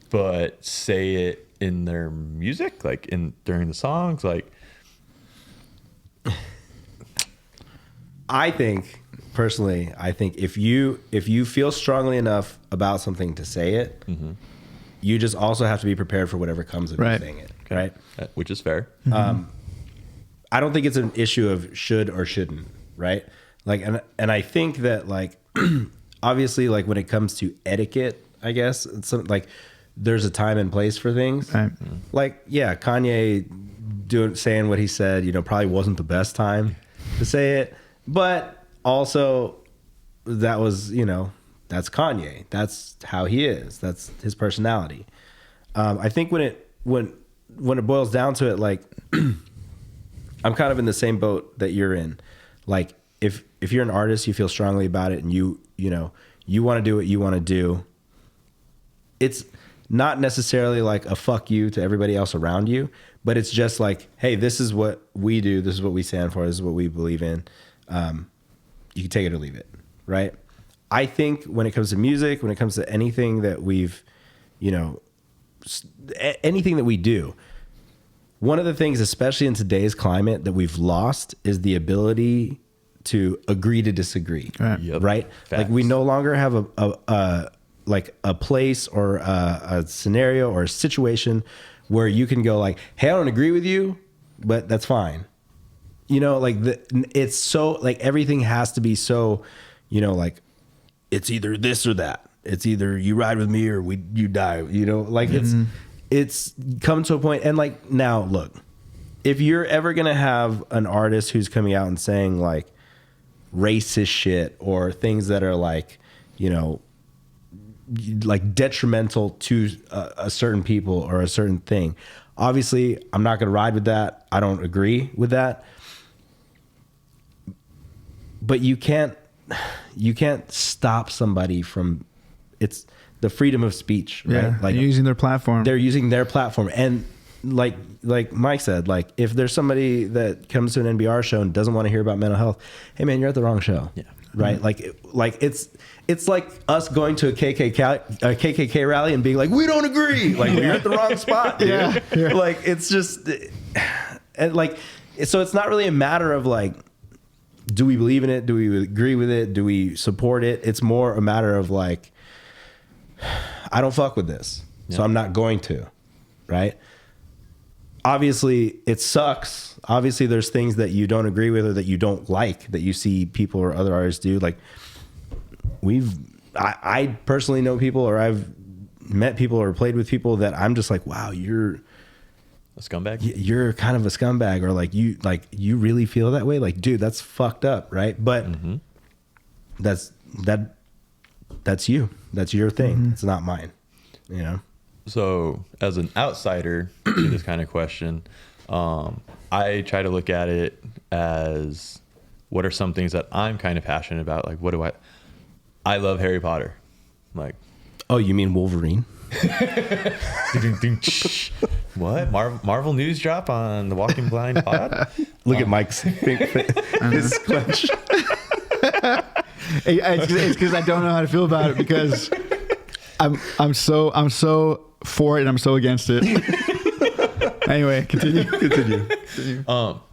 but say it in their music, like during the songs? Like, I think personally, if you feel strongly enough about something to say it, you just also have to be prepared for whatever comes of you Right. saying it. Right. which is fair. I don't think it's an issue of should or shouldn't. Right. Like, and I think that like, obviously, like when it comes to etiquette, I guess it's like there's a time and place for things. Right. Like, yeah, Kanye saying what he said, probably wasn't the best time to say it, but also that was, that's Kanye. That's how he is. That's his personality. I think when it boils down to it, like I'm kind of in the same boat that you're in. Like if you're an artist, you feel strongly about it, and you want to do what you want to do. It's not necessarily like a fuck you to everybody else around you, but it's just like, hey, this is what we do. This is what we stand for. This is what we believe in. You can take it or leave it. Right. I think when it comes to music, when it comes to anything that we've, anything that we do, one of the things, especially in today's climate, that we've lost is the ability to agree to disagree. Right. Yep. Right. Facts. Like we no longer have a place or a scenario or a situation where you can go like, hey, I don't agree with you, but that's fine. Like it's so like everything has to be so, like it's either this or that. It's either you ride with me or you die. Like it's come to a point. And like now, look, if you're ever gonna have an artist who's coming out and saying like racist shit or things that are like, like detrimental to a certain people or a certain thing, obviously I'm not gonna ride with that. I don't agree with that. But you can't stop somebody from, it's the freedom of speech, right? Yeah. Like using their platform. they're using their platform. And like Mike said, like if there's somebody that comes to an NBR show and doesn't want to hear about mental health, hey man, you're at the wrong show. Yeah. right? Like it's like us going to a KKK rally and being like, we don't agree. Like you're at the wrong spot, dude. Yeah. Like it's just, and like, so it's not really a matter of like, do we believe in it? Do we agree with it? Do we support it? It's more a matter of like, I don't fuck with this, so I'm not going to, right? Obviously, it sucks. Obviously, there's things that you don't agree with or that you don't like that you see people or other artists do. Like I personally know people, or I've met people or played with people that I'm just like, wow, you're A scumbag? you're kind of a scumbag, or like you really feel that way. Like, dude, that's fucked up, right? But that's you. That's your thing. It's not mine. You know. So, as an outsider to this kind of question, I try to look at it as what are some things that I'm kind of passionate about? Like, what do I love Harry Potter. Like, oh, you mean Wolverine? what? Marvel news drop on the Walking Blind pod? Look at Mike's his clench. It's because I don't know how to feel about it, because I'm so for it and I'm so against it. Anyway, continue.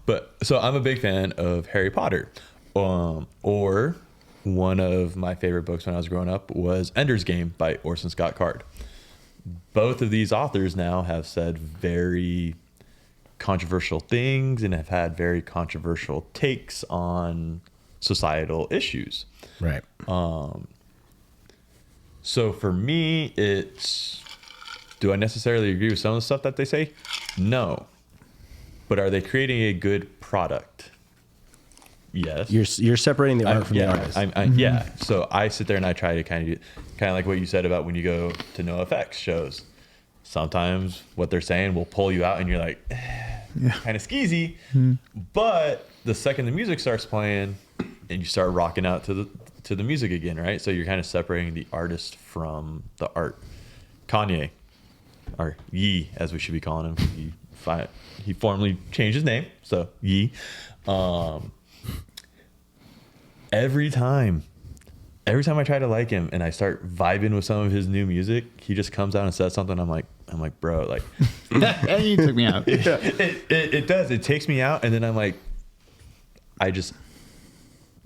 But so I'm a big fan of Harry Potter. Or one of my favorite books when I was growing up was Ender's Game by Orson Scott Card. Both of these authors now have said very controversial things and have had very controversial takes on societal issues. Right. So for me, it's, do I necessarily agree with some of the stuff that they say? No. But are they creating a good product? Yes. You're separating the art from the artist. Yeah. So I sit there and I try to kind of like what you said about when you go to NoFX shows. Sometimes what they're saying will pull you out and you're like, kind of skeezy. But the second the music starts playing and you start rocking out to the music again, right? So you're kind of separating the artist from the art. Kanye, or Ye, as we should be calling him. He formally changed his name, so Ye. Every time I try to like him and I start vibing with some of his new music, he just comes out and says something. I'm like, bro, like, And you took me out. it does. It takes me out, and then I'm like,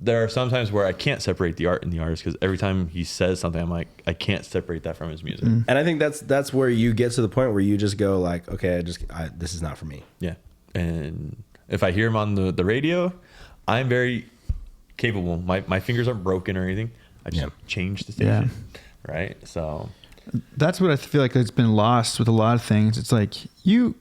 there are some times where I can't separate the art and the artist, because every time he says something, I'm like, I can't separate that from his music. And I think that's where you get to the point where you just go like, okay, this is not for me. Yeah. And if I hear him on the radio, I'm very capable. My fingers aren't broken or anything. I just change the station. Right. So That's what I feel like has been lost with a lot of things. It's like, you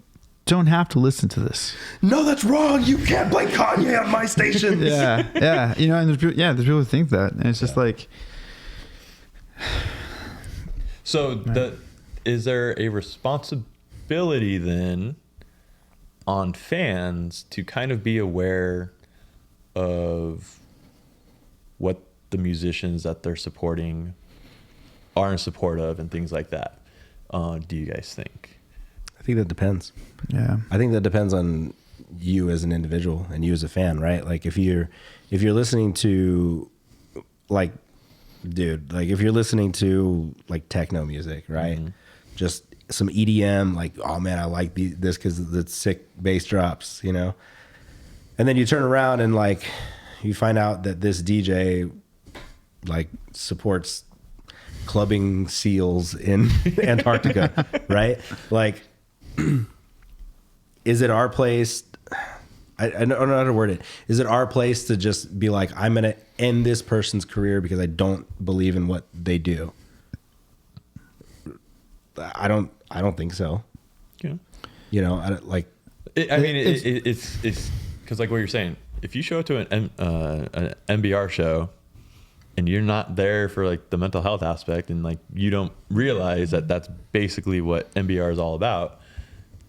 don't have to listen to this. No, that's wrong. You can't play Kanye on my station. Yeah. You know, and there's people who think that, and it's just like. So is there a responsibility then on fans to kind of be aware of what the musicians that they're supporting are in support of and things like that? Do you guys think? I think that depends. Yeah. I think that depends on you as an individual and you as a fan, right? Like if you're listening to like, dude, like if you're listening to like techno music, right? Mm-hmm. Just some EDM, like, oh man, I like this because the sick bass drops, you know? And then you turn around and like, you find out that this DJ like supports clubbing seals in Antarctica, right? Like, is it our place? I don't know how to word it. Is it our place to just be like, I'm going to end this person's career because I don't believe in what they do? I don't think so. Yeah. You know, I don't, like. It's because like what you're saying, if you show up to an MBR show and you're not there for like the mental health aspect, and like you don't realize that that's basically what MBR is all about,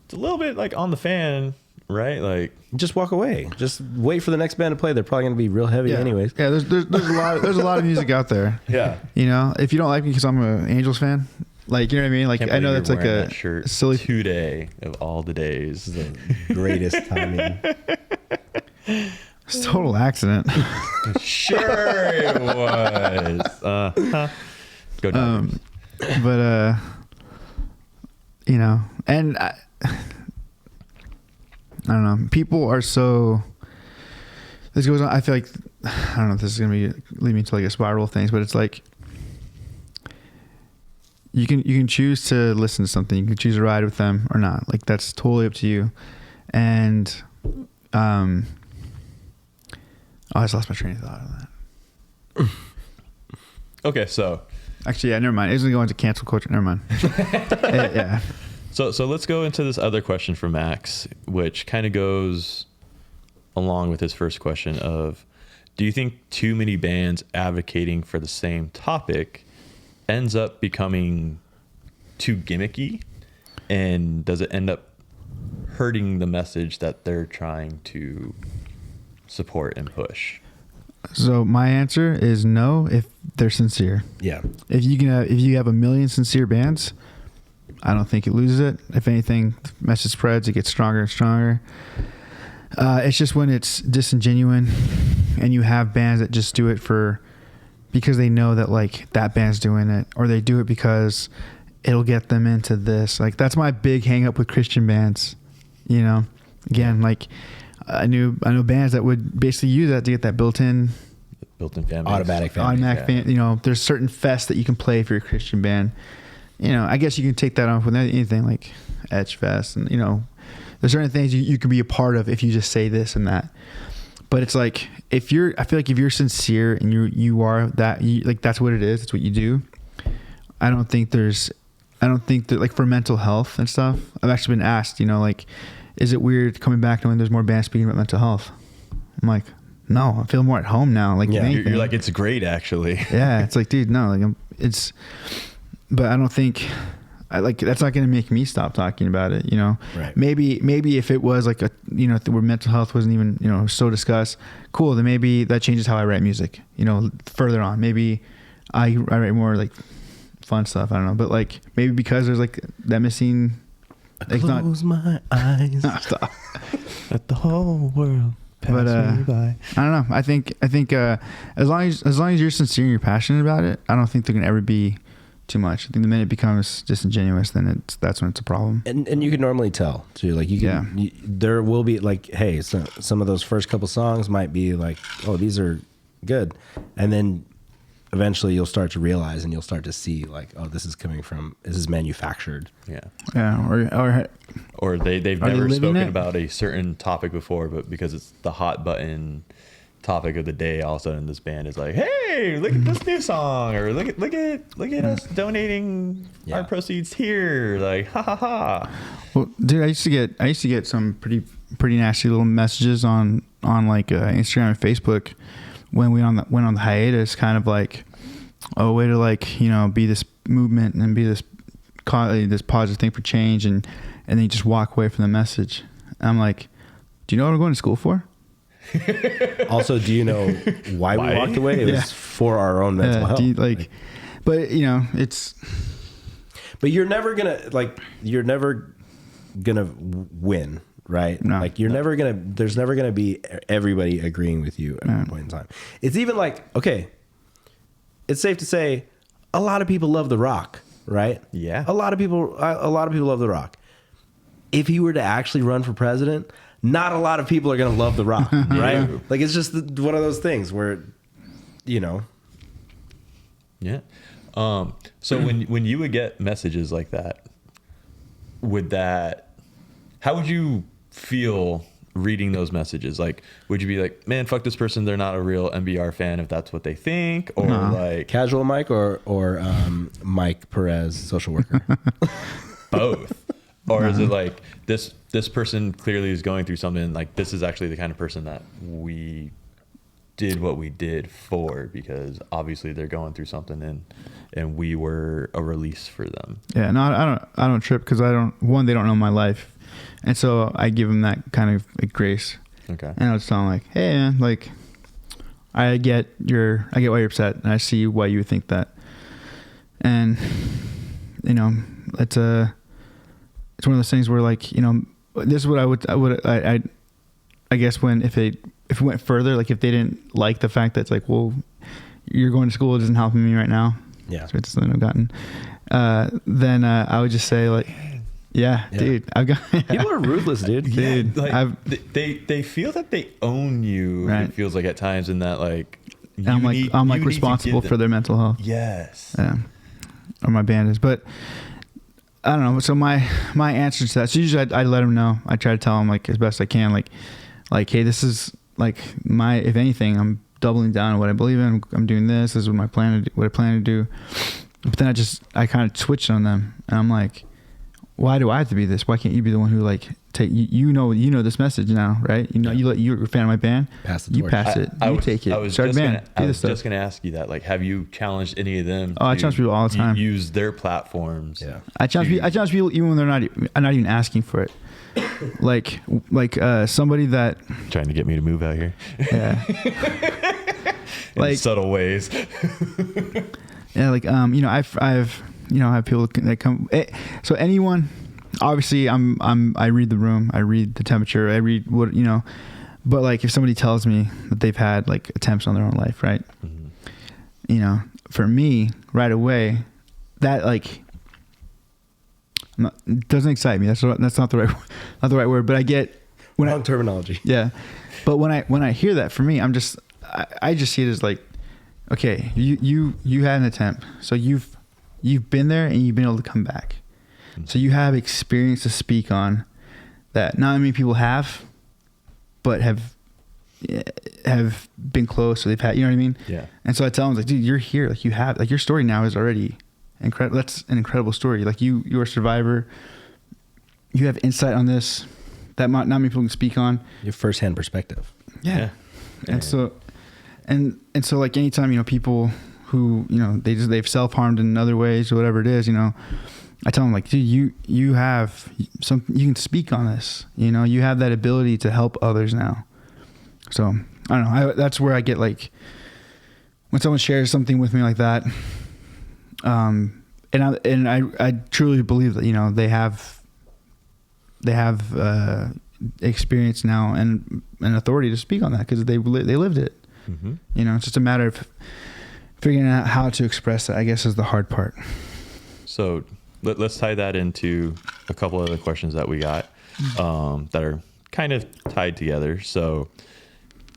it's a little bit like on the fan, right? Like, just walk away. Just wait for the next band to play. They're probably going to be real heavy anyways. Yeah, there's a lot of music out there. Yeah. You know, if you don't like me because I'm an Angels fan, like, you know what I mean? Like, I know that's like that shirt silly today of all the days. The greatest timing. It's a total accident. Sure it was. Go down. But and I don't know. People are so. This goes on. I feel like I don't know if this is gonna lead me to like a spiral of things, but it's like you can choose to listen to something. You can choose to ride with them or not. Like that's totally up to you. And I just lost my train of thought on that. Okay, so actually, yeah, never mind. It's gonna go into cancel culture. Never mind. Yeah. So let's go into this other question from Max, which kind of goes along with his first question of, do you think too many bands advocating for the same topic ends up becoming too gimmicky? And does it end up hurting the message that they're trying to support and push? So my answer is no if they're sincere. Yeah. If you have a million sincere bands, I don't think it loses it. If anything, the message spreads, it gets stronger and stronger. It's just when it's disingenuous and you have bands that just do it because they know that like that band's doing it, or they do it because it'll get them into this. Like that's my big hang up with Christian bands. Again, like I know bands that would basically use that to get that built-in fan base. Automatic fan. There's certain fests that you can play for your Christian band. I guess you can take that off with anything like Edge Fest, and there's certain things you can be a part of if you just say this and that. But it's like I feel like if you're sincere and you are that, like that's what it is. It's what you do. I don't think that like for mental health and stuff. I've actually been asked, like, is it weird coming back knowing there's more bands speaking about mental health? I'm like, no, I feel more at home now. Like, yeah, you're like, it's great actually. Yeah, it's like, dude, no, like but I don't think. That's not going to make me stop talking about it, Right. Maybe if it was like where mental health wasn't even, so discussed, cool. Then maybe that changes how I write music, further on. Maybe I write more like fun stuff. I don't know. But like, maybe because there's like that missing, like Close my eyes. Stop. Let the whole world pass me by. I don't know. I think as long as you're sincere and you're passionate about it, I don't think there can ever be too much. I think the minute it becomes disingenuous, then that's when it's a problem. And you can normally tell too. Like there will be like, hey, so some of those first couple songs might be like, oh, these are good, and then eventually you'll start to realize and you'll start to see like, oh, this is manufactured. Yeah. Yeah. Or they've never spoken about a certain topic before, but because it's the hot button topic of the day, all of a sudden this band is like, hey, look at this new song, or look at us donating our proceeds here, like ha ha ha. Well, dude, I used to get some pretty nasty little messages on like Instagram and Facebook when we went on the hiatus, kind of like, oh, way to like be this movement and be this positive thing for change, and then you just walk away from the message. And I'm like, do you know what I'm going to school for? Also, do you know why we walked away? It was for our own mental health. But it's. But you're never gonna win, right? No. Like there's never gonna be everybody agreeing with you at one point in time. It's even like, okay, it's safe to say a lot of people love The Rock, right? Yeah. A lot of people love The Rock. If he were to actually run for president, not a lot of people are going to love The Rock, right? Like, it's just one of those things where, Yeah. So when you would get messages like that, how would you feel reading those messages? Like, would you be like, man, fuck this person, they're not a real MBR fan if that's what they think? Or like casual Mike or Mike Perez, social worker? Both. Or is it like this person clearly is going through something, like this is actually the kind of person that we did what we did for, because obviously they're going through something and we were a release for them. Yeah, no, I don't trip because they don't know my life, and so I give them that kind of like grace. Okay. And I'll just tell them like, hey man, like I get why you're upset, and I see why you would think that, and it's one of those things where like, this is what I guess if they if it went further, like if they didn't like the fact that it's like, well, you're going to school, it isn't helping me right now. Yeah. So it's something I've gotten. Then I would just say like, yeah, dude, I've got People are ruthless, dude. Dude, like, they feel that they own you. Right. It feels like at times in that like I'm like responsible for their mental health. Yes. Yeah. Or my band is, but I don't know. So my answer to that, so usually I let them know. I try to tell them like as best I can, like, hey, this is like if anything, I'm doubling down on what I believe in. I'm doing this. This is what I plan to do. But then I kind of switched on them, and I'm like, why do I have to be this? Why can't you be the one who like take you know this message now, right? You know, you're a fan of my band. Pass the you torch. pass it. You take it. I was Start just band. I Do was this stuff. just gonna ask you that. Like, have you challenged any of them? Oh, I challenge people all the time. Use their platforms. Yeah. I challenge people even when they're not even asking for it. like somebody that Trying to get me to move out here. yeah. In Like- subtle ways. Yeah, like I've I have people that come. So anyone, obviously, I read the room, I read the temperature, I read what But like, if somebody tells me that they've had like attempts on their own life, right? Mm-hmm. For me, right away, that like it doesn't excite me. That's not the right word. But I get Wrong terminology. Yeah, but when I hear that, for me, I just see it as like, okay, you had an attempt, so you've been there and you've been able to come back, so you have experience to speak on that not many people have, but have been close, or they've had, you know what I mean? Yeah. And so I tell them like, dude, you're here, like you have, like your story now is already incredible. That's an incredible story. Like you're a survivor. You have insight on this that not many people can speak on. Your firsthand perspective. Yeah. And so like anytime, people who, they've self-harmed in other ways or whatever it is, I tell them like, dude, you have you can speak on this, you have that ability to help others now. So I don't know. That's where I get like, when someone shares something with me like that, and I truly believe that, they have experience now and authority to speak on that because they lived it. Mm-hmm. It's just a matter of figuring out how to express that, I guess, is the hard part. So let's tie that into a couple other questions that we got that are kind of tied together. So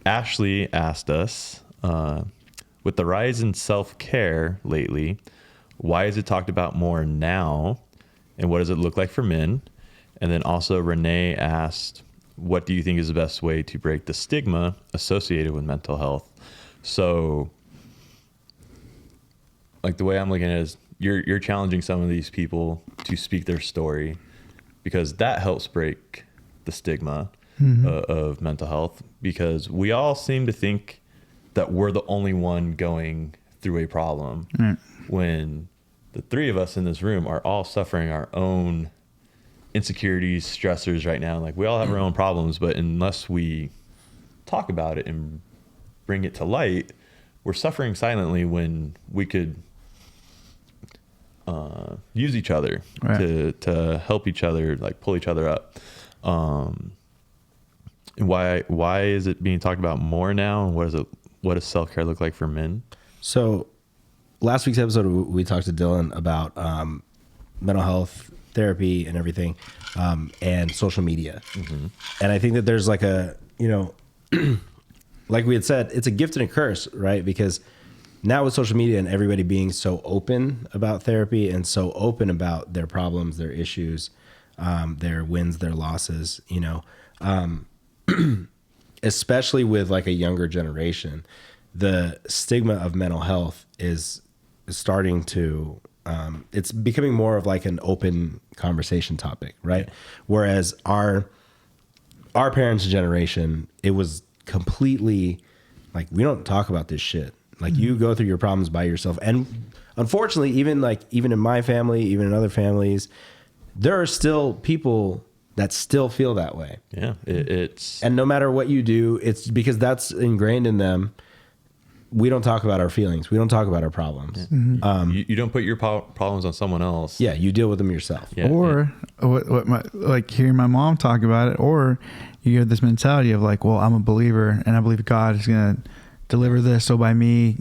Ashley asked us, with the rise in self-care lately, why is it talked about more now? And what does it look like for men? And then also Renee asked, what do you think is the best way to break the stigma associated with mental health? So like the way I'm looking at it is you're challenging some of these people to speak their story because that helps break the stigma of mental health, because we all seem to think that we're the only one going through a problem when the three of us in this room are all suffering our own insecurities, stressors right now. Like we all have our own problems, but unless we talk about it and bring it to light, we're suffering silently when we could use each other to help each other, like pull each other up. And why is it being talked about more now? And what does self-care look like for men? So last week's episode, we talked to Dylan about mental health therapy and everything, and social media. Mm-hmm. And I think that there's like a, like we had said, it's a gift and a curse, right? Because now with social media and everybody being so open about therapy and so open about their problems, their issues, their wins, their losses, especially with like a younger generation, the stigma of mental health is starting to, it's becoming more of like an open conversation topic, right? Whereas our parents' generation, it was completely like, we don't talk about this shit. Like you go through your problems by yourself. And unfortunately, even in my family, even in other families, there are still people that still feel that way. Yeah. And no matter what you do, it's because that's ingrained in them. We don't talk about our feelings. We don't talk about our problems. Yeah. Mm-hmm. You don't put your problems on someone else. Yeah, you deal with them yourself. Yeah, or what hearing my mom talk about it, or you have this mentality of like, well, I'm a believer and I believe God is going to deliver this. So by me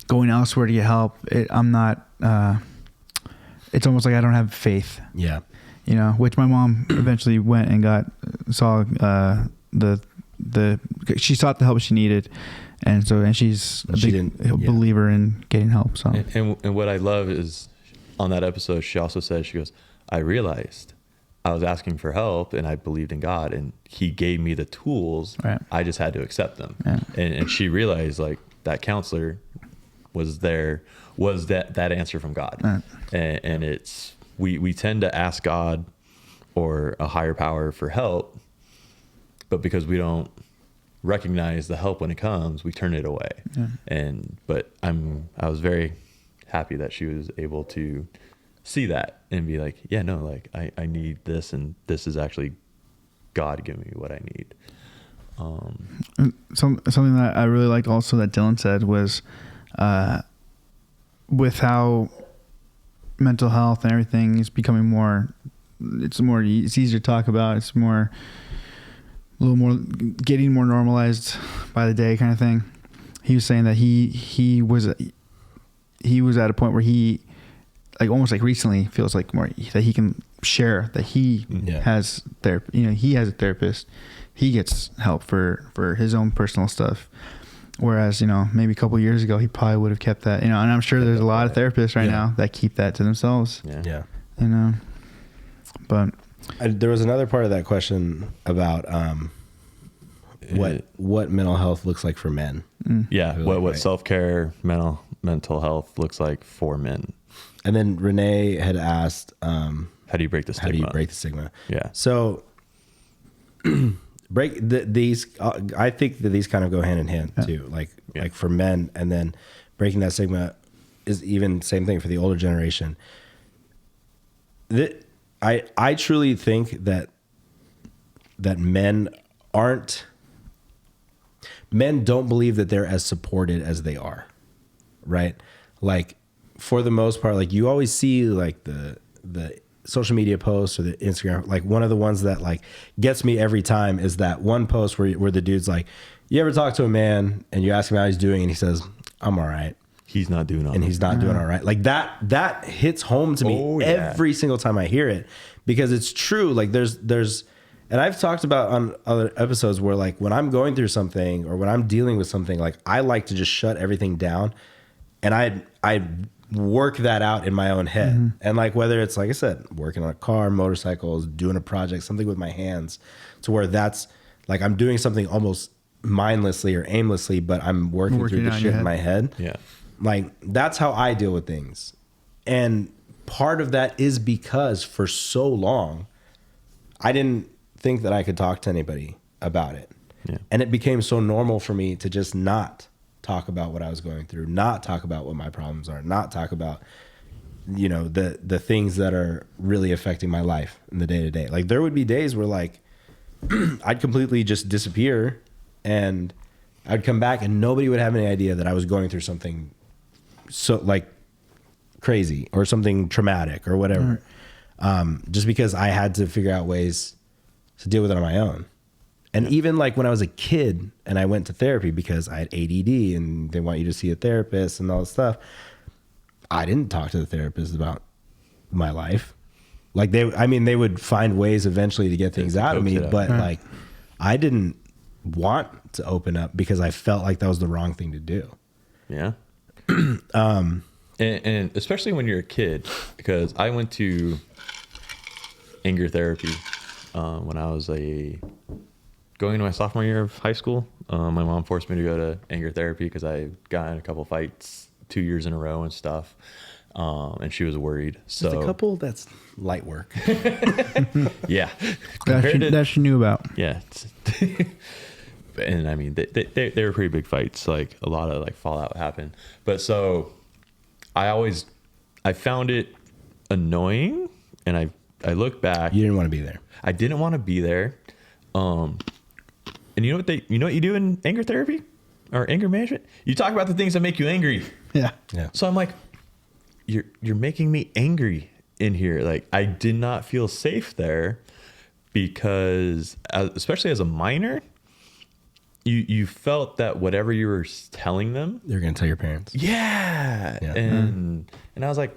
going elsewhere to get help, I'm not, it's almost like I don't have faith. Yeah. You know, which my mom eventually went and saw she sought the help she needed. And she's a big believer in getting help. So, and what I love is on that episode, she also says, she goes, I realized I was asking for help and I believed in God and he gave me the tools. Right. I just had to accept them. Yeah. And she realized like that counselor was that answer from God. Right. And it's, we tend to ask God or a higher power for help, but because we don't recognize the help when it comes, we turn it away. Yeah. But I was very happy that she was able to see that and be like, yeah, no, like I need this, and this is actually God giving me what I need. Something that I really liked also that Dylan said was, with how mental health and everything is becoming it's easier to talk about. It's a little more getting more normalized by the day kind of thing. He was saying that he was at a point where he like almost like recently feels like more that he can share that he has he has a therapist. He gets help for his own personal stuff. Whereas, maybe a couple of years ago, he probably would have kept that, and I'm sure there's a lot of therapists right now that keep that to themselves. Yeah. But there was another part of that question about what mental health looks like for men. Yeah. What self-care, mental health looks like for men. And then Renee had asked, how do you break the stigma? Yeah. So these, I think that these kind of go hand in hand too. Like for men, and then breaking that stigma is even same thing for the older generation. I truly think that men don't believe that they're as supported as they are, right? Like for the most part, like you always see like the social media posts or the Instagram, like one of the ones that like gets me every time is that one post where the dude's like, you ever talk to a man and you ask him how he's doing and he says, I'm all right. He's not doing all right. And he's not doing all right. Like that hits home to me every single time I hear it, because it's true. Like there's, and I've talked about on other episodes where like when I'm going through something or when I'm dealing with something, like I like to just shut everything down and I work that out in my own head. Mm-hmm. And like, whether it's, like I said, working on a car, motorcycles, doing a project, something with my hands, to where that's like, I'm doing something almost mindlessly or aimlessly, but I'm working through the shit in my head. Yeah. Like that's how I deal with things. And part of that is because for so long, I didn't think that I could talk to anybody about it. Yeah. And it became so normal for me to just not talk about what I was going through, not talk about what my problems are, not talk about, the things that are really affecting my life in the day to day. Like there would be days where like I'd completely just disappear and I'd come back and nobody would have any idea that I was going through something so like crazy or something traumatic or whatever. Just because I had to figure out ways to deal with it on my own. And even like when I was a kid and I went to therapy because I had ADD and they want you to see a therapist and all this stuff, I didn't talk to the therapist about my life. Like they would find ways eventually to get things out of me, but like I didn't want to open up because I felt like that was the wrong thing to do. Yeah. And especially when you're a kid, because I went to anger therapy when I was going into my sophomore year of high school. My mom forced me to go to anger therapy because I got in a couple fights 2 years in a row and stuff. And she was worried. So just a couple, that's light work. Yeah. That she knew about. Yeah. And I mean, they were pretty big fights. Like a lot of like fallout happened. But so I found it annoying, and I look back. You didn't want to be there. I didn't want to be there. And you know what you do in anger therapy or anger management? You talk about the things that make you angry. Yeah. So I'm like, you're making me angry in here. Like I did not feel safe there. because especially as a minor, you felt that whatever you were telling them, They're going to tell your parents. yeah. And I was like,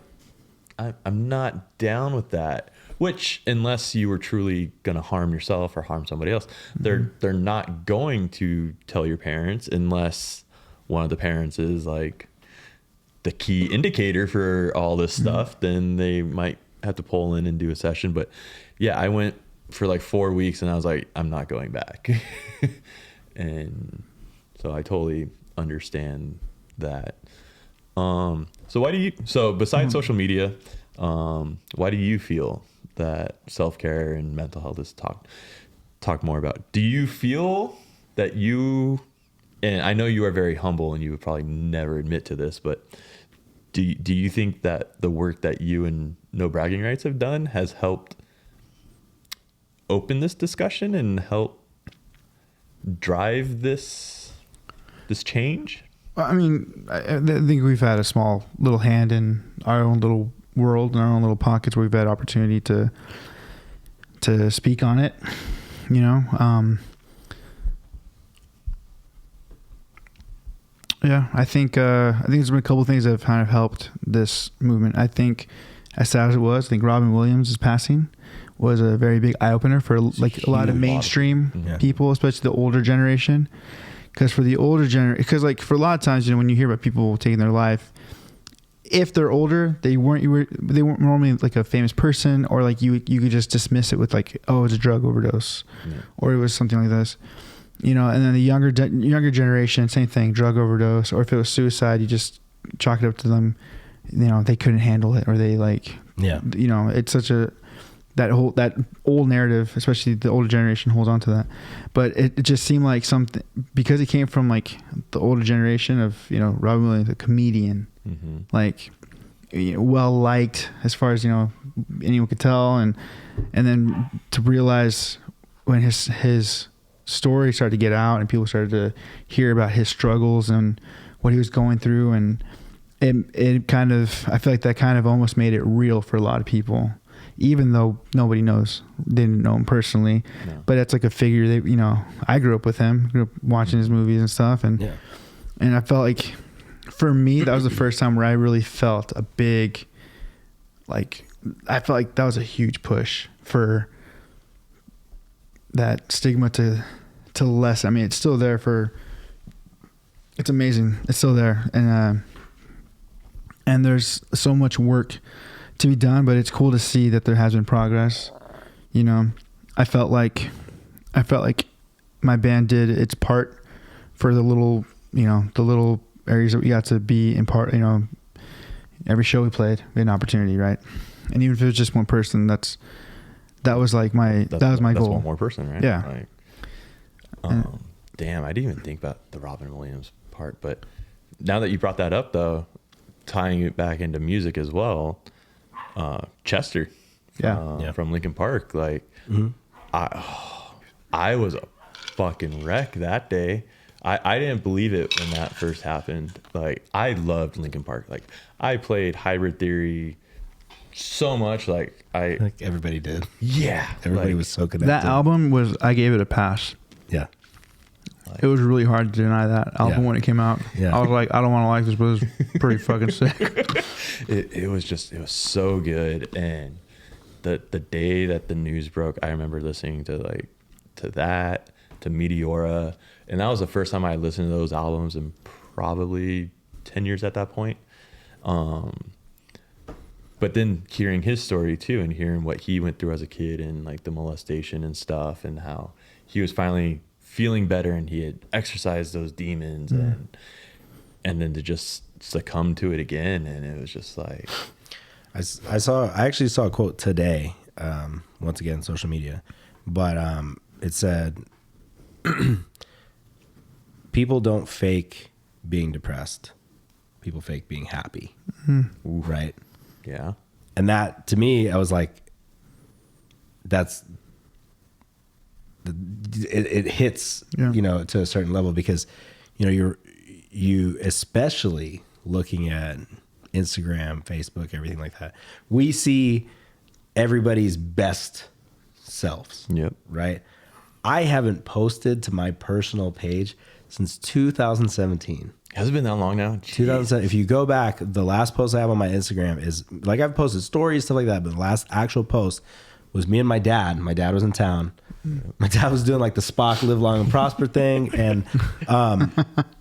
I'm not down with that. Which, unless you were truly going to harm yourself or harm somebody else, they're not going to tell your parents unless one of the parents is like the key indicator for all this stuff. Then they might have to pull in and do a session. But yeah, I went for like 4 weeks and I was like, I'm not going back. And so I totally understand that. So besides social media, why do you feel that self-care and mental health is talk more about? Do you feel that and I know you are very humble and you would probably never admit to this, but do you think that the work that you and No Bragging Rights have done has helped open this discussion and help drive this change? I mean, I think we've had a small little hand in our own little world, in our own little pockets, where we've had opportunity to speak on it. You know, yeah, I think there's been a couple of things that have kind of helped this movement. I think, as sad as it was, I think Robin Williams' passing was a very big eye opener for like a lot of mainstream people, especially the older generation. Because for the older generation, because like for a lot of times, you know, when you hear about people taking their life, if they're older, they weren't normally like a famous person, or like you could just dismiss it with like, oh, it's a drug overdose, or it was something like this, you know. And then the younger generation, same thing, drug overdose, or if it was suicide, you just chalk it up to them, you know, they couldn't handle it, or they like, you know, it's such that old narrative, especially the older generation holds on to that. But it just seemed like something, because it came from like the older generation of, you know, Robin Williams, a comedian, like, you know, well liked as far as, you know, anyone could tell. And then to realize when his story started to get out and people started to hear about his struggles and what he was going through, and it kind of, I feel like that kind of almost made it real for a lot of people. Even though nobody didn't know him personally, but it's like a figure that, you know, I grew up with him, grew up watching his movies and stuff. And I felt like for me, that was the first time where I really felt a big, like, I felt like that was a huge push for that stigma to lessen. I mean, it's still there it's amazing. It's still there. And there's so much work to be done, but it's cool to see that there has been progress. You know, I felt like my band did its part for the little areas that we got to be in part. You know, every show we played, we had an opportunity, right? And even if it was just one person, that was my goal. That's one more person, right? Yeah. Like, damn, I didn't even think about the Robin Williams part, but now that you brought that up, though, tying it back into music as well. Chester, from Linkin Park, like, I was a fucking wreck that day. I didn't believe it when that first happened. Like, I loved Linkin Park. Like, I played Hybrid Theory so much. Like everybody did. Yeah, everybody was so connected. That album I gave it a pass. Yeah. It was really hard to deny that album when it came out. Yeah. I was like, I don't want to like this, but it was pretty fucking sick. It was so good. And the day that the news broke, I remember listening to that, to Meteora. And that was the first time I listened to those albums in probably 10 years at that point. But then hearing his story too, and hearing what he went through as a kid, and like the molestation and stuff, and how he was finally feeling better and he had exercised those demons, and then to just succumb to it again. And it was just like, I actually saw a quote today, once again, social media, but it said, people don't fake being depressed. People fake being happy. Right. Yeah. And that, to me, I was like, it hits, you know, to a certain level, because, you know, you especially looking at Instagram, Facebook, everything like that, we see everybody's best selves. Yep. Right. I haven't posted to my personal page since 2017. Has it been that long now? 2007. If you go back, the last post I have on my Instagram is like, I've posted stories, stuff like that, but the last actual post was me and my dad. My dad was in town. My dad was doing like the Spock live long and prosper thing. And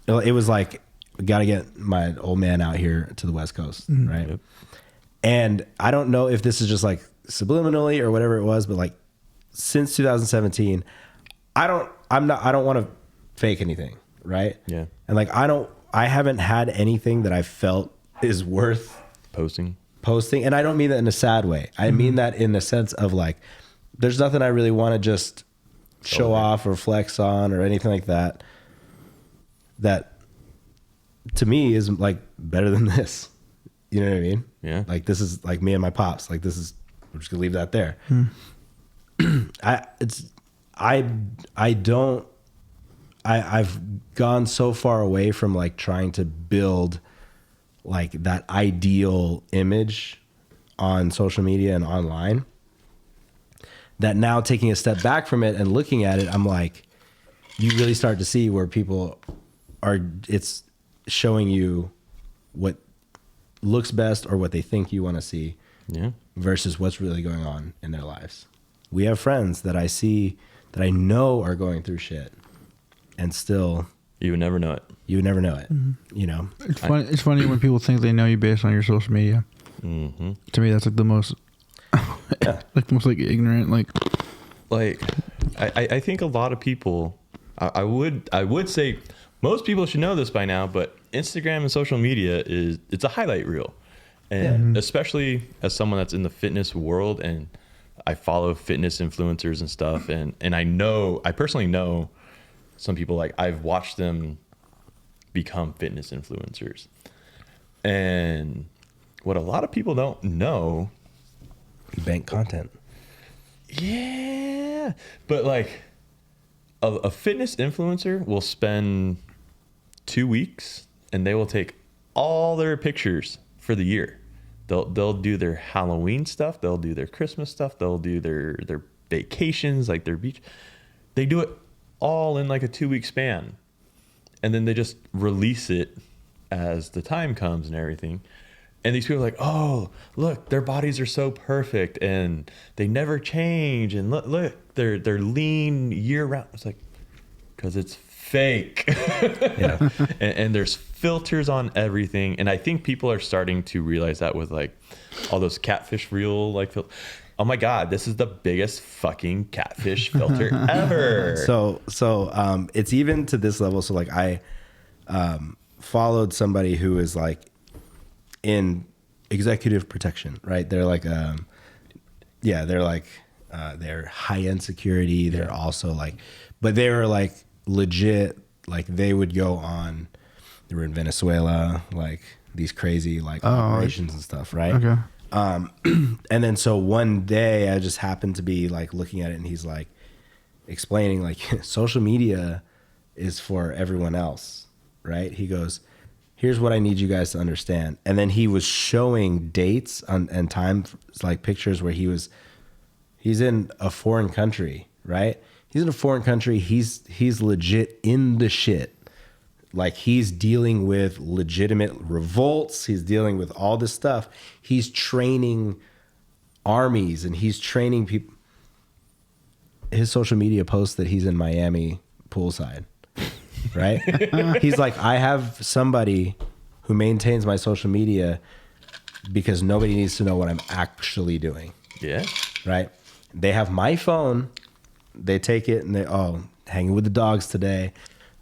it was like, got to get my old man out here to the West Coast. Right. Yep. And I don't know if this is just like subliminally or whatever it was, but like since 2017, I don't want to fake anything. Right. Yeah. And like, I haven't had anything that I felt is worth Posting. And I don't mean that in a sad way. I mean that in the sense of like, there's nothing I really want to just show off or flex on or anything like that. That to me is like better than this. You know what I mean? Yeah. Like this is like me and my pops. Like this is, we're just gonna leave that there. I've gone so far away from like trying to build like that ideal image on social media and online that now taking a step back from it and looking at it, I'm like, you really start to see where people are, it's showing you what looks best or what they think you want to see versus what's really going on in their lives. We have friends that I see that I know are going through shit. And still, You would never know it. You would never know it. You know, It's funny when people think they know you based on your social media. Mm-hmm. To me, that's like the most, like the most like ignorant. Like I think a lot of people. I would say most people should know this by now, but Instagram and social media it's a highlight reel, and especially as someone that's in the fitness world, and I follow fitness influencers and stuff, and I personally know some people, like I've watched them become fitness influencers. And what a lot of people don't know, bank content. Yeah. But like a fitness influencer will spend 2 weeks and they will take all their pictures for the year. They'll do their Halloween stuff, they'll do their Christmas stuff, they'll do their vacations, like their beach. They do it all in like a 2-week span, and then they just release it as the time comes and everything. And these people are like, oh, look, their bodies are so perfect and they never change, and look, they're lean year round. It's like, because it's fake. Yeah. and there's filters on everything, and I think people are starting to realize that with like all those catfish reel like oh my God, this is the biggest fucking catfish filter ever. So it's even to this level. So like I followed somebody who is like in executive protection, right? They're like, they're high end security. They're also like, but they were like legit, like they would go on, they were in Venezuela, like these crazy like operations and stuff, right? okay. And then so one day I just happened to be like looking at it, and he's like explaining like social media is for everyone else, right? He goes, here's what I need you guys to understand. And then he was showing dates and time, like pictures where he's in a foreign country, right? He's in a foreign country. He's legit in the shit. Like he's dealing with legitimate revolts. He's dealing with all this stuff. He's training armies and he's training people. His social media posts that he's in Miami poolside, right? He's like, I have somebody who maintains my social media because nobody needs to know what I'm actually doing. Yeah. Right? They have my phone. They take it and hanging with the dogs today.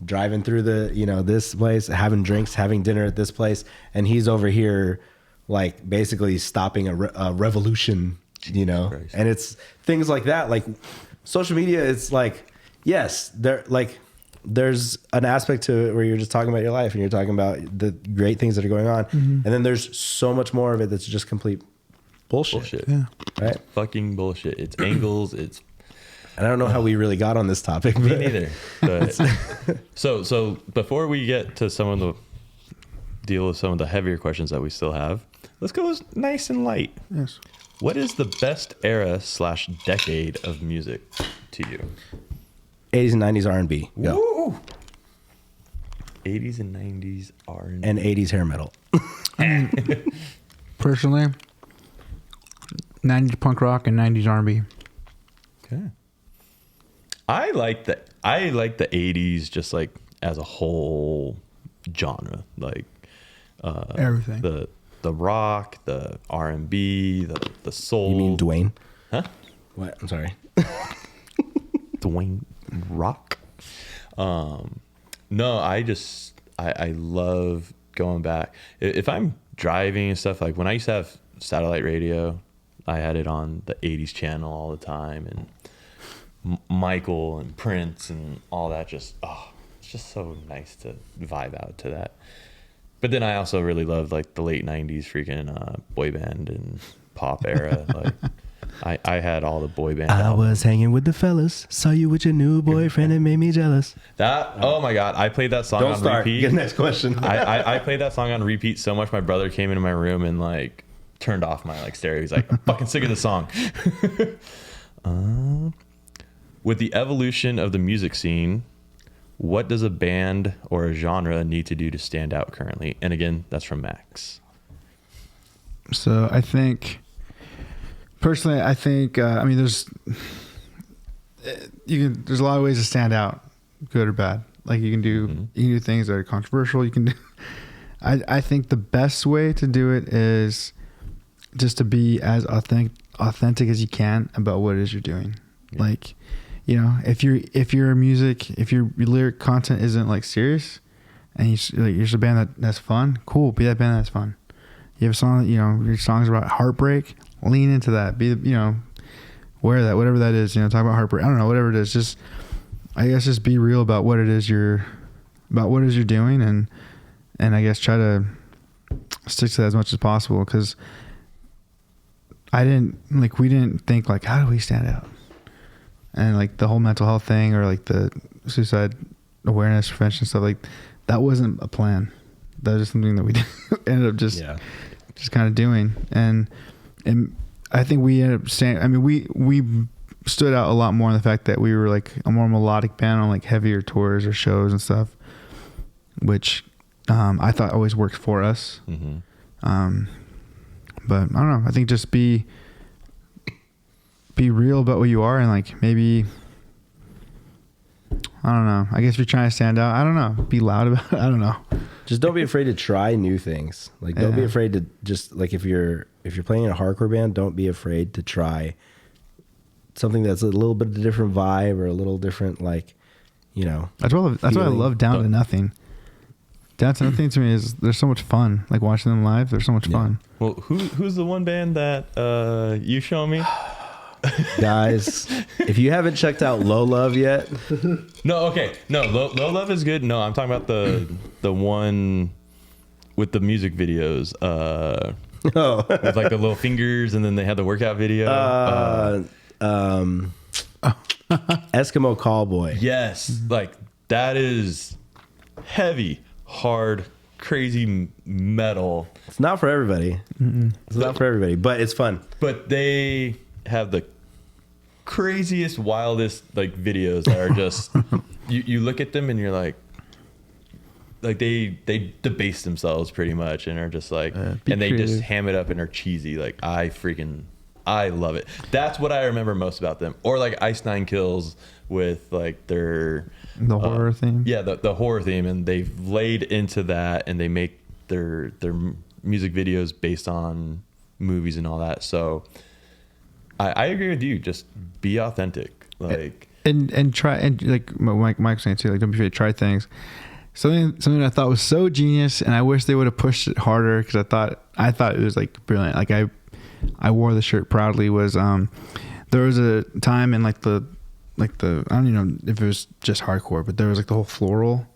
Driving through this place, having drinks, having dinner at this place, and he's over here, like basically stopping a revolution, Christ. And it's things like that. Like social media, it's like, yes, there's an aspect to it where you're just talking about your life and you're talking about the great things that are going on, and then there's so much more of it that's just complete bullshit. Yeah. Right? Fucking bullshit. It's angles. It's. And I don't know how we really got on this topic. Me neither. But so before we get to some of the heavier questions that we still have, let's go nice and light. Yes. What is the best era / decade of music to you? 80s and 90s R&B. Go. Woo! 80s and 90s R&B. And 80s hair metal. Personally, 90s punk rock and 90s R&B. Okay. I like the 80s just like as a whole genre, like Everything. the rock, the R&B, the soul. You mean Dwayne? Huh? What? I'm sorry. Dwayne Rock. No, I love going back. If I'm driving and stuff, like when I used to have satellite radio, I had it on the 80s channel all the time, and Michael and Prince and all that. It's just so nice to vibe out to that. But then I also really loved like the late 90s freaking boy band and pop era. Like I had all the boy band I albums. was hanging with the fellas, saw you with your new boyfriend, it made me jealous. Oh my god, I played that song Don't on start. repeat. Get the next question. I played that song on repeat so much my brother came into my room and like turned off my like stereo. He's like, I'm fucking sick of this song. With the evolution of the music scene, what does a band or a genre need to do to stand out currently? And again, that's from Max. So I think, personally, I mean, there's a lot of ways to stand out, good or bad. Like you can do things that are controversial. You can do. I think the best way to do it is just to be as authentic as you can about what it is you're doing. Yeah. Like, you know, if your lyric content isn't like serious, and you're just a band that's fun, cool. Be that band that's fun. You have a song that, you know, your song's about heartbreak, lean into that. Wear that, whatever that is. You know, talk about heartbreak. I don't know, whatever it is. Just, I guess, just be real about what it is you're doing, and I guess try to stick to that as much as possible. Because we didn't think like, how do we stand out? And like the whole mental health thing, or like the suicide awareness prevention stuff, like that wasn't a plan. That was just something that we ended up just kind of doing. And I think we ended up saying, I mean, we stood out a lot more in the fact that we were like a more melodic band on like heavier tours or shows and stuff, which I thought always worked for us. Mm-hmm. But I don't know. I think just be real about what you are, and like maybe, I don't know. I guess if you're trying to stand out, I don't know. Be loud about it. I don't know. Just don't be afraid to try new things. Like don't be afraid to just like if you're playing in a hardcore band, don't be afraid to try something that's a little bit of a different vibe or a little different, like, you know. That's what I love Down to Nothing. Down to Nothing to me is there's so much fun. Like watching them live, there's so much fun. Well, who's the one band that you show me? Guys, if you haven't checked out Low Love yet. No, okay. No, Low Love is good. No, I'm talking about the one with the music videos. With like the little fingers, and then they had the workout video. Eskimo Callboy. Yes. Like that is heavy, hard, crazy metal. It's not for everybody. It's not for everybody, but it's fun. But they have the craziest, wildest like videos that are just you look at them and you're like they debase themselves pretty much and are just like and they creative. just ham it up and are cheesy. Like I love it. That's what I remember most about them. Or like Ice Nine Kills with like the horror theme. Yeah, the horror theme, and they've laid into that, and they make their music videos based on movies and all that. So I agree with you. Just be authentic, like and try, and like Mike's saying too. Like don't be afraid to try things. Something I thought was so genius, and I wish they would have pushed it harder because I thought it was like brilliant. Like I wore the shirt proudly. Was there was a time in like the I don't even know if it was just hardcore, but there was like the whole floral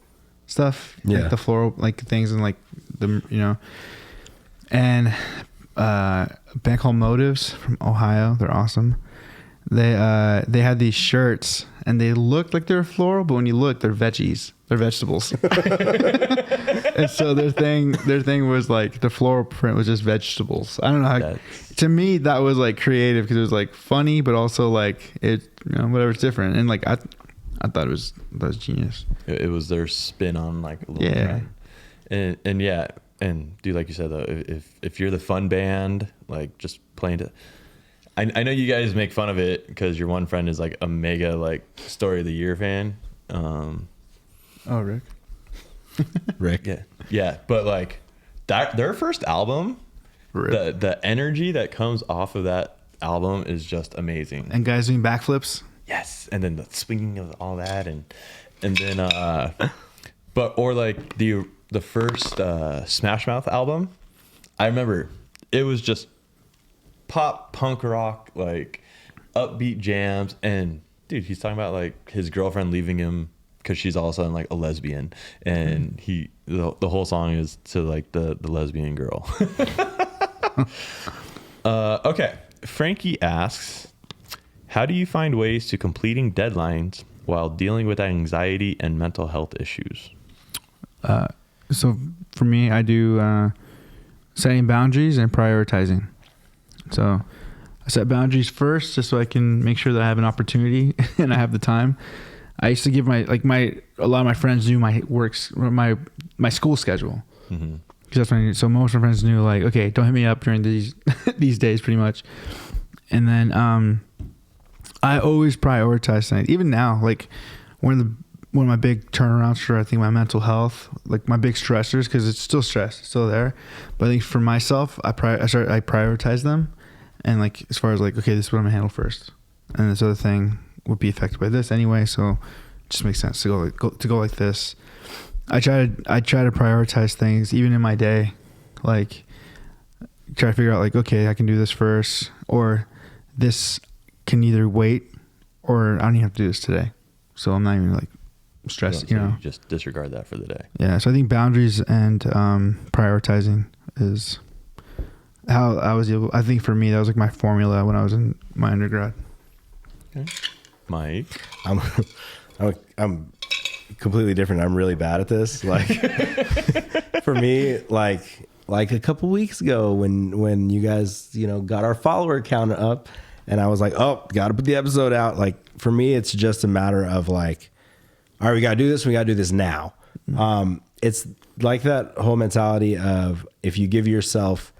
stuff, like the floral like things, and like the and a band called Motives from Ohio. They're awesome. They had these shirts and they looked like they were floral, but when you look, they're veggies. They're vegetables. And so their thing was like the floral print was just vegetables. I don't know how. To me, that was like creative because it was like funny, but also like it, whatever's different. And like I thought that was genius. It was their spin on like a little trend. And yeah, and dude, like you said though, if you're the fun band, like just playing to. I know you guys make fun of it because your one friend is like a mega like Story of the Year fan. Oh, Rick. Rick. Yeah, but like that their first album, the energy that comes off of that album is just amazing. And guys doing backflips. Yes, and then the swinging of all that, and then or like the first Smash Mouth album, I remember it was just pop punk rock, like upbeat jams, and dude, he's talking about like his girlfriend leaving him because she's all of a sudden like a lesbian, and the whole song is to like the lesbian girl. Okay, Frankie asks, how do you find ways to completing deadlines while dealing with anxiety and mental health issues? So for me, I do setting boundaries and prioritizing. So I set boundaries first just so I can make sure that I have an opportunity and I have the time. I used to give a lot of my friends knew my school schedule. Mm-hmm. That's what I knew. So most of my friends knew like, okay, don't hit me up during these these days pretty much. And then I always prioritize things. Even now, like one of my big turnarounds for I think my mental health, like my big stressors, because it's still stress, it's still there. But I think for myself, I prioritize them, and like as far as like, okay, this is what I'm gonna handle first, and this other thing would be affected by this anyway, so it just makes sense to go like this. I try to prioritize things even in my day, like try to figure out like, okay, I can do this first, or this can either wait, or I don't even have to do this today, so I'm not even like stressed. You just disregard that for the day. Yeah, so I think boundaries and prioritizing is how I was able. I think for me that was like my formula when I was in my undergrad. Okay, Mike, I'm completely different. I'm really bad at this. Like for me, like a couple weeks ago when you guys got our follower count up, and I was like, oh, got to put the episode out. Like for me, it's just a matter of like, all right, we got to do this. We got to do this now. It's like that whole mentality of if you give yourself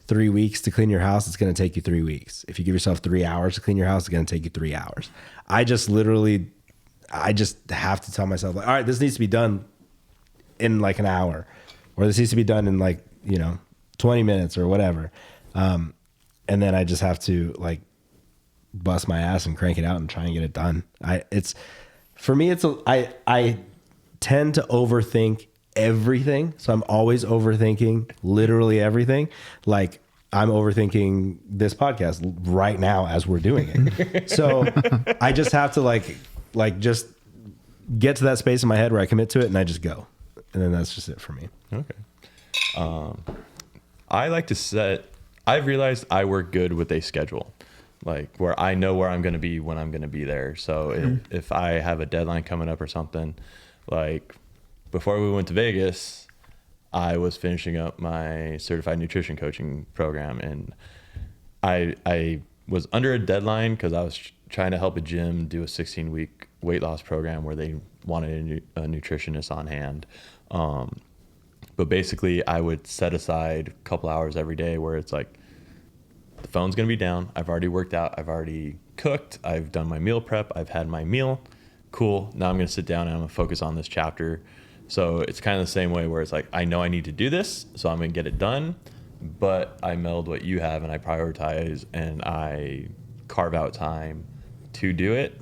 3 weeks to clean your house, it's going to take you 3 weeks. If you give yourself 3 hours to clean your house, it's going to take you 3 hours. I just have to tell myself like, all right, this needs to be done in like an hour, or this needs to be done in like, 20 minutes or whatever. And then I just have to like bust my ass and crank it out and try and get it done. I tend to overthink everything. So I'm always overthinking literally everything. Like I'm overthinking this podcast right now as we're doing it. So I just have to like just get to that space in my head where I commit to it and I just go. And then that's just it for me. Okay. I like to I've realized I work good with a schedule, like where I know where I'm going to be when I'm going to be there. So if I have a deadline coming up or something, like before we went to Vegas, I was finishing up my certified nutrition coaching program, and I was under a deadline because I was trying to help a gym do a 16-week weight loss program where they wanted a nutritionist on hand. But basically I would set aside a couple hours every day where it's like, the phone's going to be down. I've already worked out. I've already cooked. I've done my meal prep. I've had my meal. Cool. Now I'm going to sit down and I'm going to focus on this chapter. So it's kind of the same way where it's like, I know I need to do this, so I'm going to get it done, but I meld what you have and I prioritize and I carve out time to do it.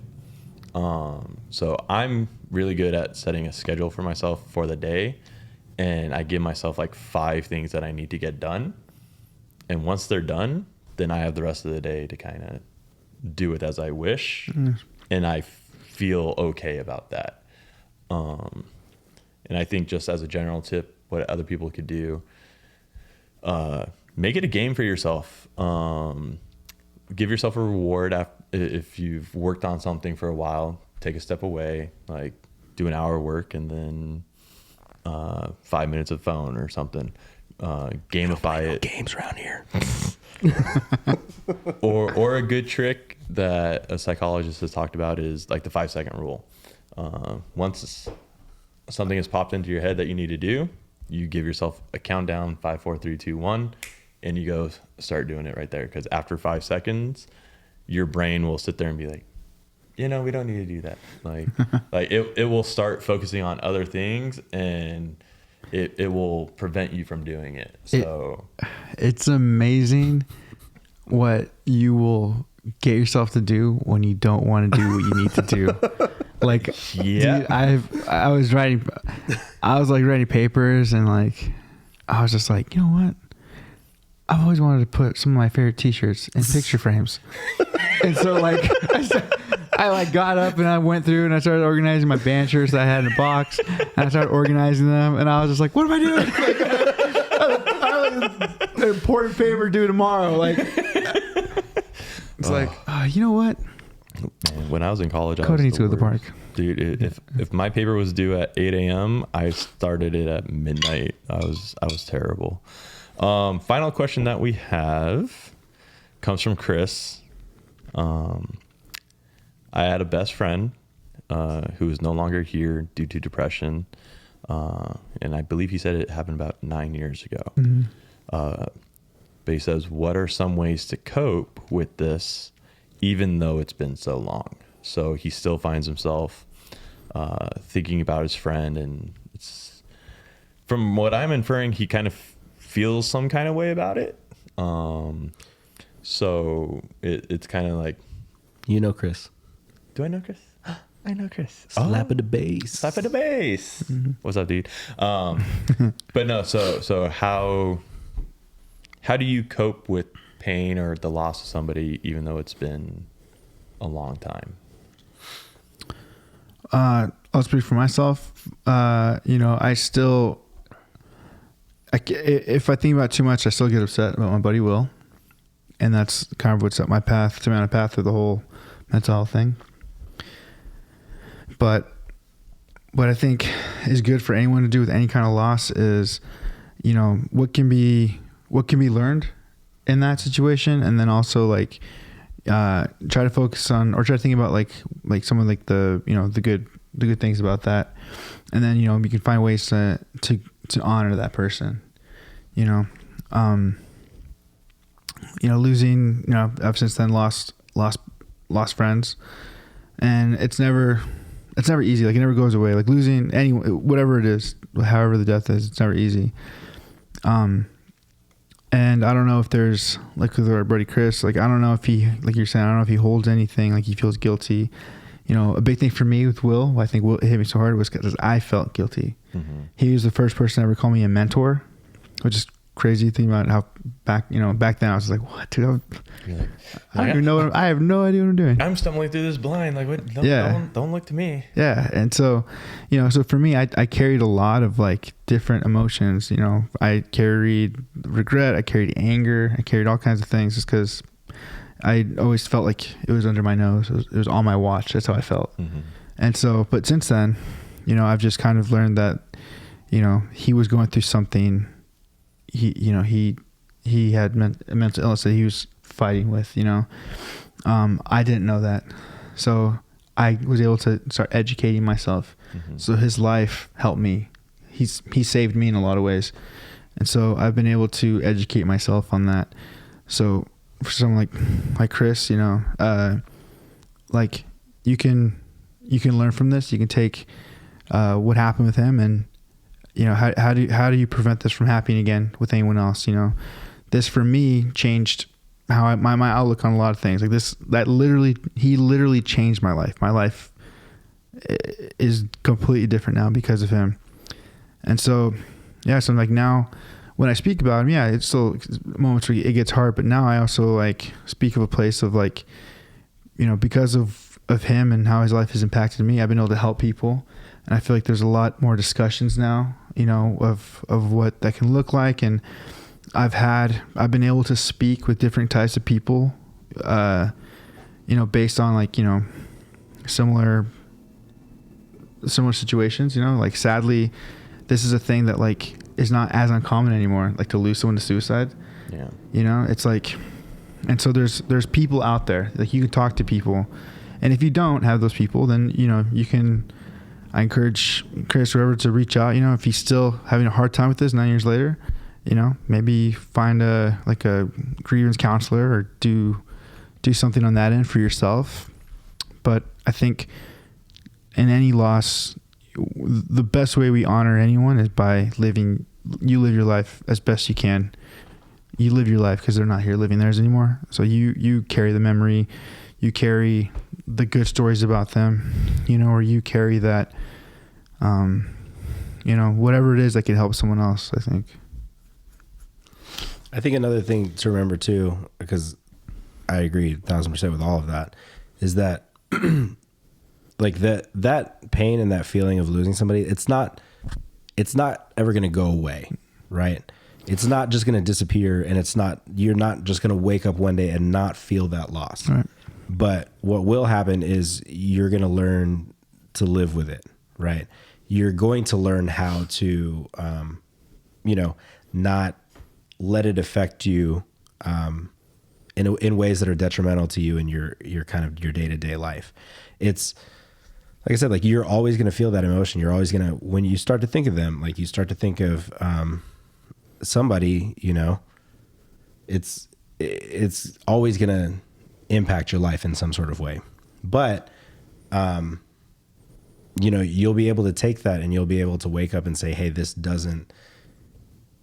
So I'm really good at setting a schedule for myself for the day, and I give myself like 5 things that I need to get done. And once they're done, then I have the rest of the day to kind of do it as I wish. And I feel okay about that. And I think just as a general tip, what other people could do, make it a game for yourself. Give yourself a reward if you've worked on something for a while. Take a step away, like do an hour work, and then 5 minutes of phone or something. Gamify it. Games around here. or a good trick that a psychologist has talked about is like the 5-second rule. Once something has popped into your head that you need to do, you give yourself a countdown, 5, 4, 3, 2, 1, and you go start doing it right there. Because after 5 seconds, your brain will sit there and be like, we don't need to do that. Like, it will start focusing on other things, and it will prevent you from doing it. So it's amazing what you will get yourself to do when you don't want to do what you need to do. Like, yeah, dude, I was writing papers, and like, I was just like, you know what? I've always wanted to put some of my favorite t-shirts in picture frames. And so like, I got up and I went through and I started organizing my band shirts that I had in a box, and I started organizing them, and I was just like, what am I doing? Like, I have an important paper due tomorrow. Like, it's like, you know what? Man, when I was in college, Cody needs to go to the park. Dude, if my paper was due at 8 a.m., I started it at midnight. I was terrible. Final question that we have comes from Chris. I had a best friend who is no longer here due to depression. And I believe he said it happened about 9 years ago. Mm-hmm. But he says, what are some ways to cope with this, even though it's been so long? So he still finds himself thinking about his friend. And it's, from what I'm inferring, he kind of feels some kind of way about it. So it's kind of like, Chris. do I know Chris? I know Chris. Slap of the bass. Slap of the bass. Mm-hmm. What's up, dude? But no, so how do you cope with pain or the loss of somebody, even though it's been a long time? I'll speak for myself. If I think about it too much, I still get upset about my buddy Will. And that's kind of what set me on a path through the whole mental health thing. But what I think is good for anyone to do with any kind of loss is, what can be learned in that situation, and then also like try to focus on, or try to think about like some of like the the good things about that, and then you can find ways to honor that person. Losing. I've since then lost friends, and it's never easy. Like, it never goes away. Like, losing whatever it is, however the death is, it's never easy. And I don't know if there's, like with our buddy Chris, like, I don't know if he, like you're saying, I don't know if he holds anything, like he feels guilty. A big thing for me with Will, I think Will, it hit me so hard, was because I felt guilty. Mm-hmm. He was the first person to ever call me a mentor, which is crazy thinking about how back then I was like, what, dude? I don't even know I have no idea what I'm doing. I'm stumbling through this blind. Like, what? Don't look to me. Yeah. And so, so for me, I carried a lot of like different emotions. I carried regret, I carried anger, I carried all kinds of things, just because I always felt like it was under my nose. It was on my watch. That's how I felt. Mm-hmm. And so, but since then, I've just kind of learned that, he was going through something. He had a mental illness that he was fighting with, I didn't know that. So I was able to start educating myself. Mm-hmm. So his life helped me. He saved me in a lot of ways. And so I've been able to educate myself on that. So for someone like Chris, like you can learn from this. You can take what happened with him, and how do you prevent this from happening again with anyone else? This for me changed how my outlook on a lot of things. Like this, he literally changed my life. My life is completely different now because of him. And so, yeah, so like now when I speak about him, yeah, it's still moments where it gets hard, but now I also like speak of a place of like, because of him and how his life has impacted me, I've been able to help people. And I feel like there's a lot more discussions now, of what that can look like. And I've been able to speak with different types of people, based on like, similar situations, like sadly, this is a thing that like is not as uncommon anymore, like to lose someone to suicide. Yeah. You know, it's like, and so there's people out there, like you can talk to people, and if you don't have those people, then, you know, I encourage Chris, whoever, to reach out, you know, if he's still having a hard time with this 9 years later, you know, maybe find a grievance counselor or do something on that end for yourself. But I think in any loss, the best way we honor anyone is by you live your life as best you can. You live your life because they're not here living theirs anymore. So you carry the memory, you carry the good stories about them, you know, or you carry that, you know, whatever it is that could help someone else, I think. I think another thing to remember too, because I agree 1000% with all of that, is that like that pain and that feeling of losing somebody, it's not ever going to go away, right? It's not just going to disappear, and you're not just going to wake up one day and not feel that loss. Right. But what will happen is you're going to learn to live with it, right? You're going to learn how to, you know, not let it affect you in ways that are detrimental to you in your kind of your day-to-day life. It's like I said, like you're always going to feel that emotion. You're always going to, when you start to think of them, like you start to think of somebody, you know, it's always going to impact your life in some sort of way. But you know, you'll be able to take that and you'll be able to wake up and say, hey, this doesn't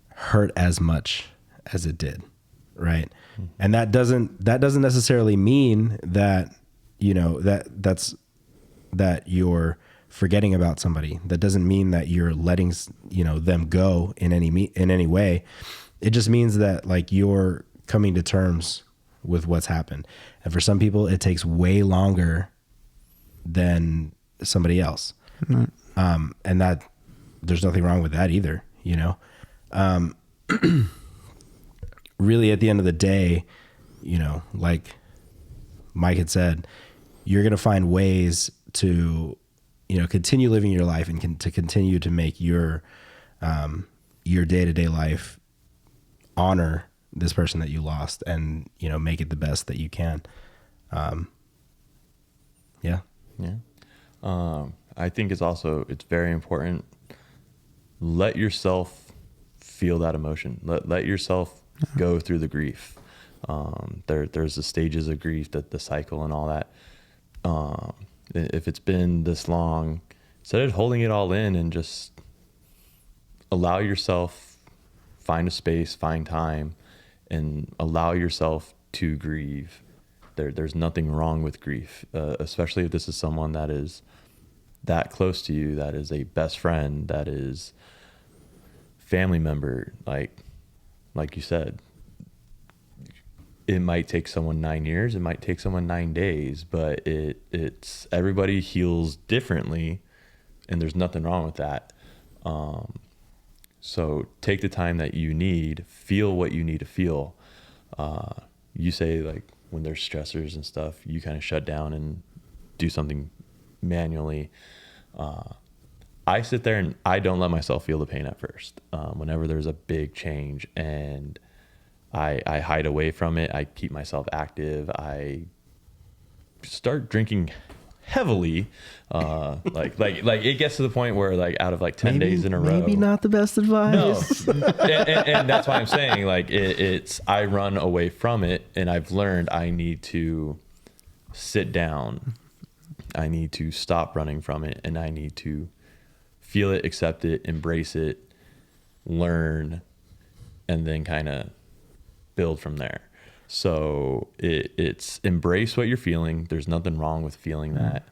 hurt as much as it did, right? Mm-hmm. And that doesn't necessarily mean that, you know, that you're forgetting about somebody. That doesn't mean that you're letting, you know, them go in any way. It just means that like you're coming to terms with what's happened. And for some people, it takes way longer than somebody else. Right. And that there's nothing wrong with that either, you know? Really at the end of the day, you know, like Mike had said, you're going to find ways to, you know, continue living your life and to continue to make your day-to-day life honor this person that you lost and, you know, make it the best that you can. Yeah. I think it's very important. Let yourself feel that emotion. Let yourself go through the grief. There's the stages of grief, the cycle and all that. If it's been this long, instead of holding it all in and just allow yourself, find a space, find time, and allow yourself to grieve. There's nothing wrong with grief, especially if this is someone that is that close to you, that is a best friend, that is family member. Like you said, it might take someone 9 years, it might take someone 9 days, but it's everybody heals differently, and there's nothing wrong with that. So take the time that you need, feel what you need to feel. You say like when there's stressors and stuff, you kind of shut down and do something manually. I sit there and I don't let myself feel the pain at first. Whenever there's a big change, and I hide away from it, I keep myself active. I start drinking heavily. Like it gets to the point where like out of like 10 days in a row. Maybe not the best advice. No. and that's why I'm saying like I run away from it, and I've learned I need to sit down. I need to stop running from it, and I need to feel it, accept it, embrace it, learn, and then kind of build from there. So it's embrace what you're feeling. There's nothing wrong with feeling that.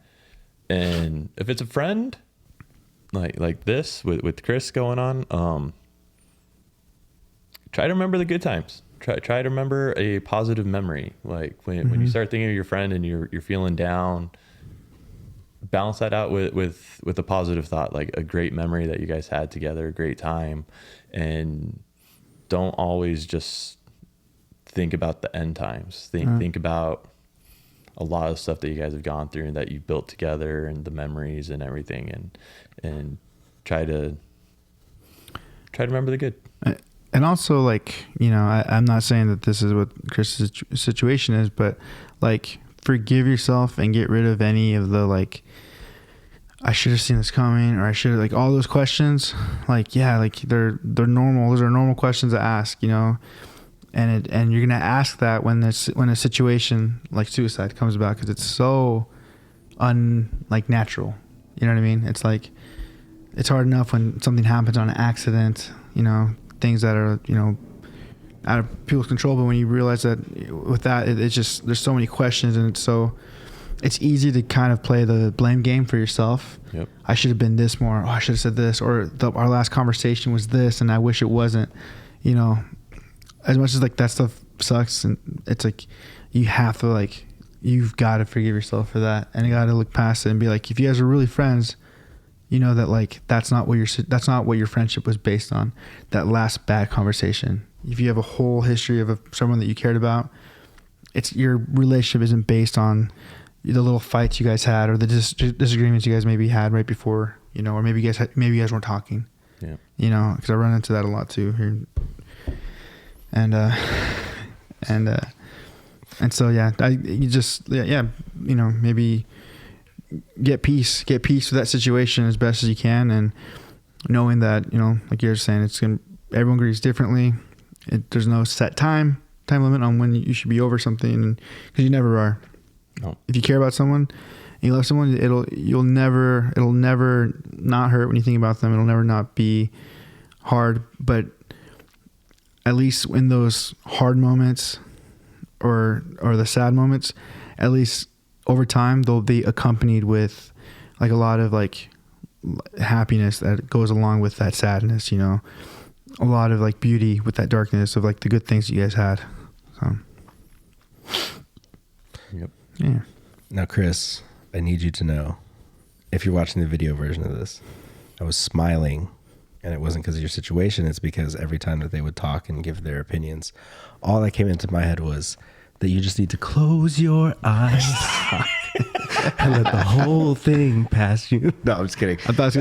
And if it's a friend like this with Chris going on, try to remember the good times. Try to remember a positive memory. Like when you start thinking of your friend and you're feeling down, balance that out with a positive thought, like a great memory that you guys had together, a great time. And don't always just think about the end times. Think about a lot of stuff that you guys have gone through and that you built together, and the memories and everything, and try to try to remember the good. And also, like, you know, I'm not saying that this is what Chris's situation is, but like, forgive yourself and get rid of any of the like, I should have seen this coming, or I should have, like, all those questions. Like, yeah, like they're normal. Those are normal questions to ask, you know. And you're gonna ask that when a situation like suicide comes about, because it's so natural. You know what I mean? It's like, it's hard enough when something happens on an accident, you know, things that are, you know, out of people's control. But when you realize that with that, it's just, there's so many questions, and it's easy to kind of play the blame game for yourself. Yep. I should have been this more. Oh, I should have said this, or our last conversation was this, and I wish it wasn't. You know, as much as like that stuff sucks, and it's like you have to, like, you've got to forgive yourself for that, and you got to look past it and be like, if you guys are really friends, you know that, like, that's not what your friendship was based on. That last bad conversation. If you have a whole history of someone that you cared about, it's, your relationship isn't based on the little fights you guys had, or the disagreements you guys maybe had right before, you know, or maybe you guys weren't talking. Yeah. You know, because I run into that a lot too here. And so, yeah, you know, maybe get peace with that situation as best as you can, and knowing that, you know, like you're saying, everyone grieves differently. There's no set time limit on when you should be over something, because you never are. No. If you care about someone and you love someone, it'll never not hurt when you think about them. It'll never not be hard, but at least in those hard moments or the sad moments, at least over time, they'll be accompanied with like a lot of like happiness that goes along with that sadness, you know, a lot of like beauty with that darkness of like the good things you guys had. So, yep. Yeah. Now, Chris, I need you to know, if you're watching the video version of this, I was smiling, and it wasn't because of your situation. It's because every time that they would talk and give their opinions, all that came into my head was that you just need to close your eyes and let the whole thing pass you. No, I'm just kidding. I thought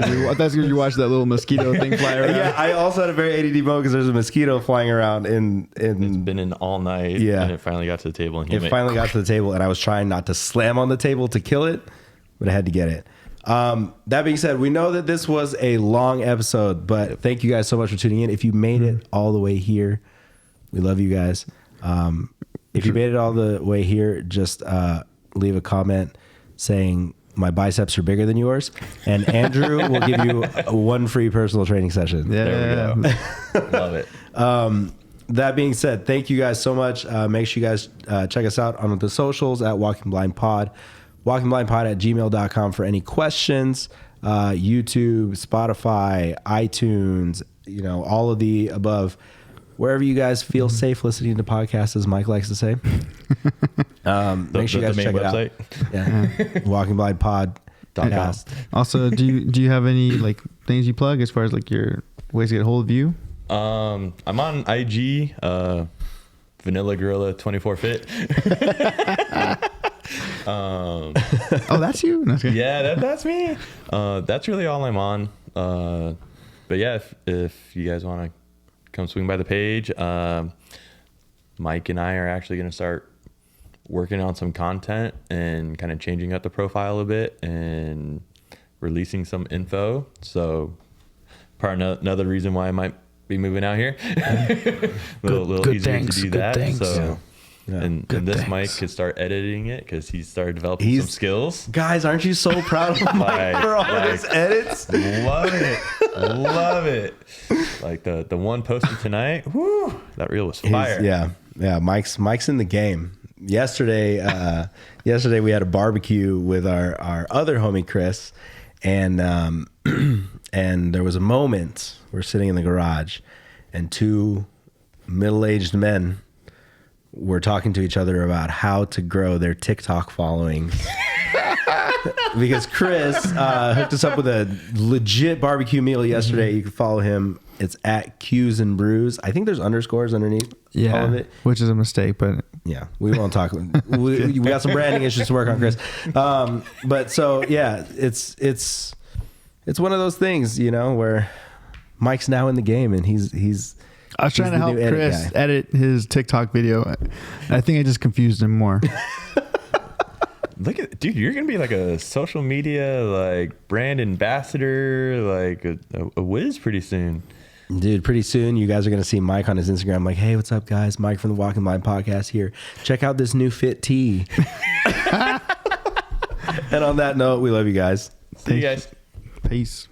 you watched that little mosquito thing fly around. Yeah, I also had a very ADD moment because there's a mosquito flying around It's been in all night. Yeah. And it finally got to the table. And it finally got to the table, and I was trying not to slam on the table to kill it, but I had to get it. That being said, we know that this was a long episode, but thank you guys so much for tuning in. If you made it all the way here, we love you guys. If you made it all the way here, just leave a comment saying my biceps are bigger than yours, and Andrew will give you one free personal training session. Yeah. There we go. Love it. That being said, thank you guys so much. Make sure you guys check us out on the socials at Walking Blind Pod. WalkingBlindPod@gmail.com for any questions. YouTube, Spotify, iTunes, you know, all of the above. Wherever you guys feel safe listening to podcasts, as Mike likes to say. Make sure you guys check it out. Yeah. Walking Blind Pod. Also, do you have any like things you plug as far as like your ways to get a hold of you? I'm on IG, Vanilla Gorilla 24fit. Oh, that's you? No, Yeah, that's me. That's really all I'm on. But yeah, if you guys want to come swing by the page, Mike and I are actually going to start working on some content and kind of changing up the profile a bit and releasing some info. So another reason why I might be moving out here. a little easier to do that. Thanks. So. Yeah. And this Mike could start editing it because he's started developing some skills. Guys, aren't you so proud of Mike for all of his edits? Love it. Like the one posted tonight, whoo, that reel was fire. Yeah. Mike's in the game. Yesterday we had a barbecue with our other homie Chris, and and there was a moment we're sitting in the garage, and two middle-aged men were talking to each other about how to grow their TikTok following. Because Chris hooked us up with a legit barbecue meal yesterday. You can follow him. It's at Q's and Brews. I think there's underscores underneath all of it. Which is a mistake, but yeah, we won't talk. We got some branding issues to work on, Chris. But so yeah, it's one of those things, you know, where Mike's now in the game, and he's. I was trying to the help new edit Chris guy. edit his TikTok video. I think I just confused him more. Look at, dude, you're gonna be like a social media like brand ambassador, like a whiz pretty soon. Dude, pretty soon you guys are going to see Mike on his Instagram like, hey, what's up, guys? Mike from the Walking Blind podcast here. Check out this new fit tee. And on that note, we love you guys. See you guys. Peace.